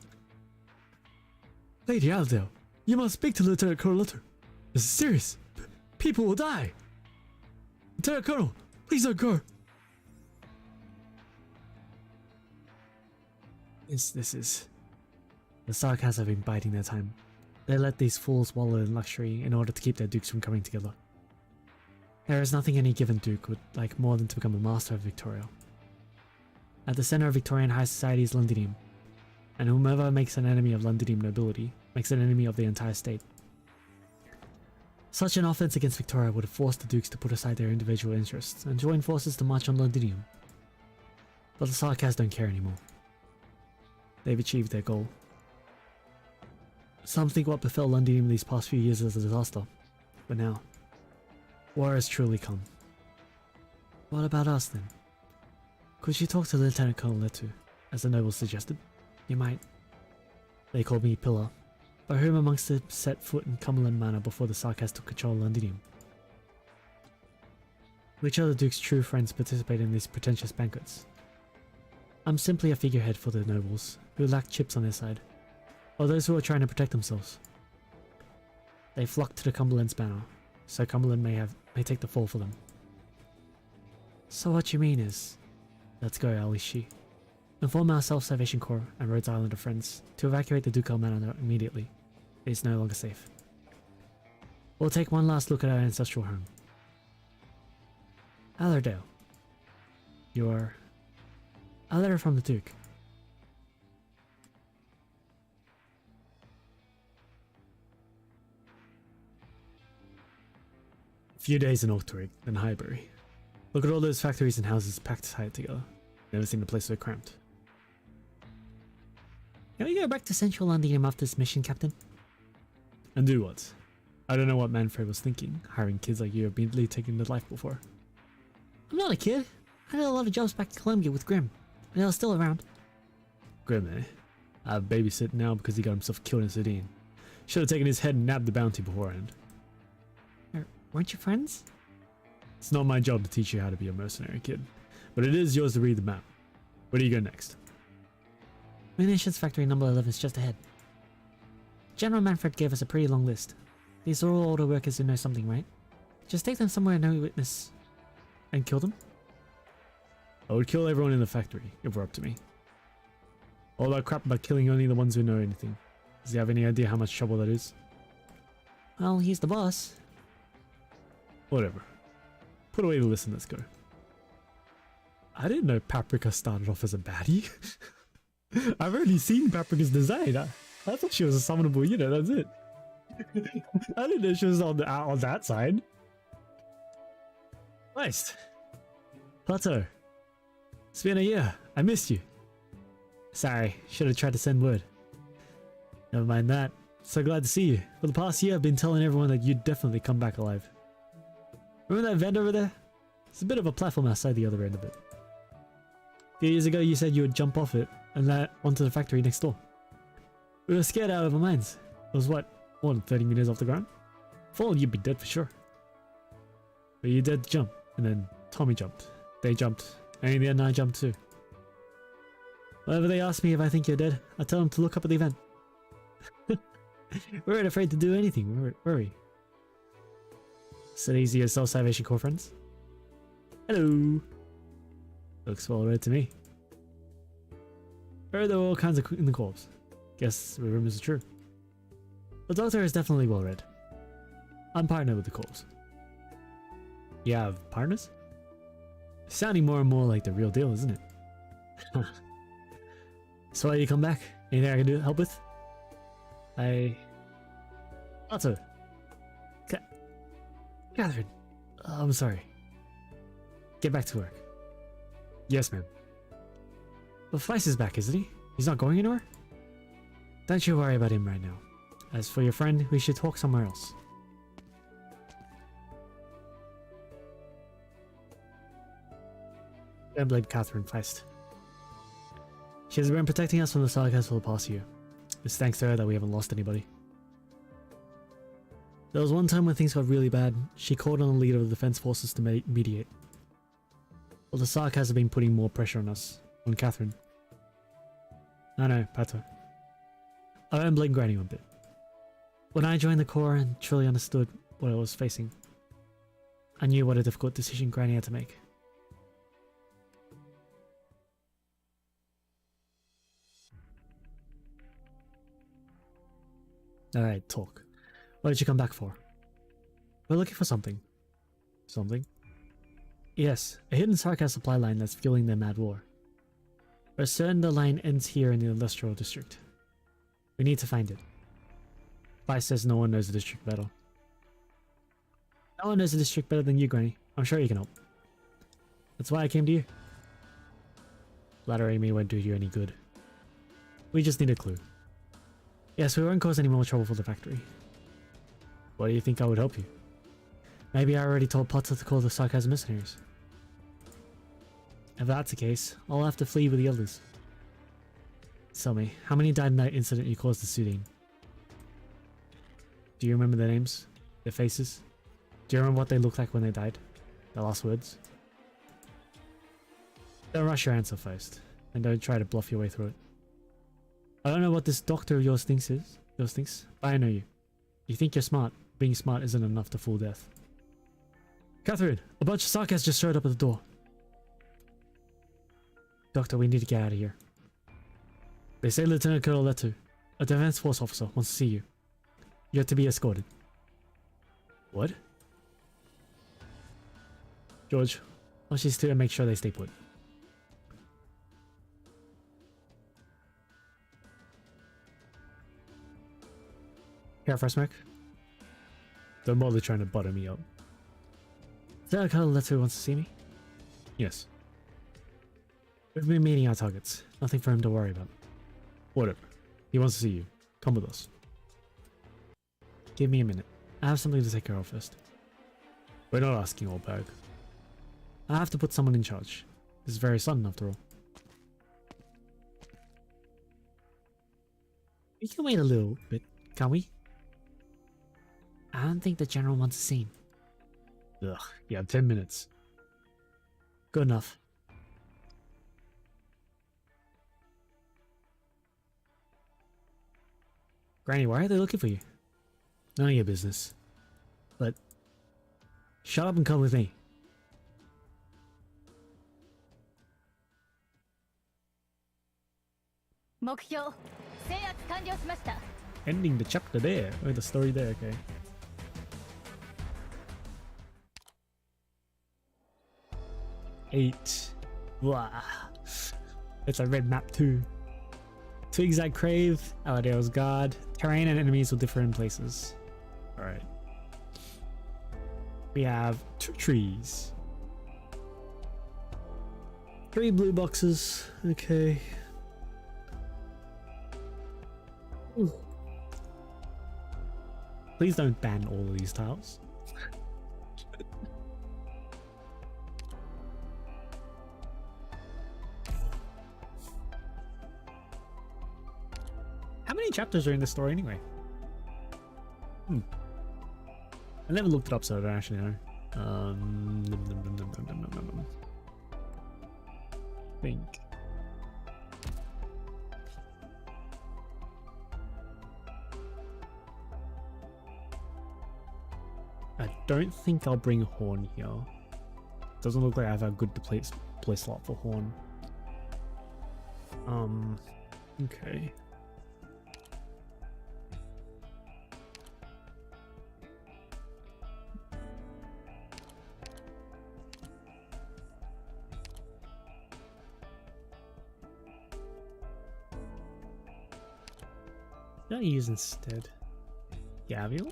Speaker 1: Lady Aldale, you must speak to Lieutenant Colonel Letter. This is serious. People will die. Lieutenant Colonel, please don't go. This is... The Sarkas have been biding their time. They let these fools wallow in luxury in order to keep their dukes from coming together. There is nothing any given duke would like more than to become a master of Victoria. At the center of Victorian high society is Londinium, and whomever makes an enemy of Londinium nobility makes an enemy of the entire state. Such an offense against Victoria would have forced the dukes to put aside their individual interests and join forces to march on Londinium. But the Sarkas don't care anymore. They've achieved their goal. Some think what befell Londinium these past few years is a disaster, but now, war has truly come. What about us then? Could you talk to Lieutenant Colonel Letu, as the nobles suggested? You might. They called me Pillar, but whom amongst them set foot in Cumberland Manor before the Sarkas took control of Londinium? Which other Duke's true friends participate in these pretentious banquets? I'm simply a figurehead for the nobles, who lack chips on their side, or those who are trying to protect themselves. They flock to the Cumberland's banner, so Cumberland may take the fall for them. So what you mean is, let's go, Alishi. Inform our Self-Salvation Corps and Rhodes Islander friends to evacuate the Ducal Manor immediately. It is no longer safe. We'll take one last look at our ancestral home. Allerdale. You're... A letter from the Duke. A few days in Octorygg, then Highbury. Look at all those factories and houses packed tight together. Never seen a place so cramped. Can we go back to Central Londinium after this mission, Captain? And do what? I don't know what Manfred was thinking, hiring kids like you immediately taking the life before. I'm not a kid. I did a lot of jobs back in Columbia with Grim, and they were still around. Grim, eh? I have babysitting now because he got himself killed in Sardine. Should have taken his head and nabbed the bounty beforehand. Weren't you friends? It's not my job to teach you how to be a mercenary, kid, but it is yours to read the map. Where do you go next? Munitions Factory number 11 is just ahead. General Manfred gave us a pretty long list. These are all older workers who know something, right? Just take them somewhere no witness and kill them? I would kill everyone in the factory if it were up to me. All that crap about killing only the ones who know anything. Does he have any idea how much trouble that is? Well, he's the boss. Whatever. Put away the list and let's go. I didn't know Paprika started off as a baddie. I've already seen Paprika's design. I thought she was a summonable unit, that's it. I didn't know she was on that side. Nice. Plateau. It's been a year. I missed you. Sorry, should have tried to send word. Never mind that. So glad to see you. For the past year, I've been telling everyone that you'd definitely come back alive. Remember that vent over there? It's a bit of a platform outside the other end of it. A few years ago, you said you would jump off it and land onto the factory next door. We were scared out of our minds. It was what, more than 30 meters off the ground? Fallen, you'd be dead for sure. But you did jump, and then Tommy jumped. They jumped, and in the end I jumped too. Whenever they ask me if I think you're dead, I tell them to look up at the event. We weren't afraid to do anything, were we? So easy as self-salvation core friends? Hello! Looks well read to me. Heard there were all kinds of in the corpse. Guess the rumors are true. The doctor is definitely well read. I'm partnered with the corpse. You have partners? Sounding more and more like the real deal, isn't it? So why you come back? Anything I can do help with? Also, Catherine, I'm sorry. Get back to work. Yes, ma'am. Well, Fleiss is back, isn't he? He's not going anywhere? Don't you worry about him right now. As for your friend, we should talk somewhere else. Don't blame Catherine Feist. She has been protecting us from the Sarkas for the past year. It's thanks to her that we haven't lost anybody. There was one time when things got really bad, she called on the leader of the defense forces to mediate. Well, the Sarkas have been putting more pressure on us, on Catherine. I know, Pato. I don't blame Granny one bit. When I joined the Corps and truly understood what I was facing, I knew what a difficult decision Granny had to make. Alright, talk. What did you come back for? We're looking for something. Something? Yes, a hidden Sarkas supply line that's fueling their mad war. We're certain the line ends here in the industrial district. We need to find it. Vice says no one knows the district better. No one knows the district better than you, Granny. I'm sure you can help. That's why I came to you. Flattering me won't do you any good. We just need a clue. Yes, we won't cause any more trouble for the factory. Why do you think I would help you? Maybe I already told Potter to call the Sarkas mercenaries. If that's the case, I'll have to flee with the others. Tell me, how many died in that incident you caused the Sudine? Do you remember their names? Their faces? Do you remember what they looked like when they died? Their last words? Don't rush your answer first, and don't try to bluff your way through it. I don't know what this doctor of yours thinks, but I know you. You think you're smart. Being smart isn't enough to fool death. Catherine, a bunch of Sarkas just showed up at the door. Doctor, we need to get out of here. They say Lieutenant Colonel Letu, a defense force officer, wants to see you. You have to be escorted. What? George, watch these two and make sure they stay put. Care for a smoke? Don't bother trying to butter me up. Lieutenant Colonel Letu wants to see me? Yes. We've been meeting our targets. Nothing for him to worry about. Whatever. He wants to see you. Come with us. Give me a minute. I have something to take care of first. We're not asking, old bag. I have to put someone in charge. This is very sudden, after all. We can wait a little bit, can't we? I don't think the general wants a scene. Ugh, you have 10 minutes. Good enough. Granny, why are they looking for you? None of your business. But shut up and come with me.
Speaker 4: 目標制圧完了しました。
Speaker 1: Ending the chapter there. Oh, the story there, okay. Eight. Wow. It's a red map too. Twigs I crave, Aladeo's guard. Terrain and enemies will differ in places. Alright. We have 2 trees. 3 blue boxes. Okay. Ooh. Please don't ban all of these tiles. How many chapters are in this story anyway? I never looked it up, so I don't actually know. Think. I don't think I'll bring Horn here. Doesn't look like I have a good play slot for Horn. Okay. What do I use instead? Gavial?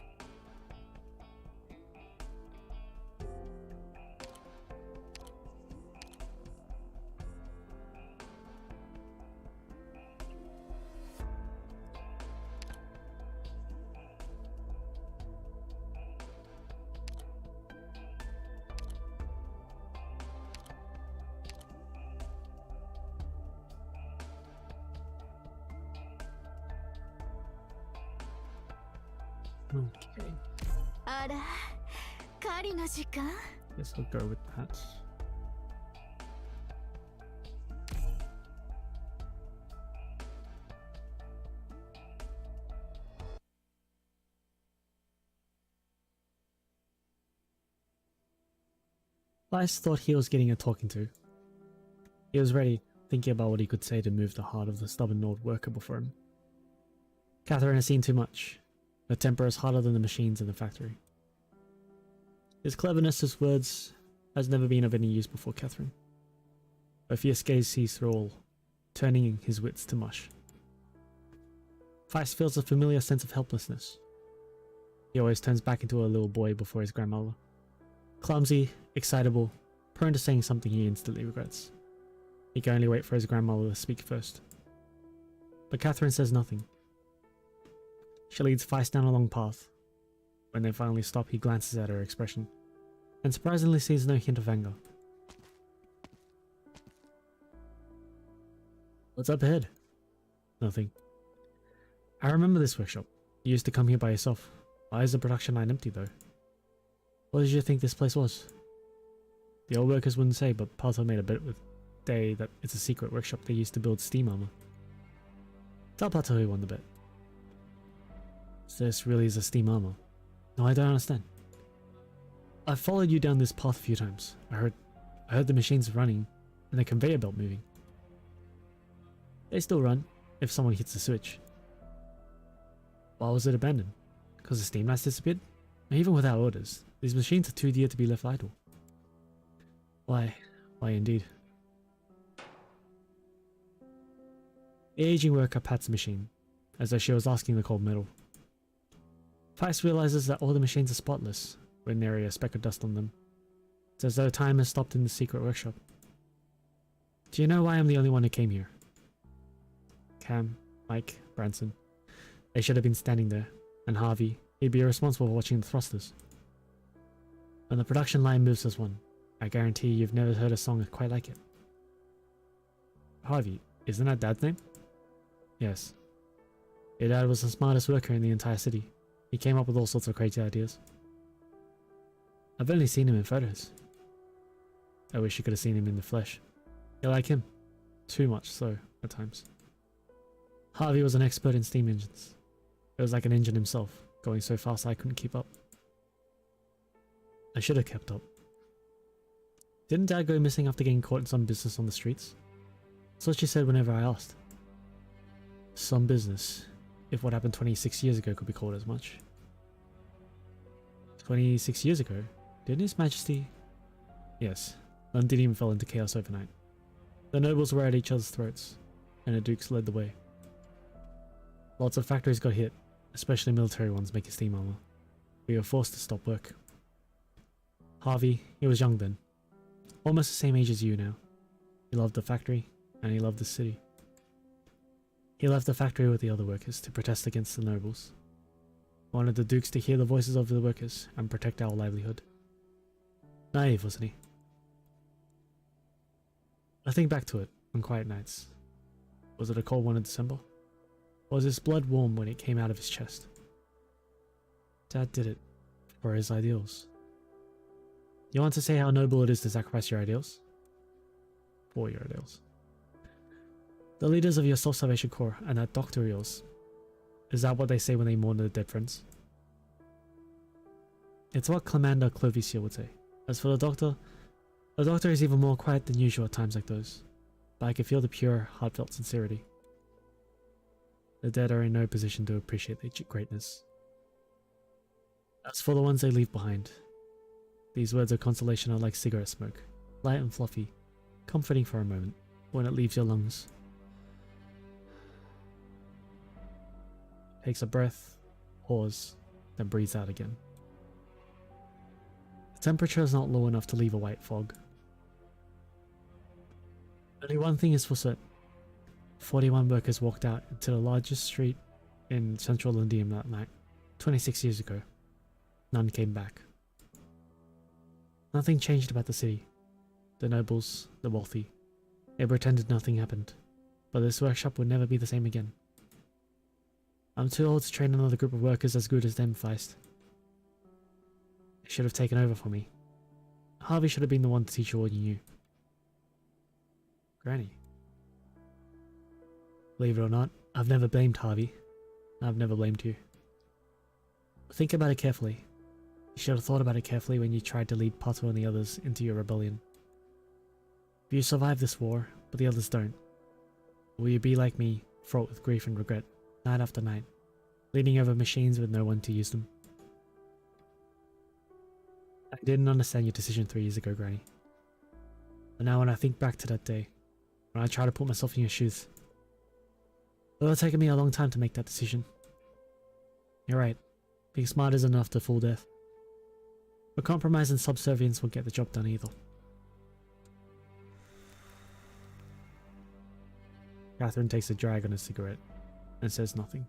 Speaker 1: Okay.
Speaker 4: あら、狩りの時間?
Speaker 1: Guess I'll go with that. Lice thought he was getting a talking to. He was ready, thinking about what he could say to move the heart of the stubborn old worker before him. Catherine has seen too much. Her temper is harder than the machines in the factory. His cleverness, his words, has never been of any use before Catherine. Her fierce gaze sees through all, turning his wits to mush. Feist feels a familiar sense of helplessness. He always turns back into a little boy before his grandmother. Clumsy, excitable, prone to saying something he instantly regrets. He can only wait for his grandmother to speak first. But Catherine says nothing. She leads Feist down a long path. When they finally stop, he glances at her expression, and surprisingly sees no hint of anger. What's up ahead? Nothing. I remember this workshop. You used to come here by yourself. Why is the production line empty though? What did you think this place was? The old workers wouldn't say, but Pato made a bet with Day that it's a secret workshop they used to build steam armor. Tell Pato who won the bet. So this really is a steam armor? No, I don't understand. I've followed you down this path a few times. I heard the machines running and the conveyor belt moving. They still run if someone hits the switch. Why was it abandoned? Because the steam lights disappeared? Even without orders, these machines are too dear to be left idle. Why indeed. The aging worker pats the machine, as though she was asking the cold metal. Feist realizes that all the machines are spotless, with nary a speck of dust on them. It's as though time has stopped in the secret workshop. Do you know why I'm the only one who came here? Cam, Mike, Branson. They should have been standing there, and Harvey, he'd be irresponsible for watching the thrusters. When the production line moves as one, I guarantee you've never heard a song quite like it. Harvey, isn't that Dad's name? Yes. Your dad was the smartest worker in the entire city. He came up with all sorts of crazy ideas. I've only seen him in photos. I wish you could have seen him in the flesh. You're like him. Too much so, at times. Harvey was an expert in steam engines. It was like an engine himself, going so fast I couldn't keep up. I should have kept up. Didn't Dad go missing after getting caught in some business on the streets? That's what she said whenever I asked. Some business, if what happened 26 years ago could be called as much. 26 years ago? Didn't His Majesty... Yes, none didn't even fall into chaos overnight. The nobles were at each other's throats, and the dukes led the way. Lots of factories got hit, especially military ones making steam armor. We were forced to stop work. Harvey, he was young then. Almost the same age as you now. He loved the factory, and he loved the city. He left the factory with the other workers to protest against the nobles. Wanted the dukes to hear the voices of the workers and protect our livelihood. Naive, wasn't he? I think back to it on quiet nights. Was it a cold one in December? Or was his blood warm when it came out of his chest? Dad did it for his ideals. You want to say how noble it is to sacrifice your ideals? For your ideals. The leaders of your Self-Salvation Corps and that doctor of yours. Is that what they say when they mourn their dead friends? It's what Commander Clovis here would say. As for the doctor is even more quiet than usual at times like those. But I can feel the pure, heartfelt sincerity. The dead are in no position to appreciate their greatness. As for the ones they leave behind, these words of consolation are like cigarette smoke, light and fluffy, comforting for a moment, when it leaves your lungs. Takes a breath, pause, then breathes out again. The temperature is not low enough to leave a white fog. Only one thing is for certain. 41 workers walked out into the largest street in central London that night, 26 years ago. None came back. Nothing changed about the city. The nobles, the wealthy. They pretended nothing happened. But this workshop would never be the same again. I'm too old to train another group of workers as good as them, Feist. They should have taken over for me. Harvey should have been the one to teach you all you knew. Granny. Believe it or not, I've never blamed Harvey. I've never blamed you. Think about it carefully. You should have thought about it carefully when you tried to lead Pato and the others into your rebellion. If you survive this war, but the others don't, will you be like me, fraught with grief and regret, night after night, leaning over machines with no one to use them? I didn't understand your decision 3 years ago, Granny. But now when I think back to that day, when I try to put myself in your shoes, it will have taken me a long time to make that decision. You're right, being smart isn't enough to fool death. But compromise and subservience won't get the job done either. Catherine takes a drag on a cigarette and says nothing.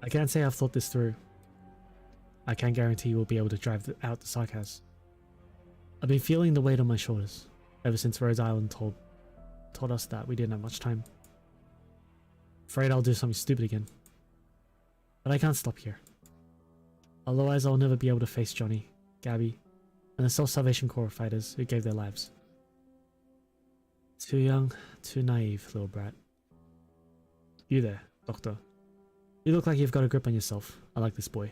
Speaker 1: I can't say I've thought this through. I can't guarantee you will be able to drive out the sarcasm. I've been feeling the weight on my shoulders ever since Rose Island told us that we didn't have much time. Afraid I'll do something stupid again. But I can't stop here. Otherwise I'll never be able to face Johnny, Gabby, and the Self-Salvation Corps fighters who gave their lives. Too young, too naive, little brat. You there, Doctor. You look like you've got a grip on yourself. I like this boy.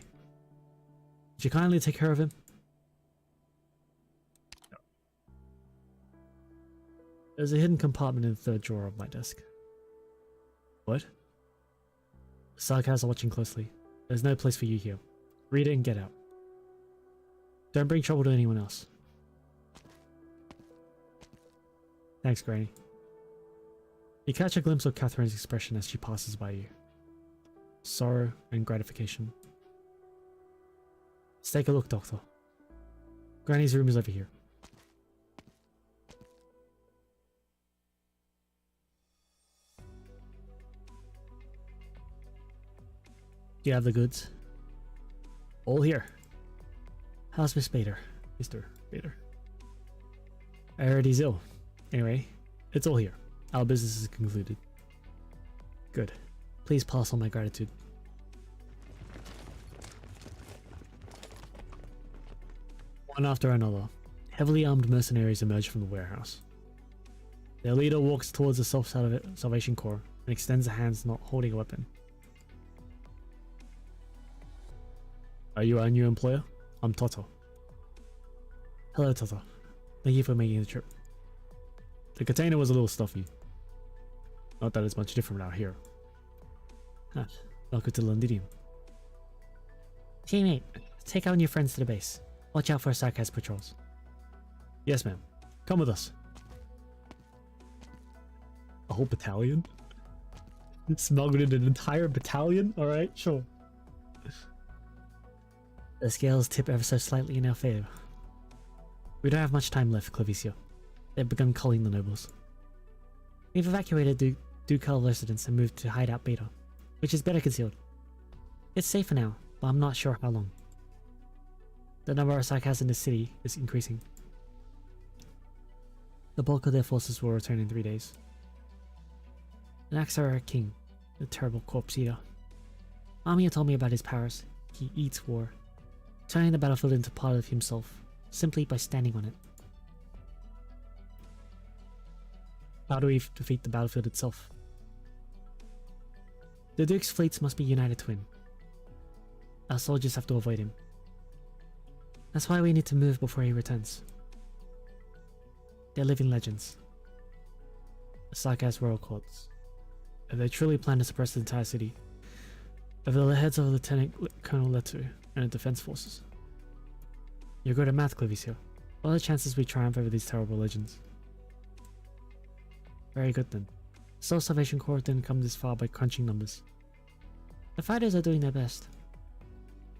Speaker 1: Would you kindly take care of him? No. There's a hidden compartment in the third drawer of my desk. What? Sarkaz are watching closely. There's no place for you here. Read it and get out. Don't bring trouble to anyone else. Thanks, Granny. You catch a glimpse of Catherine's expression as she passes by you. Sorrow and gratification. Let's take a look, Doctor. Granny's room is over here. Do you have the goods? All here. How's Miss Bader? Mr. Bader. I heard he's ill. Anyway, it's all here. Our business is concluded. Good. Please pass on my gratitude. One after another, heavily armed mercenaries emerge from the warehouse. Their leader walks towards the Self-Salvation Corps and extends a hand not holding a weapon. Are you our new employer? I'm Toto. Hello, Toto. Thank you for making the trip. The container was a little stuffy. Not that it's much different out here. Huh. Welcome to Londinium. Teammate, take out your friends to the base. Watch out for sarcasm patrols. Yes, ma'am. Come with us. A whole battalion? Smuggled in an entire battalion? Alright, sure. The scales tip ever so slightly in our favor. We don't have much time left, Clavicio. They've begun culling the nobles. We've evacuated Ducal residence and moved to Hideout Beta, which is better concealed. It's safer now, but I'm not sure how long. The number of Sarkas in the city is increasing. The bulk of their forces will return in 3 days. The Naxara king, the terrible corpse eater. Amia told me about his powers. He eats war, turning the battlefield into part of himself, simply by standing on it. How do we defeat the battlefield itself? The Duke's fleets must be united to win. Our soldiers have to avoid him. That's why we need to move before he returns. They're living legends. The Sarkas royal courts. If they truly plan to suppress the entire city, over the heads of Lieutenant Colonel Letu and the defense forces. You're good at math, Clavicio. What are the chances we triumph over these terrible legends? Very good then. Soul Salvation Corps didn't come this far by crunching numbers. The fighters are doing their best.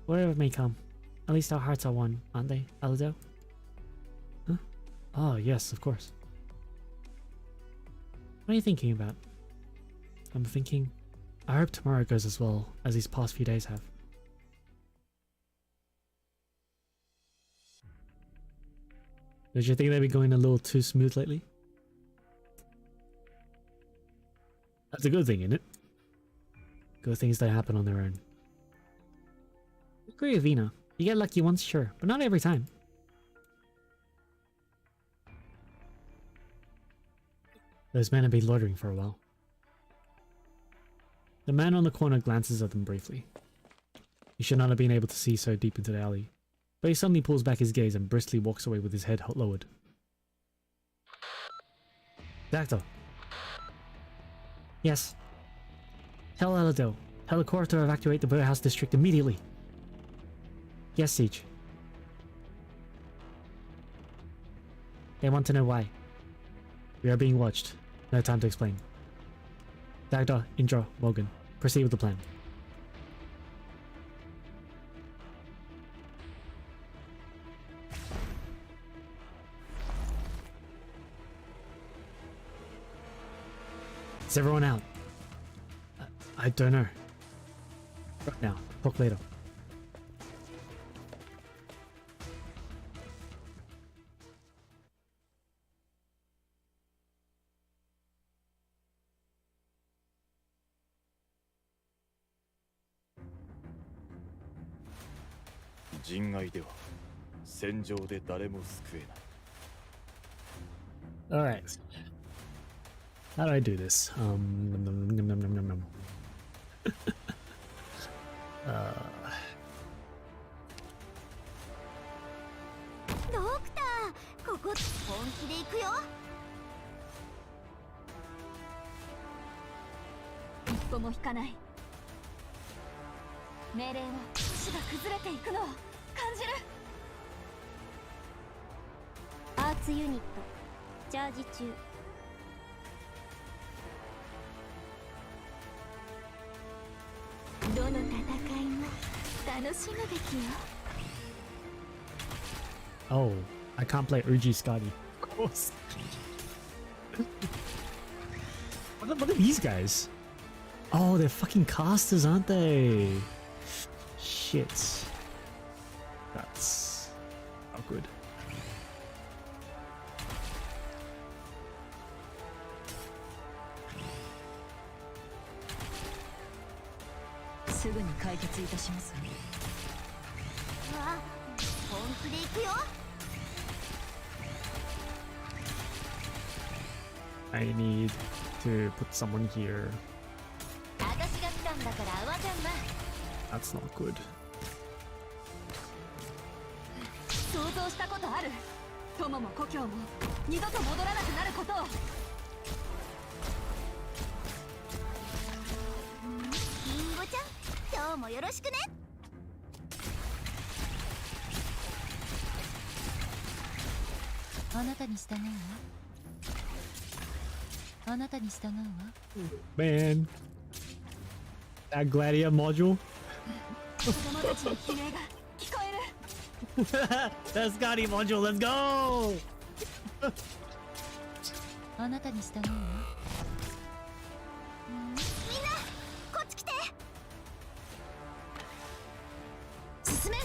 Speaker 1: Whatever may come, at least our hearts are one, aren't they, Aladel? Huh? Oh, yes, of course. What are you thinking about? I'm thinking, I hope tomorrow goes as well as these past few days have. Did you think they'd be going a little too smooth lately? That's a good thing, isn't it? Good things don't happen on their own. I agree with Vina. You get lucky once, sure, but not every time. Those men have been loitering for a while. The man on the corner glances at them briefly. He should not have been able to see so deep into the alley, but he suddenly pulls back his gaze and briskly walks away with his head lowered. Doctor. Yes. Tell Elado. Tell the Corps to evacuate the warehouse district immediately. Yes, Siege. They want to know why. We are being watched. No time to explain. Dagda, Indra, Morgan, proceed with the plan. Is everyone out? I don't know. Right now, talk later. Alright. How do I do this? Oh, I can't play Uji Scotty. Of course. What are these guys? Oh, they're fucking casters, aren't they? Shit. That's not good. I need to put someone here. That's not good.
Speaker 4: 日もよろしくね。
Speaker 3: あなたに従うわ。あなたに従うわ。
Speaker 1: Man. That Gladiator module.
Speaker 4: 子供たちの悲鳴が聞こえる。
Speaker 1: That Scotty module, let's go!
Speaker 3: あなたに従うわ。
Speaker 4: みんなこっち来て。進め。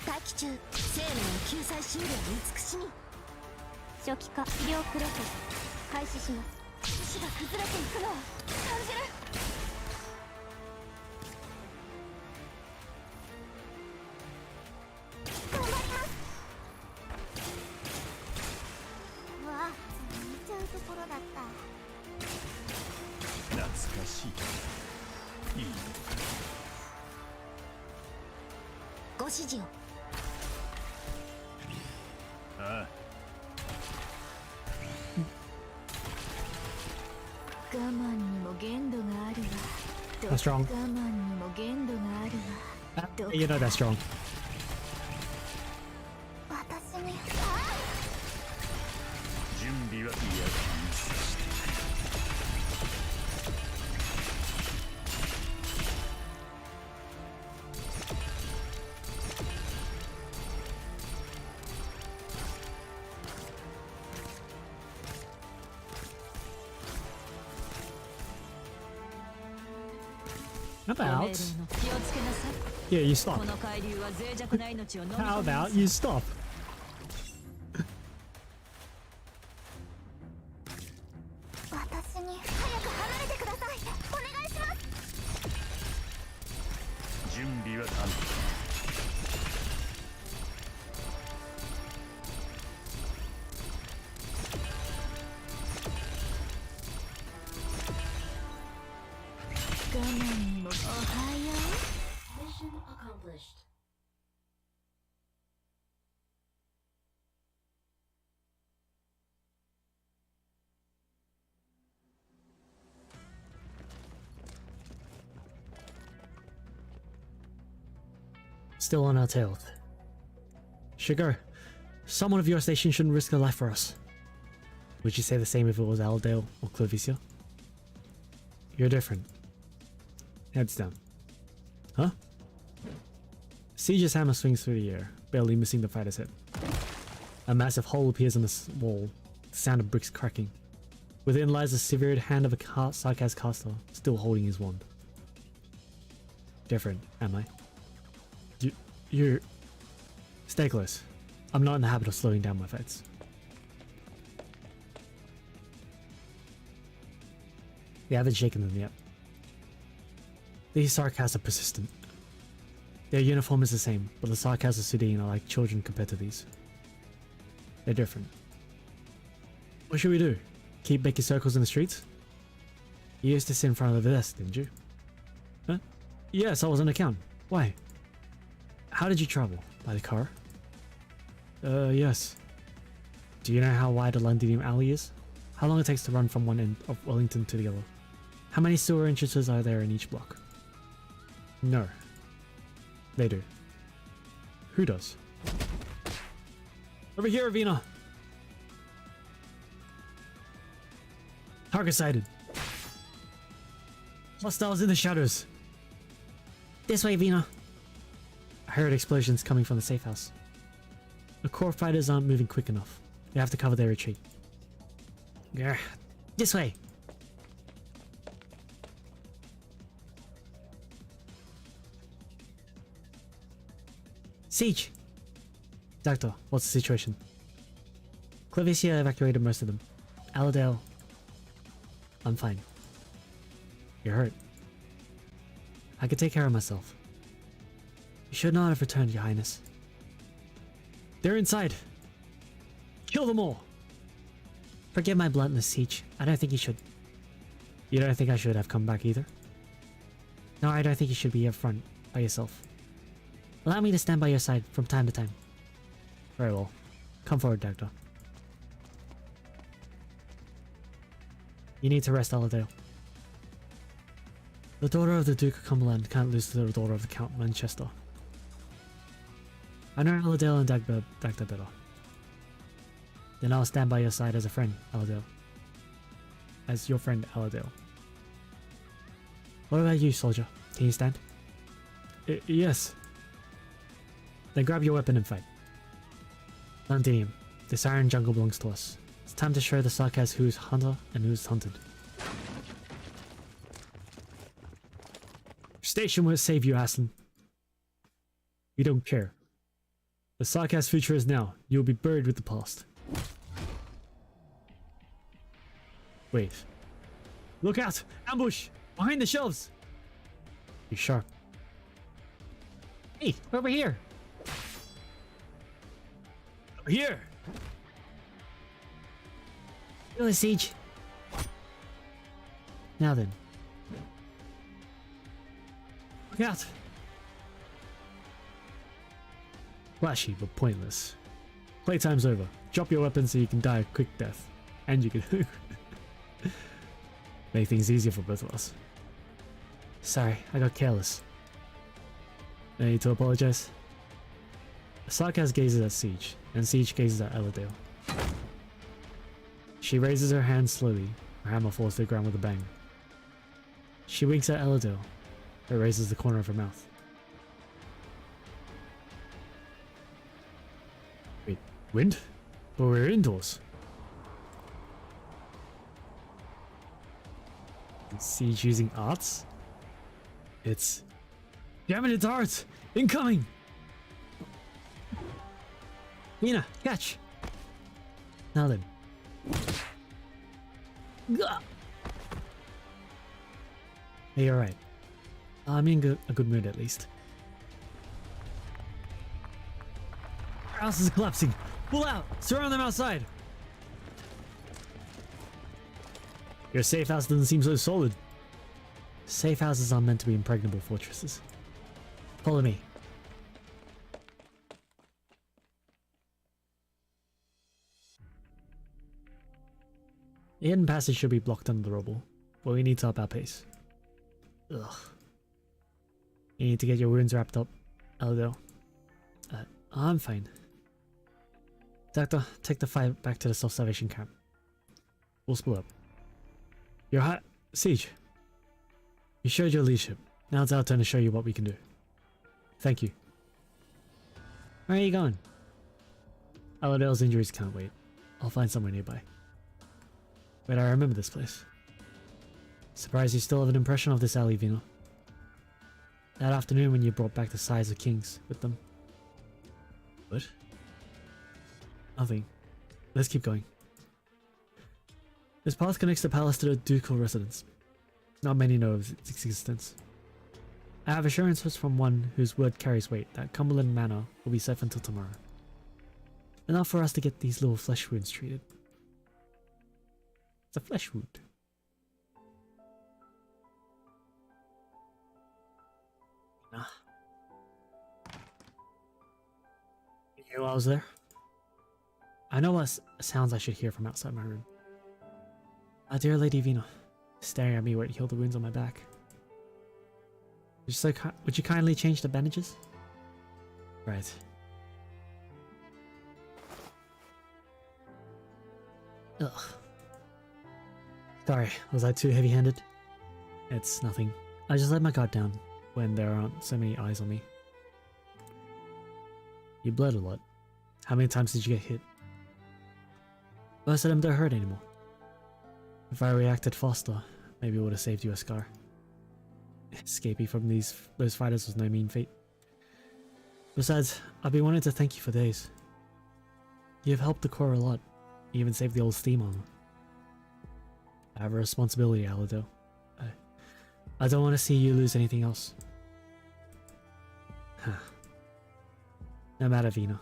Speaker 4: 待機中生命の救済終了の慈しみ。初期化医療プロセス開始します。死が崩れていくのを感じる。頑張ります。わあ、見ちゃうところだった。
Speaker 6: 懐かしい。いいね。
Speaker 4: ご指示を。
Speaker 6: ああ。
Speaker 4: 我慢にも限度があるわ。
Speaker 1: That's strong.
Speaker 4: 我慢にも限度があるわ。
Speaker 1: You know that's strong.
Speaker 4: 私に。
Speaker 6: 準備はいやミスして。
Speaker 1: How
Speaker 3: ご命
Speaker 1: about?
Speaker 3: 令の気をつけなさい。
Speaker 1: Yeah, you stop.
Speaker 3: この海流は脆弱な命を飲み
Speaker 1: How
Speaker 3: 込みま
Speaker 1: about
Speaker 3: す。
Speaker 1: you stop?
Speaker 4: 私に早く離れてください。お願いします。
Speaker 6: 準備は完璧。
Speaker 4: 我慢にもおはよう。
Speaker 3: Mission accomplished.
Speaker 1: Still on our tail. Sugar, someone of your station shouldn't risk their life for us. Would you say the same if it was Aldale or Clovicia? You're different. Heads down. Huh? Siege's hammer swings through the air, barely missing the fighter's head. A massive hole appears in the wall, the sound of bricks cracking. Within lies the severed hand of a Sarkaz caster, still holding his wand. Different, am I? You're... Stay close. I'm not in the habit of slowing down my fights. They haven't shaken them yet. These Sarkaz are persistent. Their uniform is the same, but the Sarkaz of Sudan are like children compared to these. They're different. What should we do? Keep making circles in the streets? You used to sit in front of the desk, didn't you? Huh? Yes, I was an accountant. Why? How did you travel? By the car? Yes. Do you know how wide a Londinium alley is? How long it takes to run from one end of Wellington to the other? How many sewer entrances are there in each block? No. They do. Who does? Over here, Avina! Target sighted. Hostiles in the shadows. This way, Vina. I heard explosions coming from the safe house. The core fighters aren't moving quick enough. They have to cover their retreat. Yeah, this way. Siege! Doctor, what's the situation? Clovicia evacuated most of them. Aladale... I'm fine. You're hurt. I can take care of myself. You should not have returned, Your Highness. They're inside! Kill them all! Forgive my bluntness, Siege. I don't think you should. You don't think I should have come back either? No, I don't think you should be up front by yourself. Allow me to stand by your side from time to time. Very well. Come forward, Doctor. You need to rest, Aladale. The daughter of the Duke of Cumberland can't lose to the daughter of the Count Manchester. I know Aladale and Dagda better. Then I'll stand by your side as a friend, Aladale. As your friend, Aladale. What about you, soldier? Can you stand? Yes. Then grab your weapon and fight. Lantinium, this iron jungle belongs to us. It's time to show the Sarkaz who's hunter and who's hunted. Station will save you, Aslan. We don't care. The Sarkaz future is now. You'll be buried with the past. Wait. Look out! Ambush! Behind the shelves! Be sharp. Hey, over here! Over here! Feel the siege. Now then. Look out! Flashy, but pointless. Playtime's over. Drop your weapon so you can die a quick death. And you can make things easier for both of us. Sorry, I got careless. No need to apologize. Sarkaz gazes at Siege, and Siege gazes at Aladale. She raises her hand slowly, her hammer falls to the ground with a bang. She winks at Aladale, but raises the corner of her mouth. Wait, wind? But we're indoors. Siege using arts? It's... Damn it, it's arts! Incoming! Mina, catch! Now then. Gah! Hey, you're right. I'm in a good mood at least. Our house is collapsing! Pull out! Surround them outside! Your safe house doesn't seem so solid. Safe houses are meant to be impregnable fortresses. Follow me. The hidden passage should be blocked under the rubble, but we need to up our pace. Ugh. You need to get your wounds wrapped up, Aladale. I'm fine. Doctor, take the fight back to the self-salvation camp. We'll split up. Your high... Siege. You showed your leadership. Now it's our turn to show you what we can do. Thank you. Where are you going? Aladale's injuries can't wait. I'll find somewhere nearby. Wait, I remember this place. Surprised you still have an impression of this alley, Vino. That afternoon when you brought back the Sides of Kings with them. What? Nothing. Let's keep going. This path connects the palace to the ducal residence. Not many know of its existence. I have assurances from one whose word carries weight that Cumberland Manor will be safe until tomorrow. Enough for us to get these little flesh wounds treated. It's a flesh wound. Nah. You knew I was there? I know what sounds I should hear from outside my room. Our dear Lady Vina, staring at me where it healed the wounds on my back. Would you kindly change the bandages? Right. Ugh. Sorry, was I too heavy-handed? It's nothing. I just let my guard down when there aren't so many eyes on me. You bled a lot. How many times did you get hit? Most of them don't hurt anymore. If I reacted faster, maybe it would have saved you a scar. Escaping from those fighters was no mean feat. Besides, I've been wanting to thank you for days. You've helped the Corps a lot. You even saved the old steam armor. I have a responsibility, Aladale. I don't want to see you lose anything else. No matter, Vina.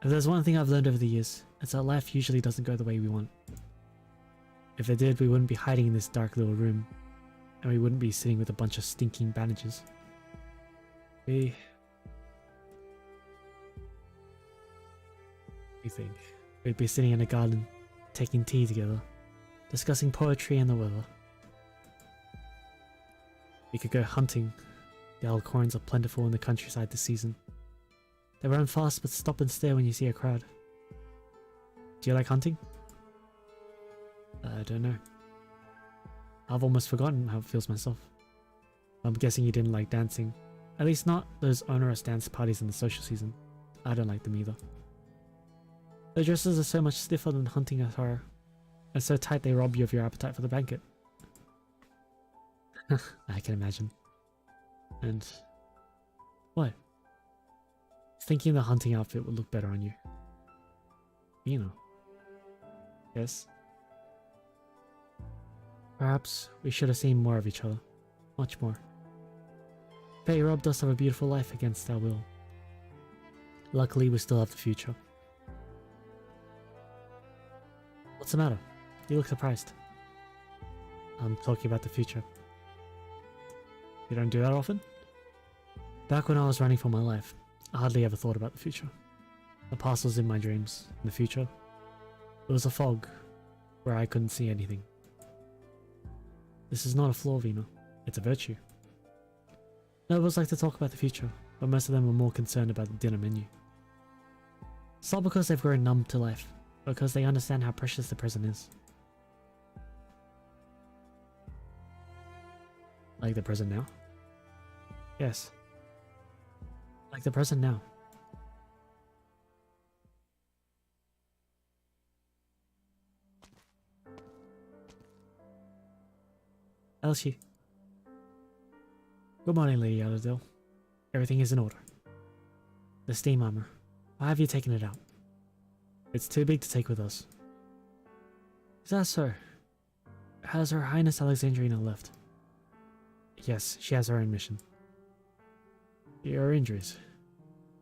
Speaker 1: If there's one thing I've learned over the years, it's that life usually doesn't go the way we want. If it did, we wouldn't be hiding in this dark little room, and we wouldn't be sitting with a bunch of stinking bandages. We think we'd be sitting in a garden, taking tea together, discussing poetry and the weather. We could go hunting. The elkhorns are plentiful in the countryside this season. They run fast but stop and stare when you see a crowd. Do you like hunting? I don't know. I've almost forgotten how it feels myself. I'm guessing you didn't like dancing. At least not those onerous dance parties in the social season. I don't like them either. The dresses are so much stiffer than hunting attire, and so tight they rob you of your appetite for the banquet. I can imagine. And what? Thinking the hunting outfit would look better on you. You know. Yes. Perhaps we should have seen more of each other. Much more. Fate robbed us of a beautiful life against our will. Luckily, we still have the future. What's the matter? You look surprised. I'm talking about the future. You don't do that often? Back when I was running for my life, I hardly ever thought about the future. The past was in my dreams. In the future, it was a fog where I couldn't see anything. This is not a flaw, Vina. It's a virtue. Nobles like to talk about the future, but most of them are more concerned about the dinner menu. It's not because they've grown numb to life, but because they understand how precious the present is. Like the present now? Yes. Like the present now. Elsie. Good morning, Lady Allerdale. Everything is in order. The steam armor. Why have you taken it out? It's too big to take with us. Is that so? Has Her Highness Alexandrina left? Yes, she has her own mission. Your injuries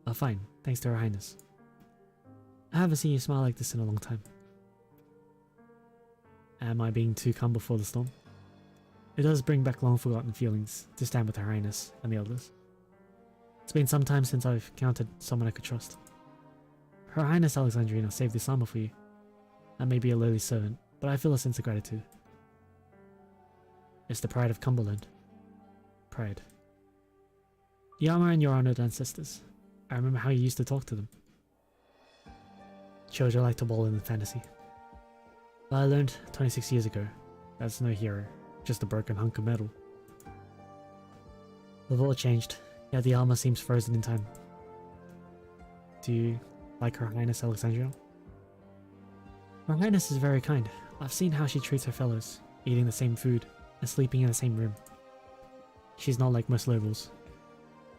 Speaker 1: are fine, thanks to Her Highness. I haven't seen you smile like this in a long time. Am I being too calm before the storm? It does bring back long forgotten feelings to stand with Her Highness and the others. It's been some time since I've encountered someone I could trust. Her Highness Alexandrina saved this armor for you. I may be a lowly servant, but I feel a sense of gratitude. It's the pride of Cumberland. Pride. The armor and your honored ancestors. I remember how you used to talk to them. Children like to bowl in fantasy. But I learned 26 years ago, that's no hero, just a broken hunk of metal. The all changed, yet the armor seems frozen in time. Do you like Her Highness Alexandrina? Her Highness is very kind. I've seen how she treats her fellows, eating the same food and sleeping in the same room. She's not like most nobles.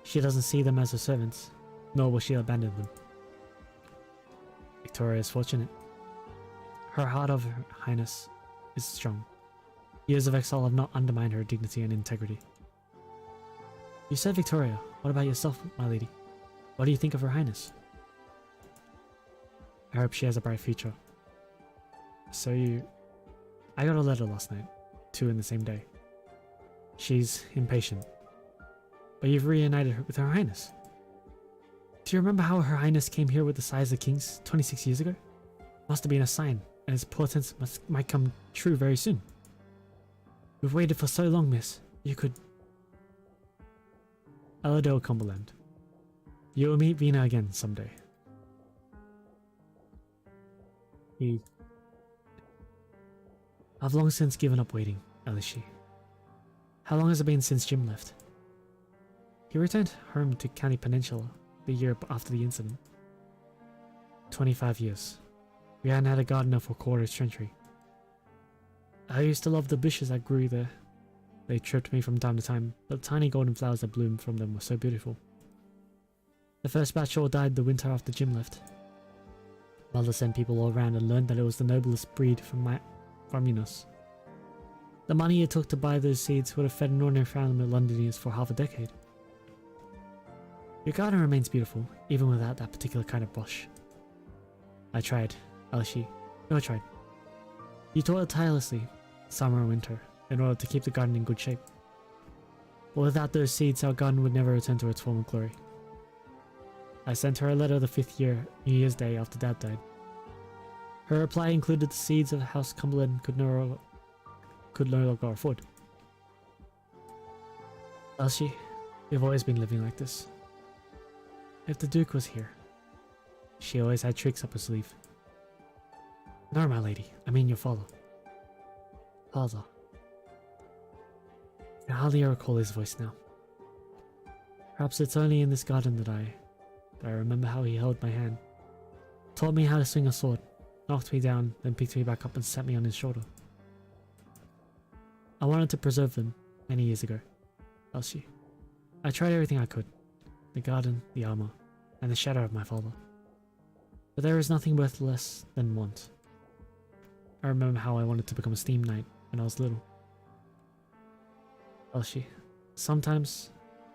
Speaker 1: She doesn't see them as her servants, nor will she abandon them. Victoria is fortunate. Her heart of Her Highness is strong. Years of exile have not undermined her dignity and integrity. You said Victoria. What about yourself, my lady? What do you think of Her Highness? I hope she has a bright future. I got a letter last night. 2 in the same day. She's impatient. But you've reunited her with Her Highness. Do you remember how Her Highness came here with the size of kings 26 years ago? Must have been a sign, and its portents might come true very soon. We've waited for so long, miss. You could... Allerdale Cumberland. You will meet Vina again someday. I've long since given up waiting, Elishi. How long has it been since Jim left? He returned home to County Peninsula the year after the incident. 25 years. We hadn't had a gardener for a quarter century. I used to love the bushes that grew there. They tripped me from time to time, but the tiny golden flowers that bloomed from them were so beautiful. The first batch all died the winter after Jim left. Mother sent people all around and learned that it was the noblest breed from Minos. The money it took to buy those seeds would have fed an ordinary family of Londoners for half a decade. Your garden remains beautiful, even without that particular kind of bush. I tried, Elshi. You tried. You toiled tirelessly, summer and winter, in order to keep the garden in good shape. But without those seeds, our garden would never return to its former glory. I sent her a letter the 5th year, New Year's Day, after Dad died. Her reply included the seeds of the House Cumberland could no longer afford. Elsie, we've always been living like this. If the Duke was here, she always had tricks up her sleeve. No, my lady, I mean your father. Father. I can hardly recall his voice now. Perhaps it's only in this garden that I remember how he held my hand, taught me how to swing a sword, knocked me down, then picked me back up and sat me on his shoulder. I wanted to preserve them many years ago, Elsie. I tried everything I could. The garden, the armor, and the shadow of my father. But there is nothing worth less than want. I remember how I wanted to become a steam knight when I was little. Elsie, sometimes,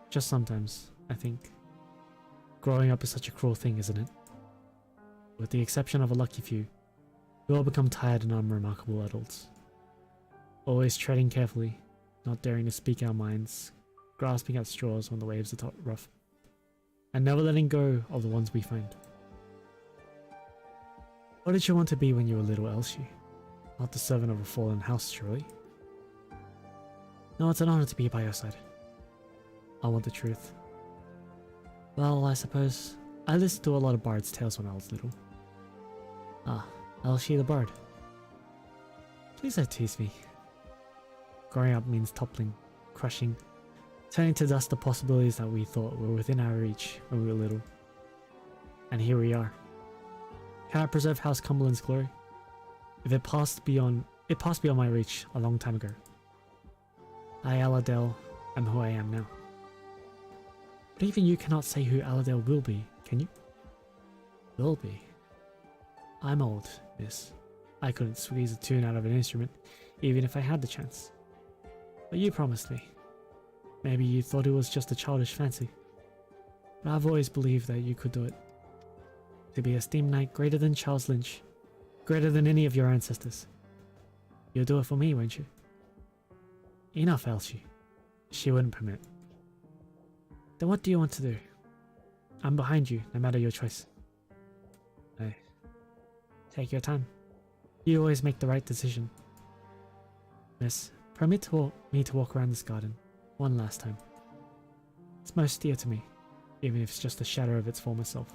Speaker 1: just sometimes, I think, growing up is such a cruel thing, isn't it? With the exception of a lucky few, we all become tired and unremarkable adults. Always treading carefully, not daring to speak our minds, grasping at straws when the waves are rough, and never letting go of the ones we find. What did you want to be when you were little, Elsie? Not the servant of a fallen house, surely? No, it's an honor to be by your side. I want the truth. Well, I suppose I listened to a lot of bards' tales when I was little. Ah, Elsie the bard. Please don't tease me. Growing up means toppling, crushing, turning to dust the possibilities that we thought were within our reach when we were little. And here we are. Can I preserve House Cumberland's glory? If it passed beyond my reach a long time ago. I, Aladale, am who I am now. But even you cannot say who Aladale will be, can you? Will be? I'm old, miss. I couldn't squeeze a tune out of an instrument, even if I had the chance. But you promised me. Maybe you thought it was just a childish fancy. But I've always believed that you could do it. To be a steam knight greater than Charles Lynch, greater than any of your ancestors. You'll do it for me, won't you? Enough, Elsie. She wouldn't permit. Then what do you want to do? I'm behind you, no matter your choice. Take your time. You always make the right decision. Miss, permit me to walk around this garden one last time. It's most dear to me, even if it's just a shadow of its former self.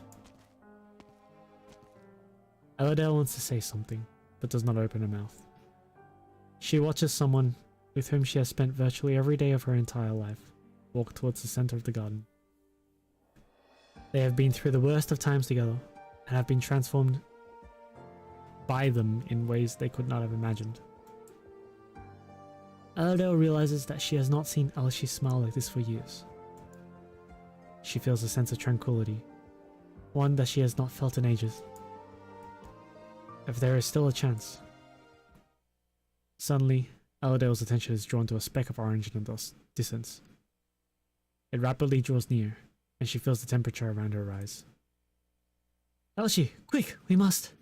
Speaker 1: Aladale wants to say something, but does not open her mouth. She watches someone with whom she has spent virtually every day of her entire life walk towards the center of the garden. They have been through the worst of times together and have been transformed by them in ways they could not have imagined. Aladale realizes that she has not seen Elsie smile like this for years. She feels a sense of tranquility, one that she has not felt in ages. If there is still a chance. Suddenly, Aladale's attention is drawn to a speck of orange in the distance. It rapidly draws near, and she feels the temperature around her rise. Elsie, quick, we must!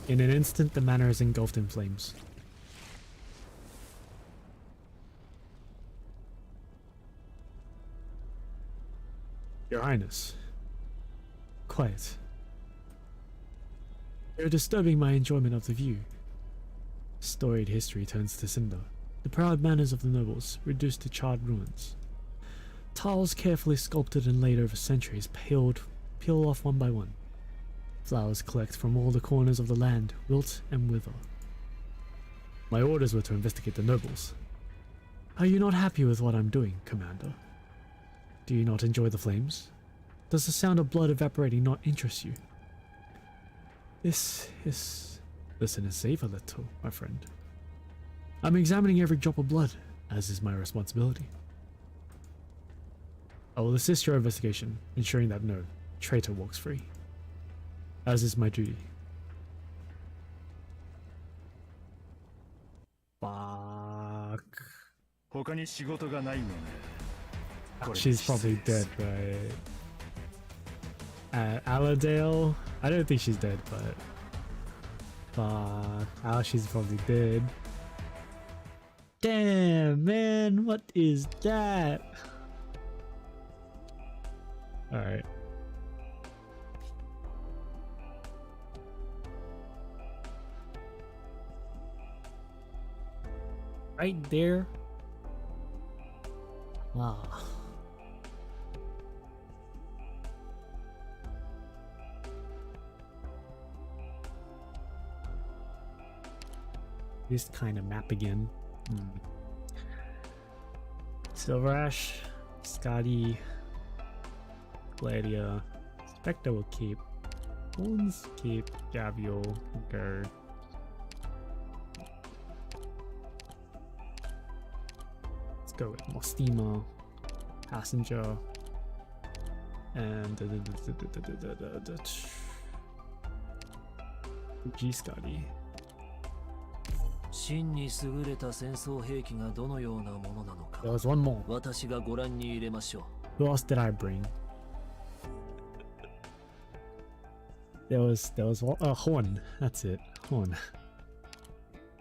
Speaker 1: In an instant, the manor is engulfed in flames. Your Highness. Quiet. You're disturbing my enjoyment of the view. Storied history turns to cinder. The proud manners of the nobles reduced to charred ruins. Tiles carefully sculpted and laid over centuries peel off one by one. Flowers collect from all the corners of the land, wilt and wither. My orders were to investigate the nobles. Are you not happy with what I'm doing, Commander? Do you not enjoy the flames? Does the sound of blood evaporating not interest you? Listen and save a little, my friend. I'm examining every drop of blood, as is my responsibility. I will assist your investigation, ensuring that no traitor walks free, as is my duty. Fuck. She's probably dead, right? Aladale? I don't think she's dead, but... Fuck. She's probably dead. Damn, man, what is that? Alright. Right there. Ah. This kind of map again. Silver Ash, Scotty, Gladia, Spectre will keep. Horns keep. Gavial, go. Let's go with Mostima, Passenger, and G Scotty.
Speaker 5: 真に優れた戦争兵器がどのようなものなのか
Speaker 1: There was one more.
Speaker 5: 私がご覧に入れましょ
Speaker 1: Who else did I bring? There was one, Horn. That's it. Horn.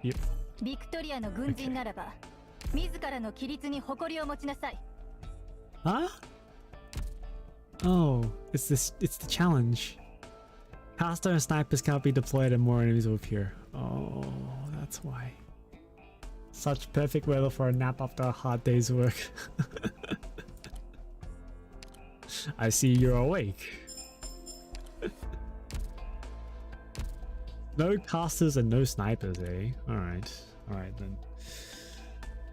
Speaker 1: Yep.
Speaker 4: ビクトリアの軍人ならば、自らの規律に誇りを持ちなさい。
Speaker 1: Huh? Oh, it's the challenge. Caster and snipers cannot be deployed and more enemies will appear. Oh, that's why. Such perfect weather for a nap after a hard day's work. I see you're awake. No casters and no snipers, eh? Alright. Alright then.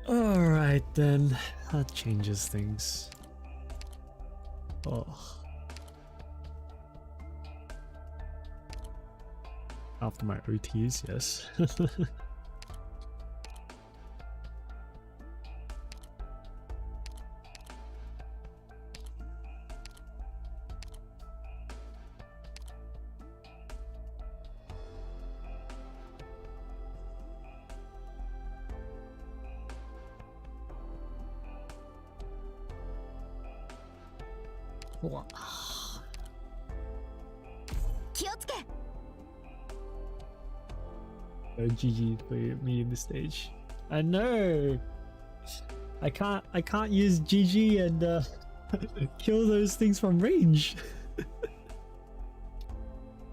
Speaker 1: Alright then. That changes things. Oh. After my OTs, yes. Wow.
Speaker 4: 気をつけ。
Speaker 1: Oh, GG for me in this stage. I know. I can't use GG and kill those things from range.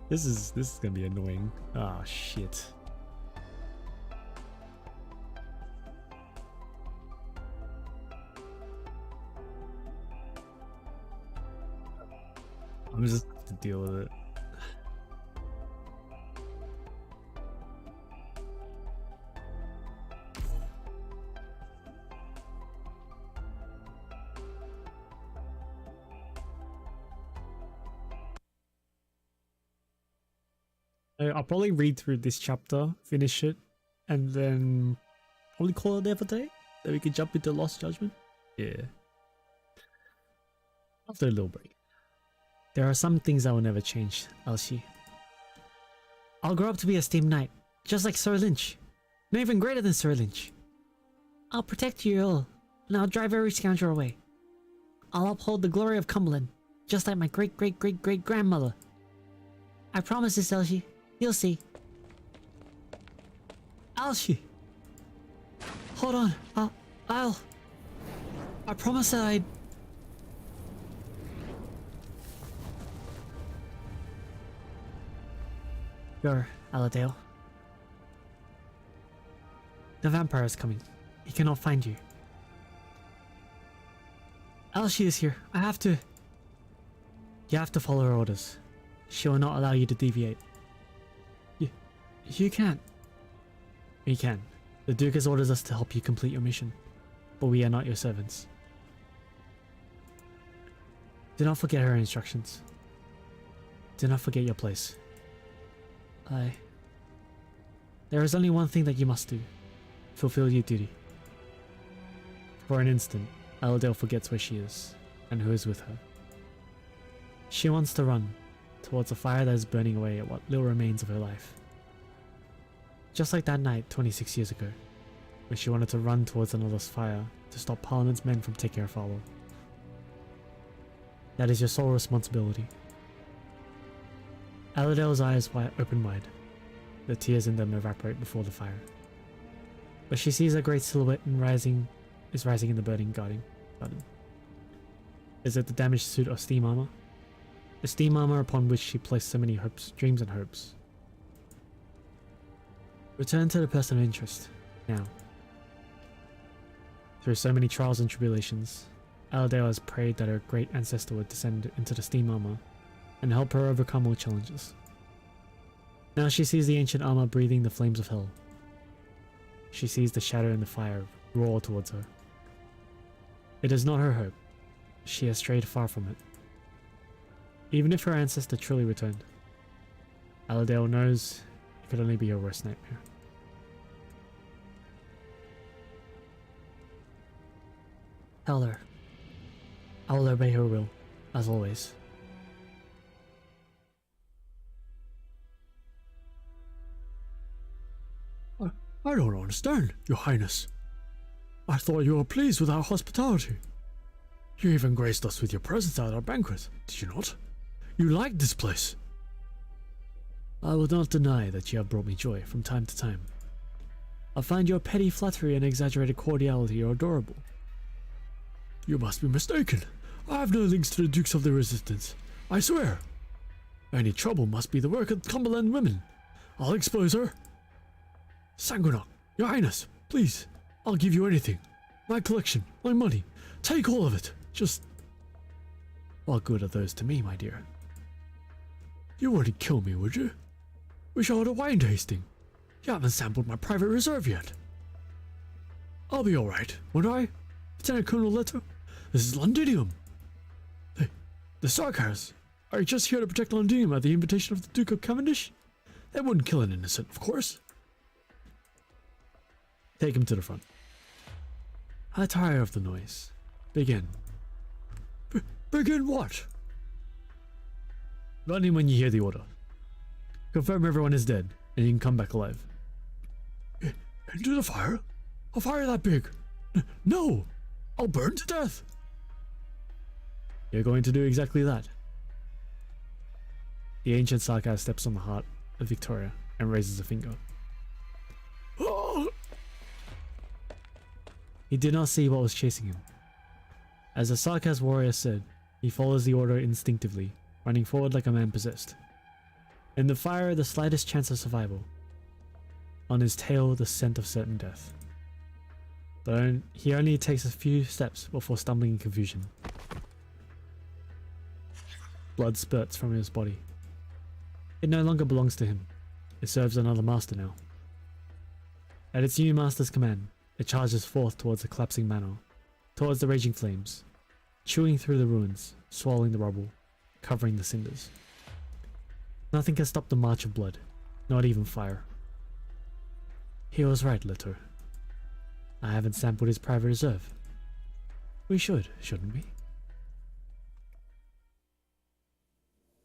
Speaker 1: This is gonna be annoying. Ah, shit. I'm just have to deal with it. I'll probably read through this chapter, finish it, and then probably call it there for today. Then we can jump into Lost Judgment. Yeah. After a little break. There are some things I will never change, Elsie. I'll grow up to be a Steam Knight, just like Sir Lynch. No, even greater than Sir Lynch. I'll protect you all, and I'll drive every scoundrel away. I'll uphold the glory of Cumberland, just like my great-great-great-great-grandmother. I promise this, Elsie. You'll see. Elsie! Hold on. I promise that I'd... Go, Aladale. The vampire is coming. He cannot find you. Elsie is here. I have to... You have to follow her orders. She will not allow you to deviate. You can't. We can. The Duke has ordered us to help you complete your mission, but we are not your servants. Do not forget her instructions. Do not forget your place. There is only one thing that you must do. Fulfill your duty. For an instant, Aladale forgets where she is, and who is with her. She wants to run towards a fire that is burning away at what little remains of her life. Just like that night 26 years ago, when she wanted to run towards another's fire to stop Parliament's men from taking her father. That is your sole responsibility. Aladale's eyes open wide. The tears in them evaporate before the fire. But she sees a great silhouette is rising in the burning garden. Is it the damaged suit of steam armor? The steam armor upon which she placed so many hopes, dreams and hopes. Return to the person of interest, now. Through so many trials and tribulations, Aladale has prayed that her great ancestor would descend into the steam armor and help her overcome all challenges. Now she sees the ancient armor breathing the flames of hell. She sees the shadow and the fire roar towards her. It is not her hope. She has strayed far from it. Even if her ancestor truly returned, Aladale knows it could only be her worst nightmare. Tell her. I will obey her will, as always. I don't understand, Your Highness. I thought you were pleased with our hospitality. You even graced us with your presence at our banquet, did you not? You liked this place. I will not deny that you have brought me joy from time to time. I find your petty flattery and exaggerated cordiality adorable. You must be mistaken. I have no links to the Dukes of the Resistance, I swear. Any trouble must be the work of Cumberland women. I'll expose her. Sanguinok, Your Highness, please, I'll give you anything. My collection, my money, take all of it. Just... what good are those to me, my dear? You wouldn't kill me, would you? We shall have a wine tasting. You haven't sampled my private reserve yet. I'll be alright, won't I? Lieutenant Colonel Leto? This is Londinium. Hey, the Sarkars. Are you just here to protect Londinium at the invitation of the Duke of Cavendish? They wouldn't kill an innocent, of course. Take him to the front. I tire of the noise. Begin. Begin what? Run in when you hear the order. Confirm everyone is dead, and you can come back alive. Into the fire? A fire that big? No! I'll burn to death! You're going to do exactly that. The ancient Sarkar steps on the heart of Victoria and raises a finger. Oh! He did not see what was chasing him. As the Sarkar's warrior said, he follows the order instinctively, running forward like a man possessed. In the fire, the slightest chance of survival. On his tail, the scent of certain death. But he only takes a few steps before stumbling in confusion. Blood spurts from his body. It no longer belongs to him. It serves another master now. At its new master's command, it charges forth towards the collapsing manor, towards the raging flames, chewing through the ruins, swallowing the rubble, covering the cinders. Nothing can stop the march of blood, not even fire. He was right, Leto. I haven't sampled his private reserve. We should, shouldn't we?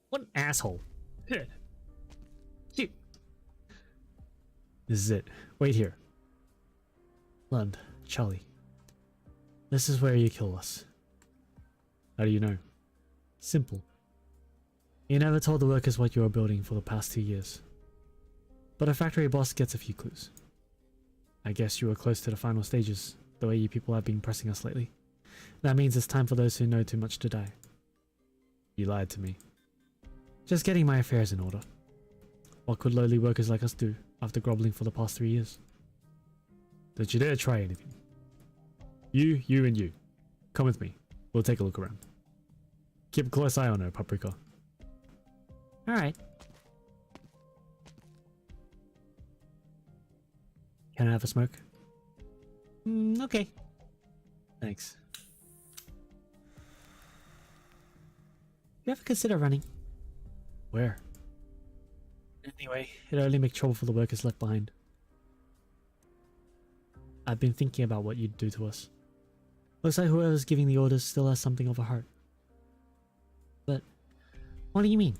Speaker 1: What an asshole. Dude. This is it. Wait here. Lund, Charlie. This is where you kill us. How do you know? Simple. You never told the workers what you were building for the past 2 years. But a factory boss gets a few clues. I guess you were close to the final stages, the way you people have been pressing us lately. That means it's time for those who know too much to die. You lied to me. Just getting my affairs in order. What could lowly workers like us do after groveling for the past 3 years? Don't you dare try anything. You and you. Come with me. We'll take a look around. Keep a close eye on her, Paprika. Alright. Can I have a smoke? Okay. Thanks. You ever consider running? Where? Anyway, it'll only make trouble for the workers left behind. I've been thinking about what you'd do to us. Looks like whoever's giving the orders still has something of a heart. But, what do you mean?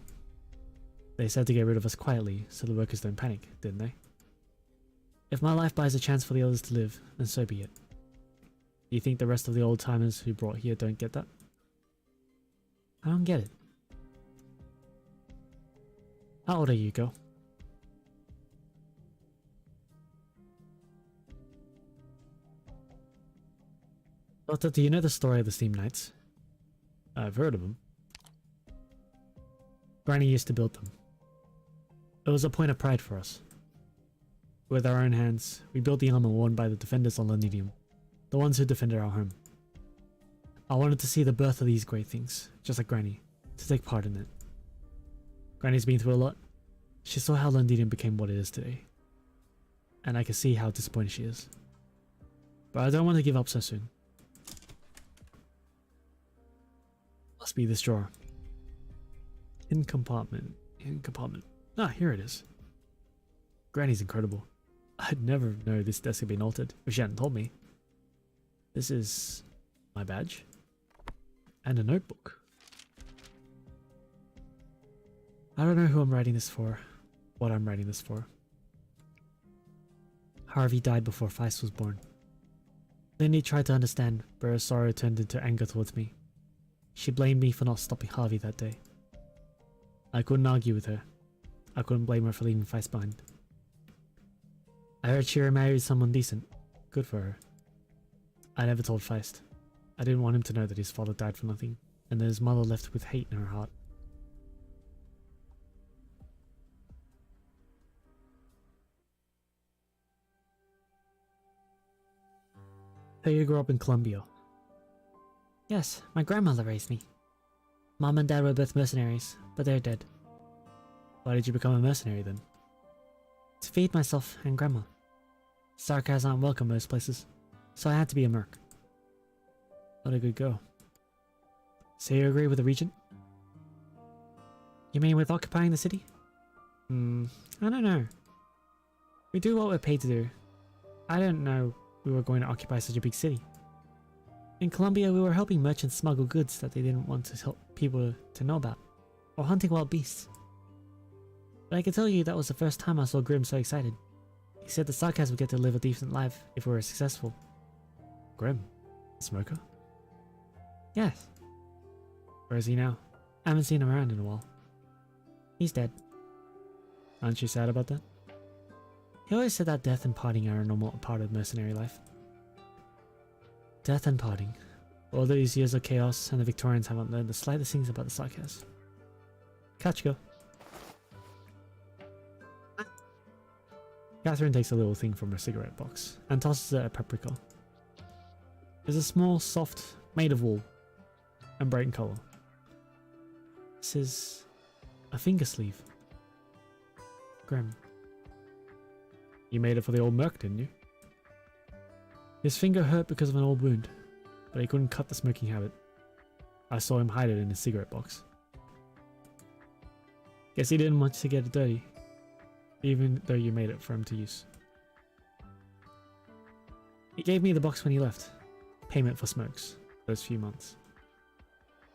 Speaker 1: They said to get rid of us quietly so the workers don't panic, didn't they? If my life buys a chance for the others to live, then so be it. Do you think the rest of the old timers who brought here don't get that? I don't get it. How old are you, girl? Doctor, do you know the story of the Steam Knights? I've heard of them. Granny used to build them. It was a point of pride for us. With our own hands, we built the armor worn by the defenders on Londinium, The ones who defended our home. I wanted to see the birth of these great things, just like Granny, to take part in it. Granny's been through a lot. She saw how Londinium became what it is today. And I can see how disappointed she is. But I don't want to give up so soon. Must be this drawer. In compartment. Ah, here it is. Granny's incredible. I'd never know this desk had been altered if she hadn't told me. This is my badge. And a notebook. I don't know who I'm writing this for. What I'm writing this for. Harvey died before Feist was born. Lindy tried to understand, but her sorrow turned into anger towards me. She blamed me for not stopping Harvey that day. I couldn't argue with her. I couldn't blame her for leaving Feist behind. I heard she remarried someone decent. Good for her. I never told Feist. I didn't want him to know that his father died for nothing, and that his mother left with hate in her heart. So you grew up in Colombia? Yes, my grandmother raised me. Mom and Dad were both mercenaries, but they're dead. Why did you become a mercenary then? To feed myself and Grandma. Sarkaz aren't welcome most places, so I had to be a merc. What a good girl. So you agree with the regent? You mean with occupying the city? I don't know. We do what we're paid to do. I didn't know we were going to occupy such a big city. In Colombia, we were helping merchants smuggle goods that they didn't want to help people to know about, or hunting wild beasts. But I can tell you that was the first time I saw Grim so excited. He said the Sarkaz would get to live a decent life if we were successful. Grim? Smoker? Yes. Where is he now? I haven't seen him around in a while. He's dead. Aren't you sad about that? He always said that death and parting are a normal part of mercenary life. Death and parting. All these years of chaos, and the Victorians haven't learned the slightest things about the Sarkaz. Kachko. Catherine takes a little thing from her cigarette box and tosses it at Paprika. It's a small, soft, made of wool, and bright in colour. This is a finger sleeve. Grim. You made it for the old merc, didn't you? His finger hurt because of an old wound, but he couldn't cut the smoking habit. I saw him hide it in his cigarette box. Guess he didn't want to get it dirty, even though you made it for him to use. He gave me the box when he left. Payment for smokes, those few months.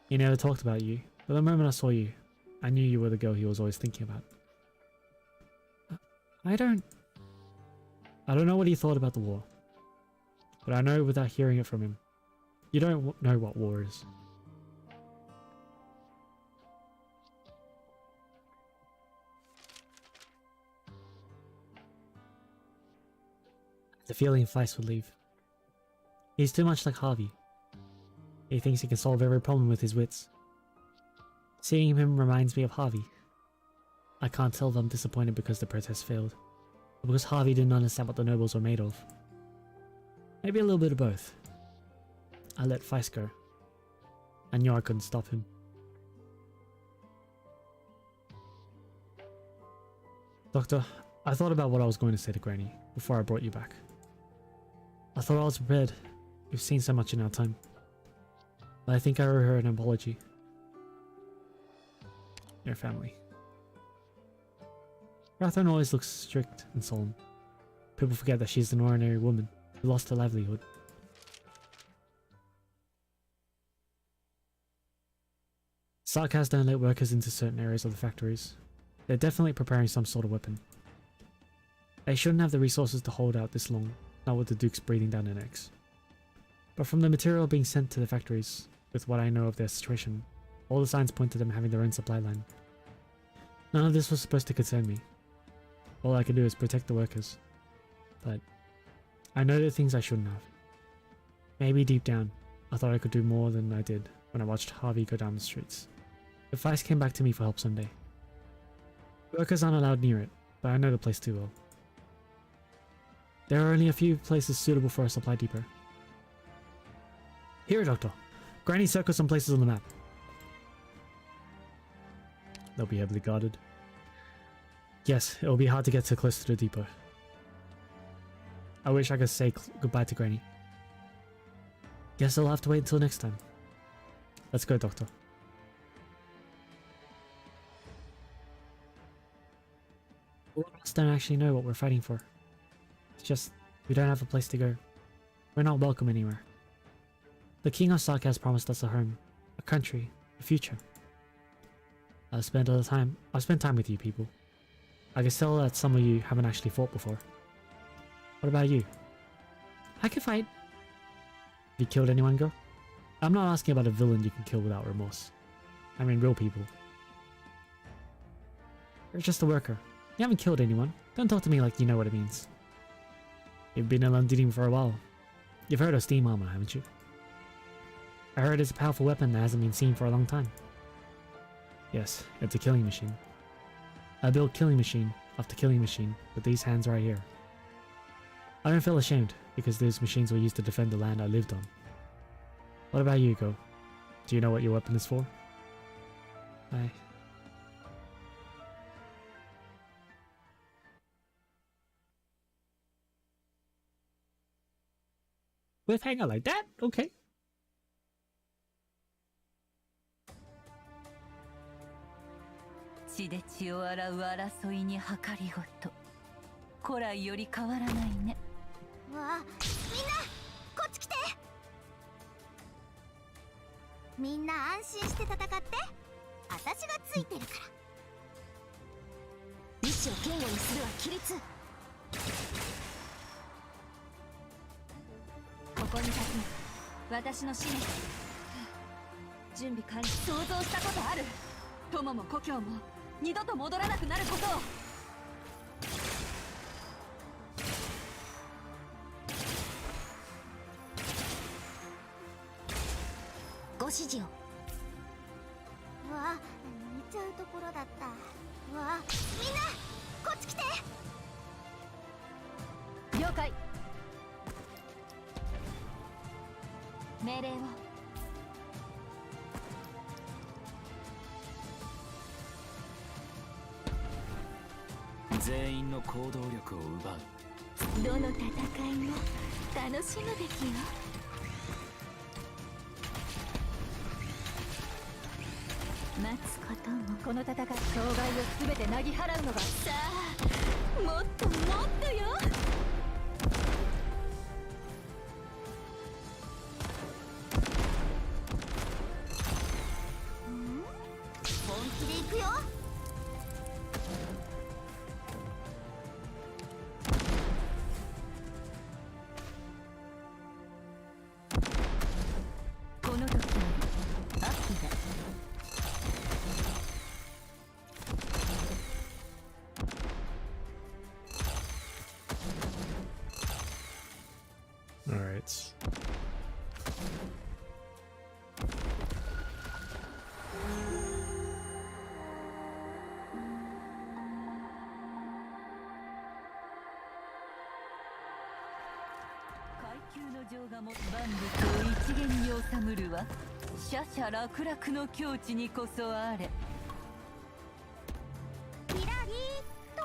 Speaker 1: He never talked about you, but the moment I saw you, I knew you were the girl he was always thinking about. I don't know what he thought about the war, but I know without hearing it from him, you don't know what war is. The feeling Feist would leave. He's too much like Harvey. He thinks he can solve every problem with his wits. Seeing him reminds me of Harvey. I can't tell if I'm disappointed because the protest failed, or because Harvey didn't understand what the nobles were made of. Maybe a little bit of both. I let Feist go. I knew I couldn't stop him. Doctor, I thought about what I was going to say to Granny before I brought you back. I thought I was prepared. We've seen so much in our time. But I think I owe her an apology. Your family. Rathdorn always looks strict and solemn. People forget that she's an ordinary woman who lost her livelihood. Sarkaz don't let workers into certain areas of the factories. They're definitely preparing some sort of weapon. They shouldn't have the resources to hold out this long, not with the Dukes breathing down their necks. But from the material being sent to the factories, with what I know of their situation, all the signs point to them having their own supply line. None of this was supposed to concern me. All I can do is protect the workers. But I know the things I shouldn't have. Maybe deep down, I thought I could do more than I did when I watched Harvey go down the streets. If Feist came back to me for help someday. Workers aren't allowed near it, but I know the place too well. There are only a few places suitable for a supply depot. Here, Doctor. Granny circled some places on the map. They'll be heavily guarded. Yes, it'll be hard to get too close to the depot. I wish I could say goodbye to Granny. Guess I'll have to wait until next time. Let's go, Doctor. All of us don't actually know what we're fighting for. It's just, we don't have a place to go. We're not welcome anywhere. The King of Sark has promised us a home, a country, a future. I've spent time with you people. I can tell that some of you haven't actually fought before. What about you? I can fight. Have you killed anyone, girl? I'm not asking about a villain you can kill without remorse. I mean real people. You're just a worker. You haven't killed anyone. Don't talk to me like you know what it means. You've been in Londinium for a while. You've heard of steam armor, haven't you? I heard it's a powerful weapon that hasn't been seen for a long time. Yes, it's a killing machine. I built killing machine after killing machine with these hands right here. I don't feel ashamed because those machines were used to defend the land I lived on. What about you, Go? Do you know what your weapon is for? Cliffhanger like that? Okay.
Speaker 3: 血で血を洗う争いに計りごと。古来より変わらないね。
Speaker 4: わあ、みんなこっち来て。みんな安心して戦って。私がついてるから。意志を堅固にするは規律。ここに立つ私の使命。準備完了。想像したことある。友も故郷も二度と戻らなくなることを。ご指示を。うわ、寝ちゃうところだった。うわ、みんなこっち来て。了解。命令を。
Speaker 5: 全員の行動力を奪う。
Speaker 4: どの戦いも楽しむべきよ。待つことも。この戦い、障害を全てなぎ払うのが。さあ、もっともっとよ。本気で行くよ。
Speaker 3: この時の秋だ。
Speaker 1: Alright.
Speaker 3: 万物を一元に収むるは奢々楽々の境地にこそあれ。
Speaker 4: キラリーと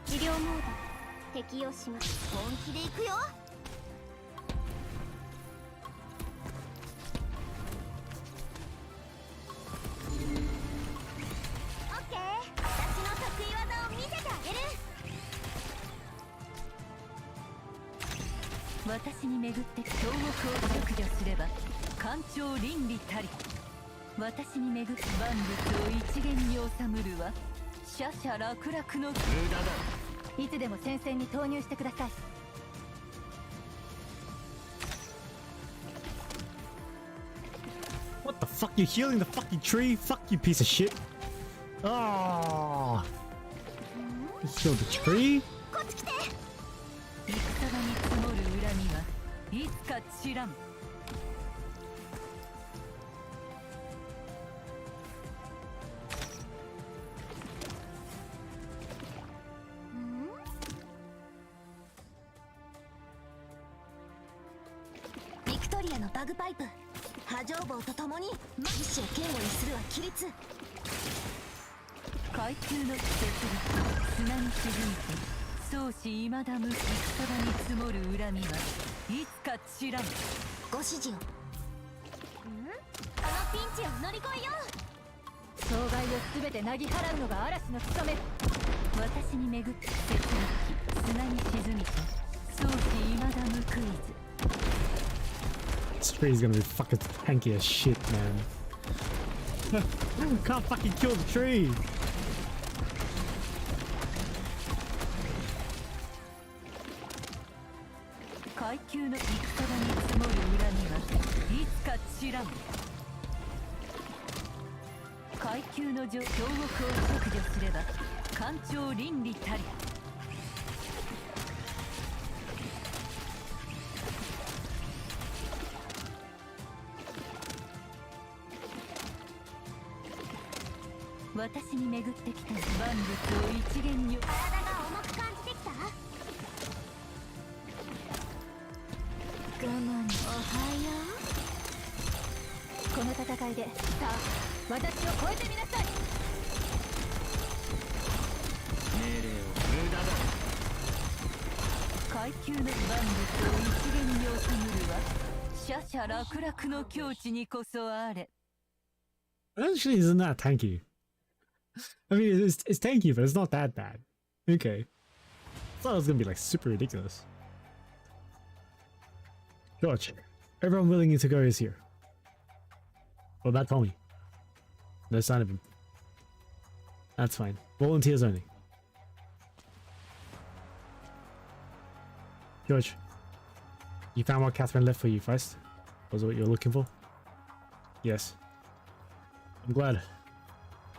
Speaker 4: 治療モード適用します。本気で行くよ。オッケー、私の得意技を見せてあげる。
Speaker 3: 私に巡って強国を削除すれば官庁倫理たり。私に巡って万物を一元に収むるは奢々楽々の無駄だ。
Speaker 4: いつでも戦線に投入してください。
Speaker 1: What the fuck? You healing the fucking tree? Fuck you, piece of shit. Oh, you healed the tree?
Speaker 4: こっち来て。
Speaker 3: 戦場に積もる恨みはいつか散らん。
Speaker 4: ビクトリリアのバグパイプ波状棒とともに騎士を堅固にするは規律。
Speaker 3: 階級の設備砂に沈みて相思いまだむ戦場に積もる恨みはいつか散らぬ。
Speaker 4: ご指示を。このピンチを乗り越えよう。
Speaker 3: 障害を全てなぎ払うのが嵐の務め。私に巡って設備砂に沈みて相思いまだむクイズ。
Speaker 1: This tree is gonna be fucking tanky as shit, man. Can't fucking kill the tree.
Speaker 3: 階級の戦場に積もる恨みはいつか散らぬ。階級の強国を削除すれば官庁倫理たり。私に巡ってきた万物を一元に。
Speaker 4: 体が重く感じてきた。我慢。おはよう。この戦いでさあ私を超えてみなさい。
Speaker 5: 命令を無駄だ。
Speaker 3: 階級の万物を一元に収むるは奢々楽々の境地にこそあれ。
Speaker 1: Actually, isn't that tanky? I mean, it's tanky, but it's not that bad. Okay. I thought it was gonna be like super ridiculous. George, everyone willing to go is here. What about Tommy? No sign of him. That's fine. Volunteers only. George, you found what Catherine left for you first? Was it what you were looking for? Yes. I'm glad.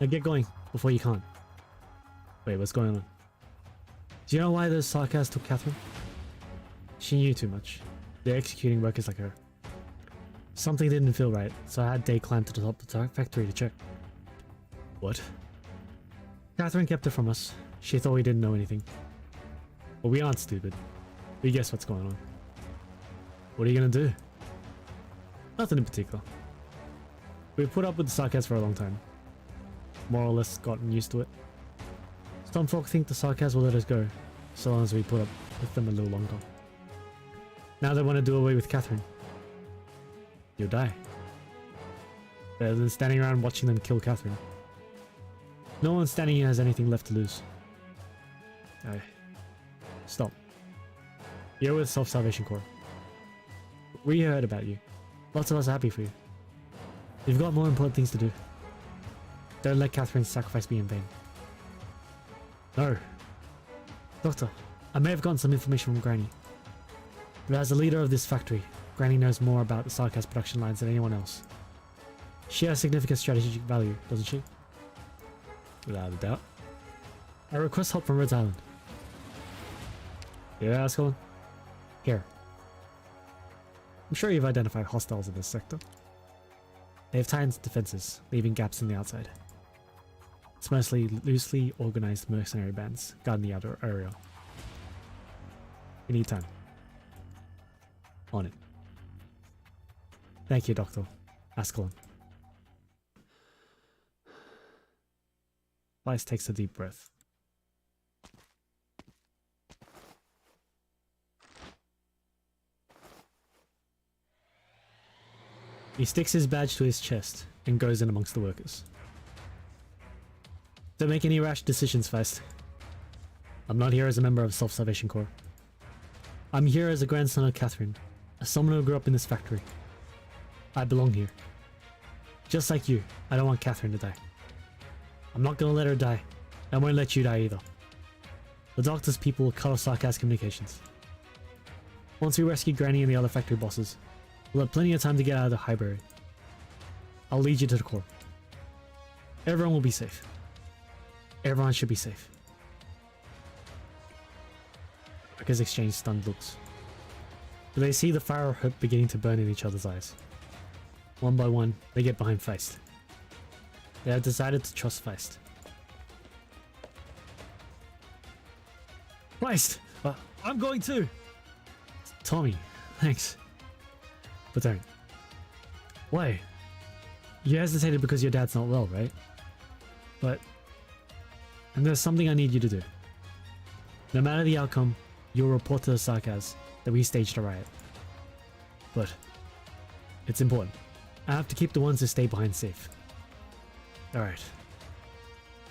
Speaker 1: Now get going before you can't. Wait, what's going on? Do you know why those sarcas took Catherine? She knew too much. They're executing workers like her. Something didn't feel right, so I had Day climb to the top of the factory to check. What? Catherine kept it from us. She thought we didn't know anything. But we aren't stupid. We guess what's going on. What are you gonna do? Nothing in particular. We've put up with the sarcasm for a long time. More or less gotten used to it. Some folk think the sarcasm will let us go, so long as we put up with them a little longer. Now they want to do away with Catherine. You'll die. Better than standing around watching them kill Catherine. No one standing here has anything left to lose. Aye. Stop. You're with Self-Salvation Corps. We heard about you. Lots of us are happy for you. You've got more important things to do. Don't let Catherine's sacrifice be in vain. No. Doctor, I may have gotten some information from Granny. But as the leader of this factory, Granny knows more about the sarcasm production lines than anyone else. She has significant strategic value, doesn't she? Without a doubt. I request help from Rhodes Island. Yeah, Ascalon? Here. I'm sure you've identified hostiles in this sector. They have tightened defenses, leaving gaps in the outside. It's mostly loosely organized mercenary bands guarding the outer area. We need time. On it. Thank you, Doctor. Ascalon. Vice takes a deep breath. He sticks his badge to his chest and goes in amongst the workers. Don't make any rash decisions, Feist. I'm not here as a member of Self-Salvation Corps. I'm here as a grandson of Catherine, as someone who grew up in this factory. I belong here. Just like you, I don't want Catherine to die. I'm not gonna let her die. I won't let you die either. The doctor's people will cut off Sarkaz communications. Once we rescue Granny and the other factory bosses, we'll have plenty of time to get out of the hybrid. I'll lead you to the core. Everyone will be safe. Everyone should be safe. Workers exchange stunned looks. But they see the fire of hope beginning to burn in each other's eyes. One by one, they get behind Feist. They have decided to trust Feist. Feist! I'm going too! Tommy, thanks. But don't. Why? You hesitated because your dad's not well, right? But... And there's something I need you to do. No matter the outcome, you'll report to the Sarkaz that we staged a riot. But... It's important. I have to keep the ones who stay behind safe. Alright.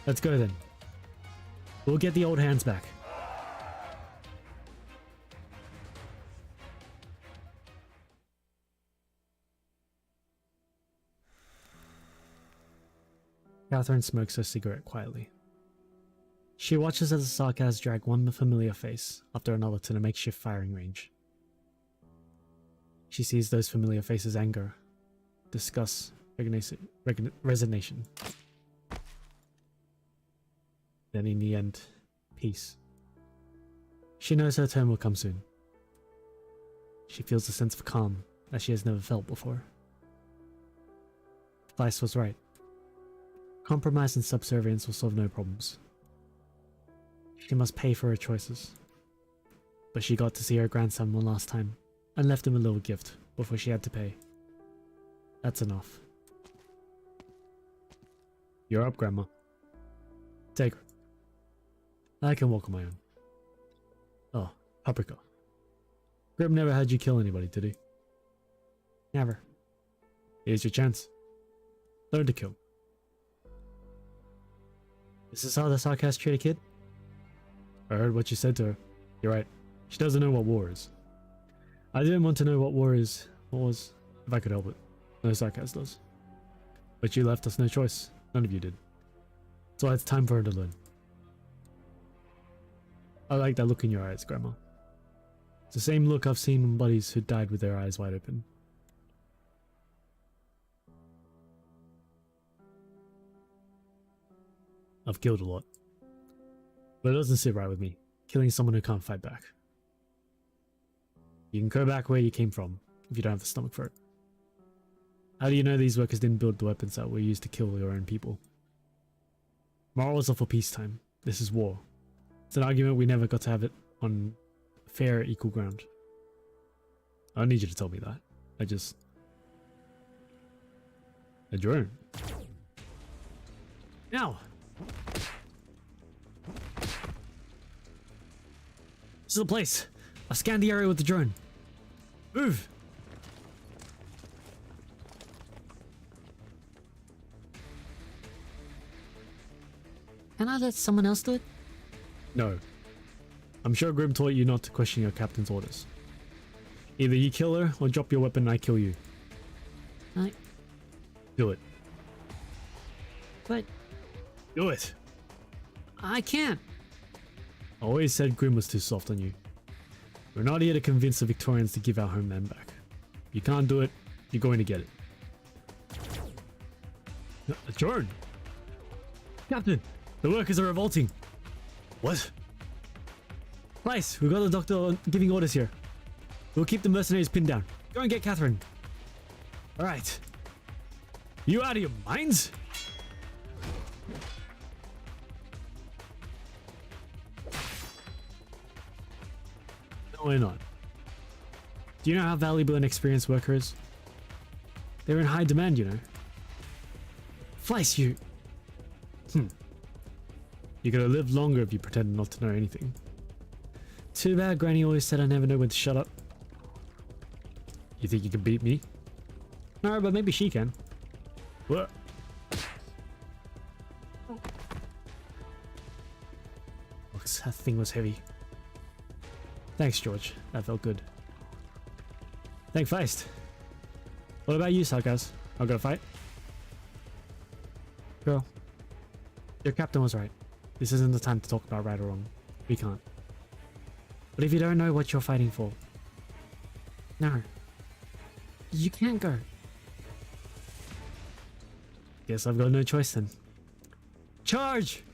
Speaker 1: Let's go then. We'll get the old hands back. Catherine smokes her cigarette quietly. She watches as the Sarkaz drag one familiar face after another to the makeshift firing range. She sees those familiar faces anger, disgust, resignation. Then in the end, peace. She knows her turn will come soon. She feels a sense of calm that she has never felt before. Vice was right. Compromise and subservience will solve no problems. She must pay for her choices. But she got to see her grandson one last time and left him a little gift before she had to pay. That's enough. You're up, Grandma. Take her. I can walk on my own. Oh, Paprika. Grim never had you kill anybody, did he? Never. Here's your chance. Learn to kill. Is this how the Sarkaz treat a kid? I heard what you said to her. You're right. She doesn't know what war is. I didn't want to know what war is. What was, if I could help it. No Sarkaz does. But you left us no choice. None of you did. So it's time for her to learn. I like that look in your eyes, Grandma. It's the same look I've seen in buddies who died with their eyes wide open. I've killed a lot. But it doesn't sit right with me, killing someone who can't fight back. You can go back where you came from, if you don't have the stomach for it. How do you know these workers didn't build the weapons that were used to kill your own people? Morals are for peacetime. This is war. It's an argument we never got to have it on fair, equal ground. I don't need you to tell me that. I just... Adjourn. Now! This is the place. I scanned the area with the drone. Move!
Speaker 8: Can I let someone else do it?
Speaker 1: No. I'm sure Grim taught you not to question your captain's orders. Either you kill her or drop your weapon and I kill you. Do it.
Speaker 8: But
Speaker 1: Do it!
Speaker 8: I can't.
Speaker 1: I always said Grim was too soft on you. We're not here to convince the Victorians to give our homeland back. You can't do it, you're going to get it. Adjourn! Captain! The workers are revolting! What? Price, we've got the doctor giving orders here. We'll keep the mercenaries pinned down. Go and get Catherine. Alright. You out of your minds? No, we're not. Do you know how valuable an experienced worker is? They're in high demand, you know. Fleiss, you... You could have lived longer if you pretended not to know anything. Too bad Granny always said I never know when to shut up. You think you can beat me? No, but maybe she can. What? That thing was heavy. Thanks, George. That felt good. Thank Feist. What about you, Sarkaz? I'll go fight. Girl, your captain was right. This isn't the time to talk about right or wrong. We can't. But if you don't know what you're fighting for...
Speaker 8: No. You can't go.
Speaker 1: Guess I've got no choice then. Charge!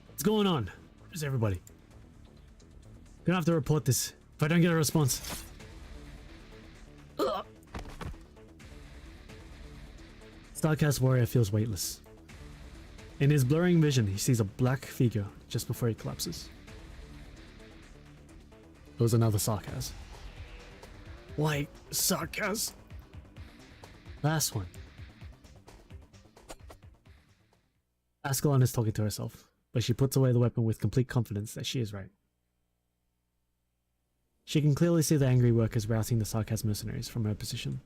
Speaker 1: What's going on? Where's everybody? Gonna have to report this if I don't get a response. Starcast warrior feels weightless. In his blurring vision, he sees a black figure just before he collapses. It was another sarcasm. White sarcasm. Last one. Ascalon is talking to herself, but she puts away the weapon with complete confidence that she is right. She can clearly see the angry workers routing the sarcasm mercenaries from her position.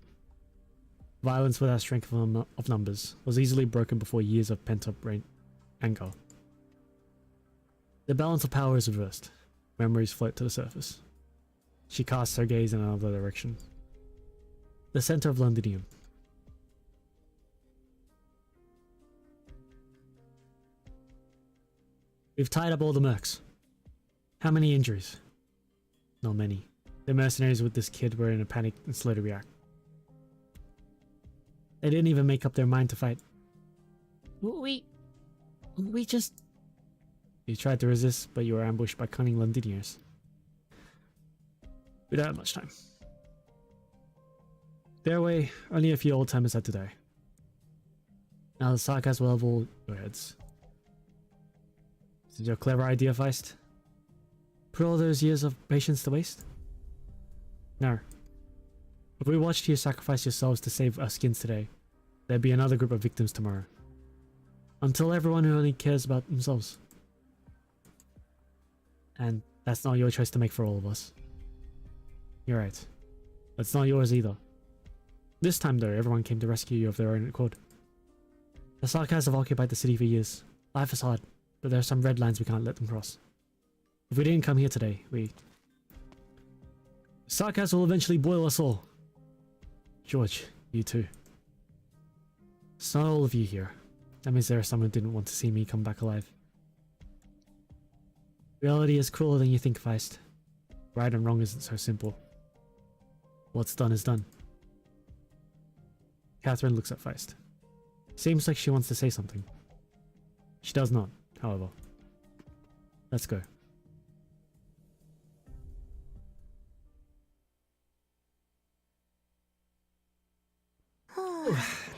Speaker 1: Violence without strength of numbers was easily broken before years of pent-up anger. The balance of power is reversed. Memories float to the surface. She casts her gaze in another direction. The center of Londinium. We've tied up all the mercs. How many injuries? Not many. The mercenaries with this kid were in a panic and slow to react. They didn't even make up their mind to fight.
Speaker 8: We just...
Speaker 1: You tried to resist, but you were ambushed by cunning Londiniers. We don't have much time. Their way, only a few old-timers had to die. Now the sarcasm will level your heads. Is it your clever idea, Feist? Put all those years of patience to waste? No. If we watched you sacrifice yourselves to save our skins today, there'd be another group of victims tomorrow. Until everyone who only cares about themselves. And that's not your choice to make for all of us. You're right. That's not yours either. This time though, everyone came to rescue you of their own accord. The Sarkas have occupied the city for years. Life is hard, but there are some red lines we can't let them cross. If we didn't come here today, Sarkas will eventually boil us all. George, you too. It's not all of you here. That means there are some who didn't want to see me come back alive. Reality is crueler than you think, Feist. Right and wrong isn't so simple. What's done is done. Catherine looks at Feist. Seems like she wants to say something. She does not, however. Let's go.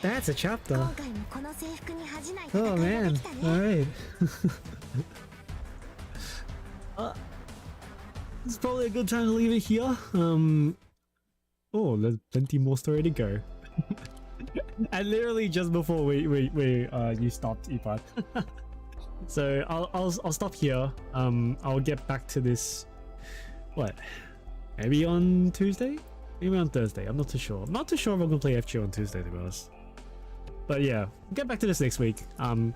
Speaker 1: That's a chapter. Oh man, alright. It's probably a good time to leave it here. Oh, there's plenty more story to go. And literally just before you stopped, Ipad. So I'll stop here. I'll get back to this. What? Maybe on Tuesday? Maybe on Thursday. I'm not too sure. I'm not too sure if I'm gonna play FG on Tuesday, to be honest. But yeah, we'll get back to this next week. I'm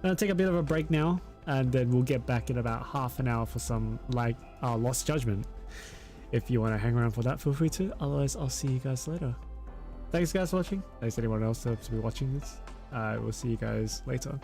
Speaker 1: gonna take a bit of a break now, and then we'll get back in about half an hour for some Lost Judgment. If you want to hang around for that, feel free to. Otherwise, I'll see you guys later. Thanks guys for watching. Thanks anyone else to be watching this. We'll see you guys later.